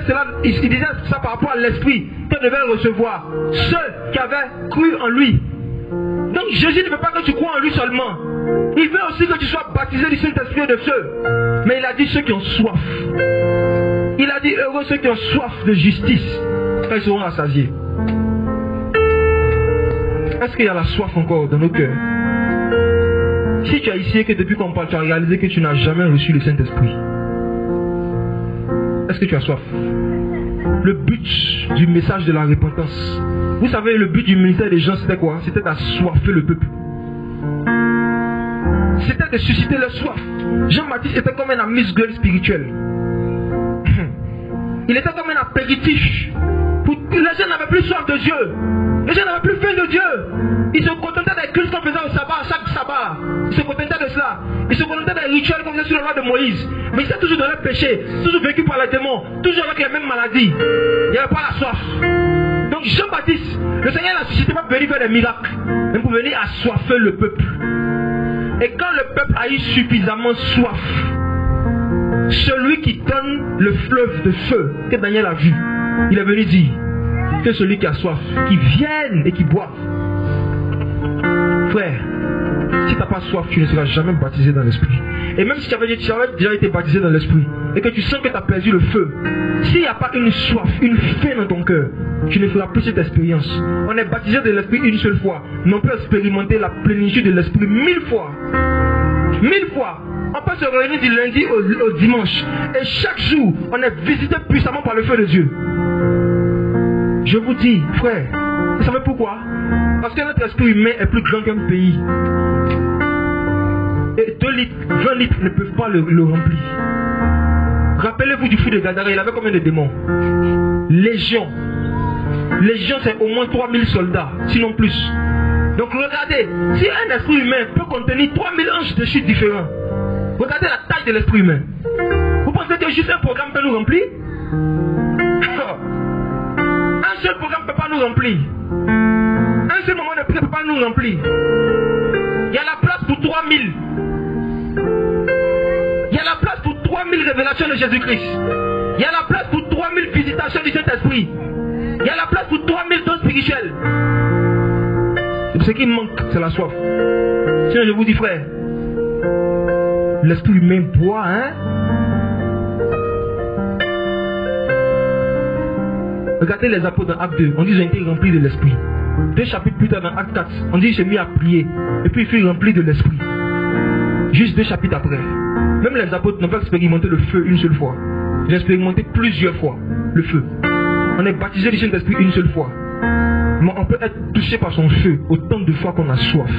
ça par rapport à l'Esprit que devait recevoir ceux qui avaient cru en lui. Donc Jésus ne veut pas que tu crois en lui seulement. Il veut aussi que tu sois baptisé du Saint-Esprit et de feu. Mais il a dit ceux qui ont soif. Il a dit heureux ceux qui ont soif de justice, car ils seront rassasiés. Est-ce qu'il y a la soif encore dans nos cœurs? Si tu as ici et que depuis qu'on parle, tu as réalisé que tu n'as jamais reçu le Saint-Esprit, est-ce que tu as soif? Le but du message de la repentance, vous savez, le but du ministère des gens, c'était quoi? C'était d'assoiffer le peuple. C'était de susciter leur soif. Jean-Baptiste était comme un amuse-gueule spirituel. Il était comme un apéritif. Les gens n'avaient plus soif de Dieu. Les gens n'avaient plus faim de Dieu. Ils se contentaient des cultes qu'on faisait au sabbat, chaque sabbat. Ils se contentaient de cela. Ils se contentaient des rituels qu'on faisait sur la loi de Moïse. Mais ils étaient toujours dans le péché, toujours vécus par les démons, toujours avec les mêmes maladies. Il n'y avait pas la soif. Donc Jean-Baptiste, le Seigneur l'a suscité pas pour venir faire des miracles, mais pour venir assoiffer le peuple. Et quand le peuple a eu suffisamment soif, celui qui donne le fleuve de feu que Daniel a vu, il est venu dire que celui qui a soif, qui vienne et qui boive. Frère, si tu n'as pas soif, tu ne seras jamais baptisé dans l'esprit. Et même si tu avais déjà été baptisé dans l'esprit et que tu sens que tu as perdu le feu, s'il n'y a pas une soif, une faim dans ton cœur, tu ne feras plus cette expérience. On est baptisé de l'esprit une seule fois, mais on peut expérimenter la plénitude de l'esprit 1000 fois. 1000 fois. On peut se réunir du lundi au dimanche. Et chaque jour, on est visité puissamment par le feu de Dieu. Je vous dis, frère, vous savez pourquoi? Parce que notre esprit humain est plus grand qu'un pays. Et 2 litres, 20 litres ne peuvent pas le remplir. Rappelez-vous du fou de Gadara, il avait combien de démons? Légion. Légion, c'est au moins 3000 soldats, sinon plus. Donc regardez, si un esprit humain peut contenir 3000 anges de chute différents, regardez la taille de l'esprit humain. Vous pensez que juste un programme peut nous remplir? Un seul programme ne peut pas nous remplir. Un seul moment de prière ne peut pas nous remplir. Il y a la place pour 3000. Il y a la place pour 3000 révélations de Jésus-Christ. Il y a la place pour 3000 visitations du Saint-Esprit. Il y a la place pour 3000 dons spirituels. Ce qui manque, c'est la soif. Sinon, je vous dis, frère, l'esprit humain boit, hein? Regardez les apôtres dans Acte 2. On dit qu'ils ont été remplis de l'esprit. 2 chapitres plus tard dans Acte 4, on dit qu'ils s'est mis à prier. Et puis ils furent remplis de l'esprit. Juste 2 chapitres après. Même les apôtres n'ont pas expérimenté le feu une seule fois. Ils ont expérimenté plusieurs fois le feu. On est baptisé du Saint-Esprit une seule fois. Mais on peut être touché par son feu autant de fois qu'on a soif.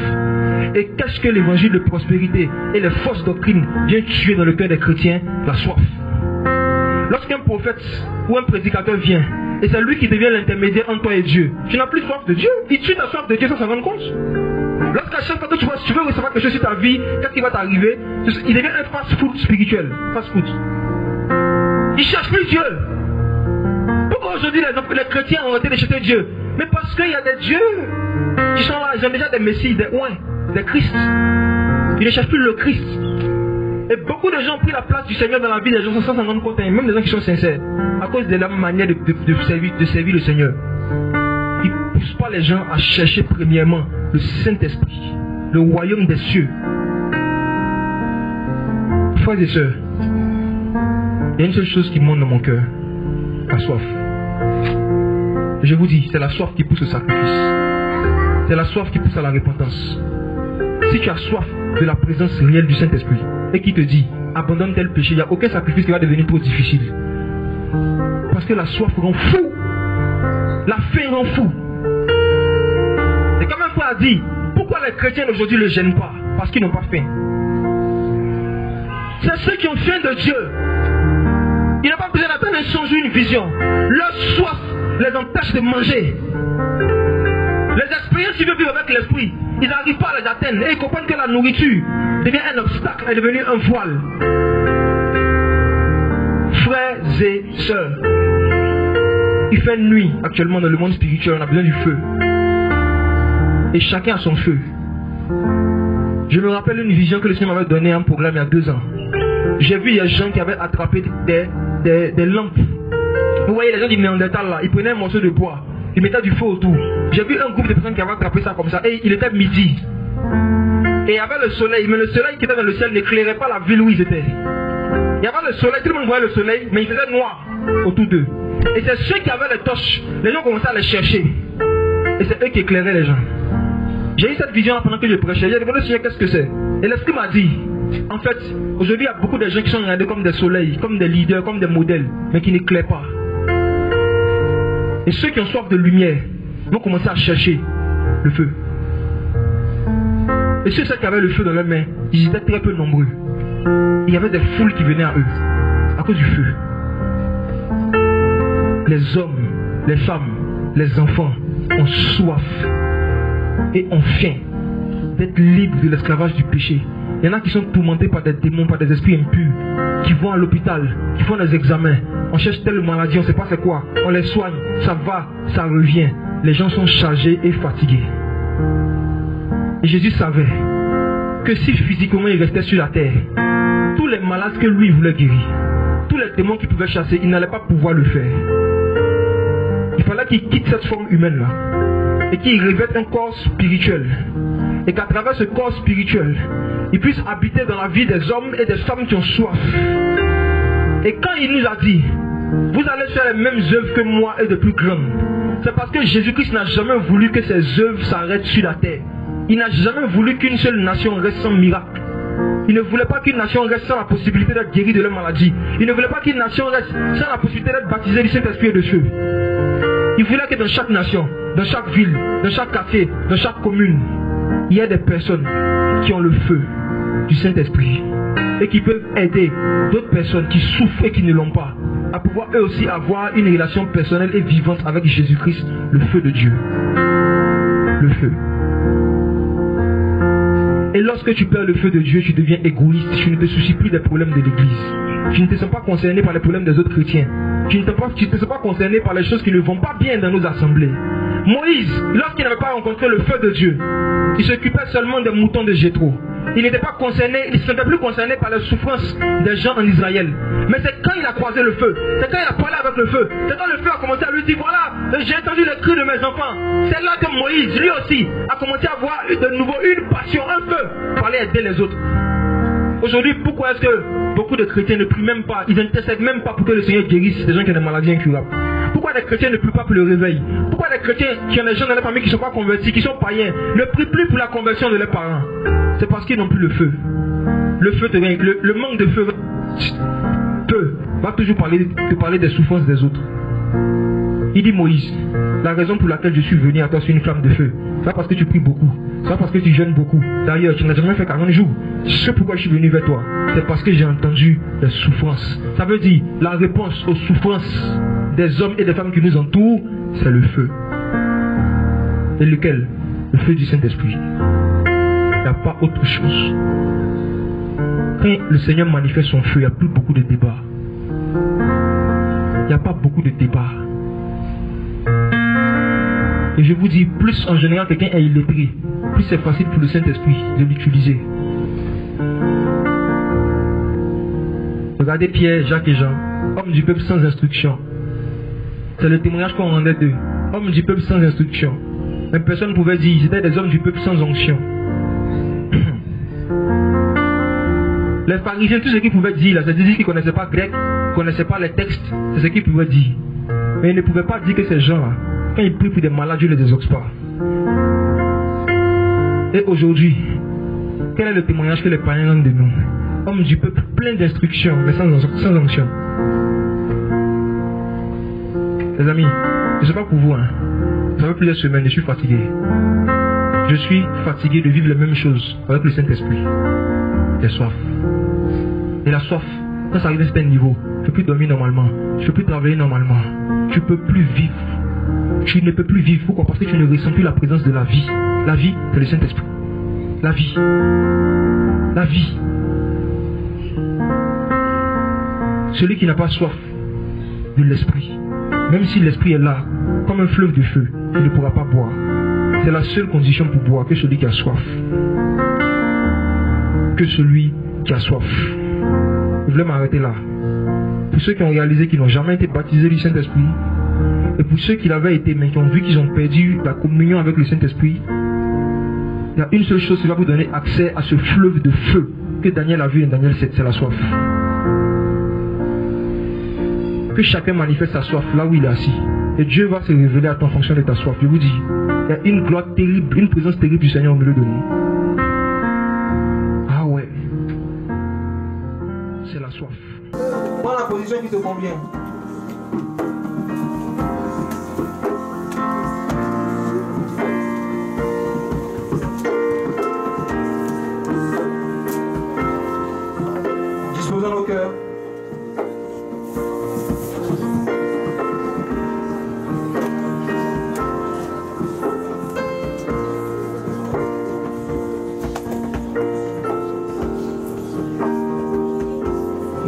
Et qu'est-ce que l'évangile de prospérité et les fausses doctrines viennent tuer dans le cœur des chrétiens? La soif. Lorsqu'un prophète ou un prédicateur vient, et c'est lui qui devient l'intermédiaire entre toi et Dieu, tu n'as plus soif de Dieu. Il tue ta soif de Dieu sans s'en rendre compte. Lorsqu'à chaque fois que tu veux recevoir quelque chose sur ta vie, qu'est-ce qui va t'arriver? Il devient un fast-food spirituel. Fast-food. Il cherche plus Dieu. Pourquoi aujourd'hui les chrétiens ont arrêté de chercher Dieu? Mais parce qu'il y a des dieux qui sont là, ils ont déjà des messies, des oins, des Christ. Ils ne cherchent plus le Christ. Et beaucoup de gens ont pris la place du Seigneur dans la vie des gens sans s'en rendre compte, même des gens qui sont sincères, à cause de la manière de servir le Seigneur. Ils ne poussent pas les gens à chercher premièrement le Saint-Esprit, le royaume des cieux. Frères et sœurs, il y a une seule chose qui monte dans mon cœur, la soif. Je vous dis, c'est la soif qui pousse au sacrifice. C'est la soif qui pousse à la repentance. Si tu as soif de la présence réelle du Saint-Esprit et qui te dit, abandonne tel péché, il n'y a aucun sacrifice qui va devenir trop difficile. Parce que la soif rend fou. La faim rend fou. Et comme un frère a dit, pourquoi les chrétiens d'aujourd'hui ne le gênent pas? Parce qu'ils n'ont pas faim. C'est ceux qui ont faim de Dieu. Ils n'ont pas besoin d'attendre un songe ou une vision. Leur soif les empêche de manger. Les expériences qu'ils veulent vivre avec l'esprit, ils n'arrivent pas à les atteindre. Et ils comprennent que la nourriture devient un obstacle, est devenue un voile. Frères et sœurs, il fait nuit actuellement dans le monde spirituel, on a besoin du feu. Et chacun a son feu. Je me rappelle une vision que le Seigneur m'avait donnée à un programme il y a 2 ans. J'ai vu des gens qui avaient attrapé des lampes. Vous voyez les gens du Néandertal là, ils prenaient un morceau de bois, ils mettaient du feu autour. J'ai vu un groupe de personnes qui avaient attrapé ça comme ça, et il était midi. Et il y avait le soleil, mais le soleil qui était dans le ciel n'éclairait pas la ville où ils étaient. Il y avait le soleil, tout le monde voyait le soleil, mais il faisait noir autour d'eux. Et c'est ceux qui avaient les torches, les gens commençaient à les chercher. Et c'est eux qui éclairaient les gens. J'ai eu cette vision là pendant que je prêchais. J'ai demandé au Seigneur qu'est-ce que c'est. Et l'Esprit m'a dit, en fait, aujourd'hui il y a beaucoup de gens qui sont regardés comme des soleils, comme des leaders, comme des modèles, mais qui n'éclairent pas. Et ceux qui ont soif de lumière vont commencer à chercher le feu. Et ceux qui avaient le feu dans leurs mains, ils étaient très peu nombreux. Il y avait des foules qui venaient à eux, à cause du feu. Les hommes, les femmes, les enfants ont soif et ont faim d'être libres de l'esclavage du péché. Il y en a qui sont tourmentés par des démons, par des esprits impurs, qui vont à l'hôpital, qui font des examens. On cherche telle maladie, on ne sait pas c'est quoi. On les soigne, ça va, ça revient. Les gens sont chargés et fatigués. Et Jésus savait que si physiquement il restait sur la terre, tous les malades que lui voulait guérir, tous les démons qu'il pouvait chasser, il n'allait pas pouvoir le faire. Il fallait qu'il quitte cette forme humaine-là et qu'il revête un corps spirituel. Et qu'à travers ce corps spirituel, il puisse habiter dans la vie des hommes et des femmes qui ont soif. Et quand il nous a dit, vous allez faire les mêmes œuvres que moi et de plus grandes, c'est parce que Jésus-Christ n'a jamais voulu que ses œuvres s'arrêtent sur la terre. Il n'a jamais voulu qu'une seule nation reste sans miracle. Il ne voulait pas qu'une nation reste sans la possibilité d'être guérie de leur maladie. Il ne voulait pas qu'une nation reste sans la possibilité d'être baptisée du Saint-Esprit et de feu. Il voulait que dans chaque nation, dans chaque ville, dans chaque quartier, dans chaque commune, il y ait des personnes qui ont le feu du Saint-Esprit et qui peuvent aider d'autres personnes qui souffrent et qui ne l'ont pas à pouvoir eux aussi avoir une relation personnelle et vivante avec Jésus-Christ, le feu de Dieu. Le feu. Et lorsque tu perds le feu de Dieu, tu deviens égoïste, tu ne te soucies plus des problèmes de l'église. Tu ne te sens pas concerné par les problèmes des autres chrétiens. Tu ne te sens pas concerné par les choses qui ne vont pas bien dans nos assemblées. Moïse, lorsqu'il n'avait pas rencontré le feu de Dieu, il s'occupait seulement des moutons de Jéthro. Il n'était pas concerné, il ne se sentait plus concerné par les souffrances des gens en Israël. Mais c'est quand il a croisé le feu, c'est quand il a parlé avec le feu, c'est quand le feu a commencé à lui dire, voilà, j'ai entendu les cris de mes enfants. C'est là que Moïse, lui aussi, a commencé à avoir de nouveau une passion, un feu, pour aller aider les autres. Aujourd'hui, pourquoi est-ce que beaucoup de chrétiens ne prient même pas, ils n'intercèdent même pas pour que le Seigneur guérisse des gens qui ont des maladies incurables? Pourquoi les chrétiens ne prient pas pour le réveil? Pourquoi les chrétiens qui ont des gens dans la famille qui ne sont pas convertis, qui sont païens, ne prient plus pour la conversion de leurs parents? C'est parce qu'ils n'ont plus le feu. Le feu devient, le manque de feu va toujours te parler des souffrances des autres. Il dit Moïse, la raison pour laquelle je suis venu à toi c'est une flamme de feu. C'est pas parce que tu pries beaucoup, c'est pas parce que tu jeûnes beaucoup. D'ailleurs, tu n'as jamais fait 40 jours. C'est pourquoi je suis venu vers toi. C'est parce que j'ai entendu les souffrances. Ça veut dire la réponse aux souffrances des hommes et des femmes qui nous entourent, c'est le feu. Et lequel? Le feu du Saint-Esprit. Il n'y a pas autre chose. Quand le Seigneur manifeste son feu, il n'y a plus beaucoup de débats. Il n'y a pas beaucoup de débats. Et je vous dis, plus en général quelqu'un est illettré, plus c'est facile pour le Saint-Esprit de l'utiliser. Regardez Pierre, Jacques et Jean, hommes du peuple sans instruction. C'est le témoignage qu'on rendait d'eux. Hommes du peuple sans instruction. Mais personne ne pouvait dire, ils étaient des hommes du peuple sans onction. Les pharisiens, tout ce qu'ils pouvaient dire, là, c'est dire qu'ils ne connaissaient pas grec, ils ne connaissaient pas les textes, c'est ce qu'ils pouvaient dire. Mais ils ne pouvaient pas dire que ces gens-là, quand ils prient pour des malades, Dieu ne les exauce pas. Et aujourd'hui, quel est le témoignage que les païens rendent de nous? Hommes du peuple plein d'instructions, mais sans onction. Les amis, je ne sais pas pour vous, hein. Ça fait plusieurs semaines, je suis fatigué. Je suis fatigué de vivre les mêmes choses avec le Saint-Esprit. J'ai soif. Et la soif, quand ça arrive à un certain niveau, je ne peux plus dormir normalement, je ne peux plus travailler normalement, tu ne peux plus vivre. Tu ne peux plus vivre. Pourquoi? Parce que tu ne ressens plus la présence de la vie. La vie, c'est le Saint-Esprit. La vie. La vie. Celui qui n'a pas soif de l'Esprit, même si l'Esprit est là, comme un fleuve de feu, il ne pourra pas boire. C'est la seule condition pour boire, que celui qui a soif. Que celui qui a soif. Je voulais m'arrêter là. Pour ceux qui ont réalisé qu'ils n'ont jamais été baptisés du Saint-Esprit, et pour ceux qui l'avaient été, mais qui ont vu qu'ils ont perdu la communion avec le Saint-Esprit, il y a une seule chose qui va vous donner accès à ce fleuve de feu que Daniel a vu dans Daniel 7, c'est la soif. Que chacun manifeste sa soif là où il est assis. Et Dieu va se révéler à toi en fonction de ta soif. Je vous dis, il y a une gloire terrible, une présence terrible du Seigneur au milieu de nous. Ah ouais. C'est la soif. Prends la position qui te convient. Disposons nos cœurs.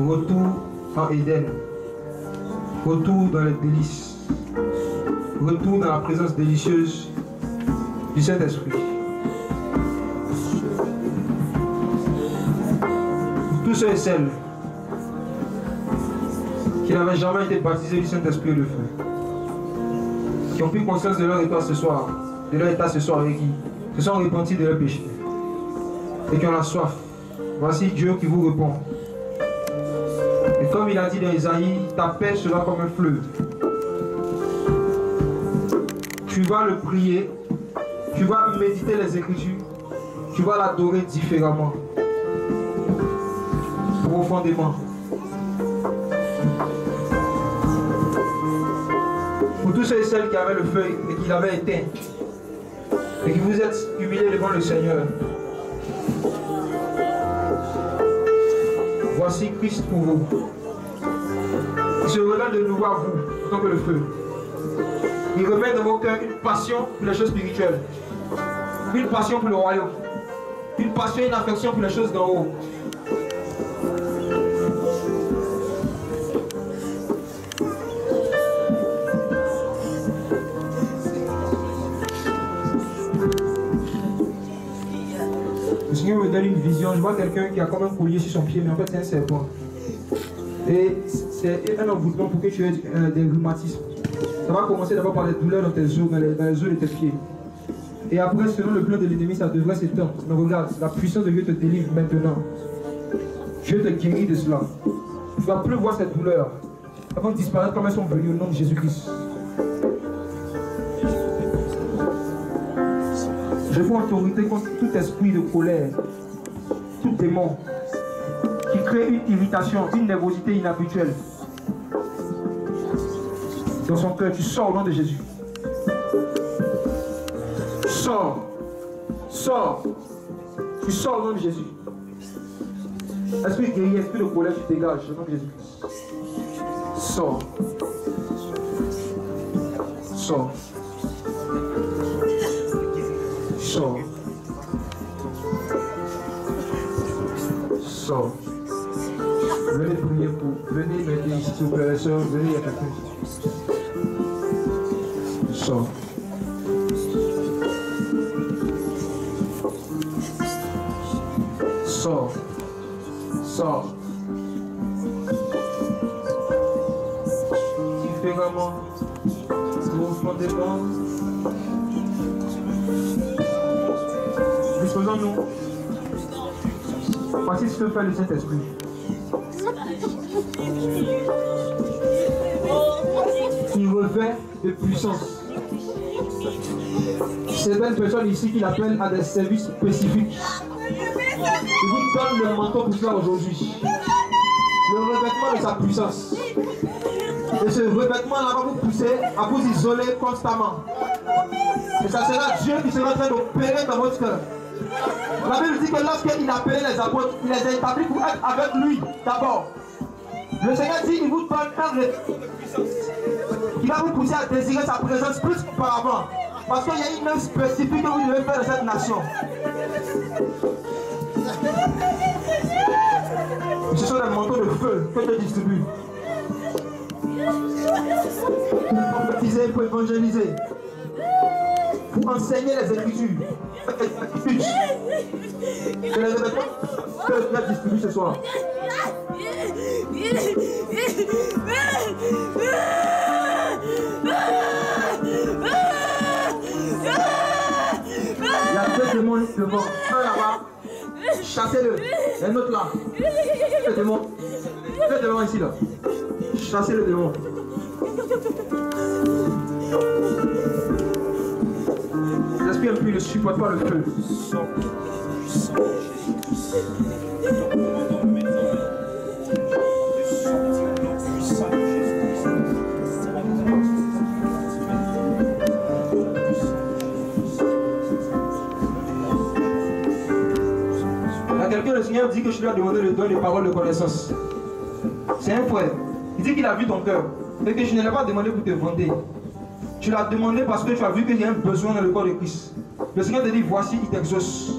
Retour en Éden, retour dans les délices, retour dans la présence délicieuse du Saint-Esprit. Pour tous ceux et celles qui n'avaient jamais été baptisés du Saint-Esprit et de feu, qui ont pris conscience de leur état ce soir, et qui se sont repentis de leurs péchés et qui ont la soif, voici Dieu qui vous répond. Et comme il a dit dans Isaïe, ta paix sera comme un fleuve. Tu vas le prier, tu vas méditer les Écritures, tu vas l'adorer différemment, profondément. Pour tous ceux et celles qui avaient le feu et qui l'avaient éteint, et qui vous êtes humiliés devant le Seigneur, voici Christ pour vous. Il se révèle de nouveau à vous, autant que le feu. Il remet dans vos cœurs une passion pour les choses spirituelles, une passion pour le royaume, une passion et une affection pour les choses d'en haut. Le Seigneur me donne une vision. Je vois quelqu'un qui a comme un collier sur son pied, mais en fait c'est un serpent. Et c'est un envoûtement pour que tu aies des rhumatismes. Ça va commencer d'abord par les douleurs dans tes os, dans les os de tes pieds. Et après, selon le plan de l'ennemi, ça devrait s'éteindre. Mais regarde, la puissance de Dieu te délivre maintenant. Dieu te guérit de cela. Tu ne vas plus voir cette douleur. Elles vont disparaître comme elles sont venues au nom de Jésus-Christ. Je prends autorité contre tout esprit de colère, tout démon qui crée une irritation, une nervosité inhabituelle dans son cœur. Tu sors au nom de Jésus. Sors. Sors. Tu sors au nom de Jésus. Esprit guéri, esprit de colère, tu dégages au nom de Jésus. Sors. Sors. Sors. Sors. Venez prier pour. Venez m'aider ici, s'il vous plaît, les soeurs. Venez, il y a quelqu'un. Sors. Sors. Sors. Différemment. Profondément. Disposons-nous. Voici ce que fait le Saint-Esprit. Il revêt de puissance. C'est une personne ici qui l'appelle à des services spécifiques. Il vous donne le manteau pour cela aujourd'hui. Le revêtement de sa puissance. Et ce revêtement-là va vous pousser à vous isoler constamment. Et ça sera Dieu qui sera en train d'opérer dans votre cœur. La Bible dit que lorsqu'il a appelé les apôtres, il les a établis pour être avec lui d'abord. Le Seigneur dit qu'il vous donne un revêtement. Il va vous pousser à désirer sa présence plus qu'auparavant. Parce qu'il y a une œuvre spécifique que vous devez faire de cette nation. Ce sont des manteaux de feu que Dieu distribue. Pour prophétiser, pour évangéliser. Pour enseigner les Écritures. C'est les événements que Dieu distribue ce soir. Il y a deux démons devant. Un là-bas. Chassez-le. Et un autre là. Deux démons. Deux démons ici là. Chassez le démon. L'esprit impur ne supporte pas le feu. Quelqu'un, le Seigneur dit que je lui ai demandé de donner des paroles de connaissance. C'est un frère. Il dit qu'il a vu ton cœur. Et que je ne l'ai pas demandé pour te vanter. Tu l'as demandé parce que tu as vu qu'il y a un besoin dans le corps de Christ. Le Seigneur te dit, voici, il t'exauce.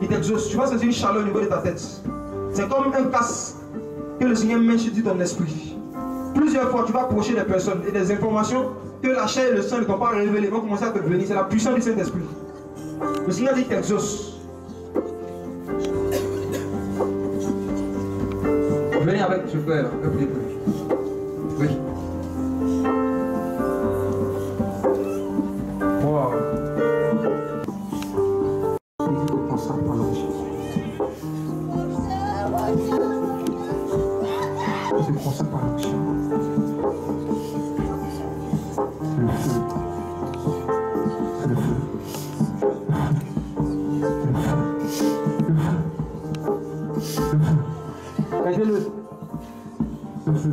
Il t'exauce. Tu vois, c'est une chaleur au niveau de ta tête. C'est comme un casque que le Seigneur met sur ton esprit. Plusieurs fois, tu vas approcher des personnes et des informations que la chair et le sang ne t'ont pas révélées vont commencer à te venir. C'est la puissance du Saint-Esprit. Le Seigneur dit qu'il t'exauce. Venez avec ce frère, un peu. Oui. Wow. Il faut qu'on s'en parle. C'est qu'on s'en parle. Le feu. Le feu. Regardez-le. Le feu.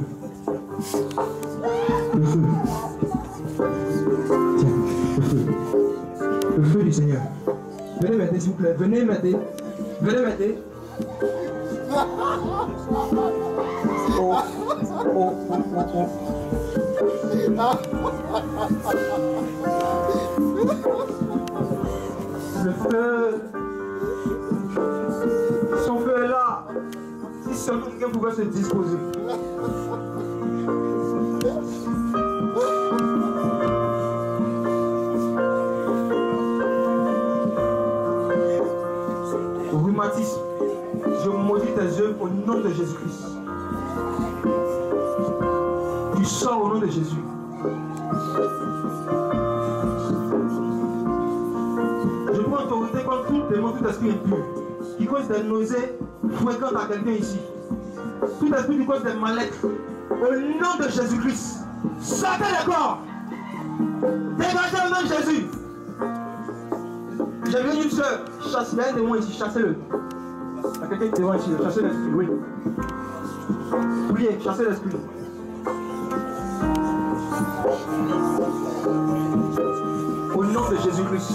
Le feu. Tiens, le feu. Le feu du Seigneur. Venez m'aider, s'il vous plaît. Venez m'aider. Venez m'aider. Oh, oh, oh, oh, oh. Le feu. Son feu est là. Si seulement quelqu'un pouvait se disposer. Rhumatisme, je maudis tes œuvres au nom de Jésus-Christ. Tu sors au nom de Jésus. Je prends autorité contre tout démon, tout esprit impur qui cause des nausées fréquentes à quelqu'un ici. Tout esprit qui cause des mal-être, au nom de Jésus-Christ, sortez les corps. Dégagez au nom de Jésus. J'ai vu une soeur, chassez un démon ici, chassez-le. Il y a quelqu'un qui est devant ici, chassez l'esprit, oui. Priez, chassez l'esprit. Au nom de Jésus-Christ.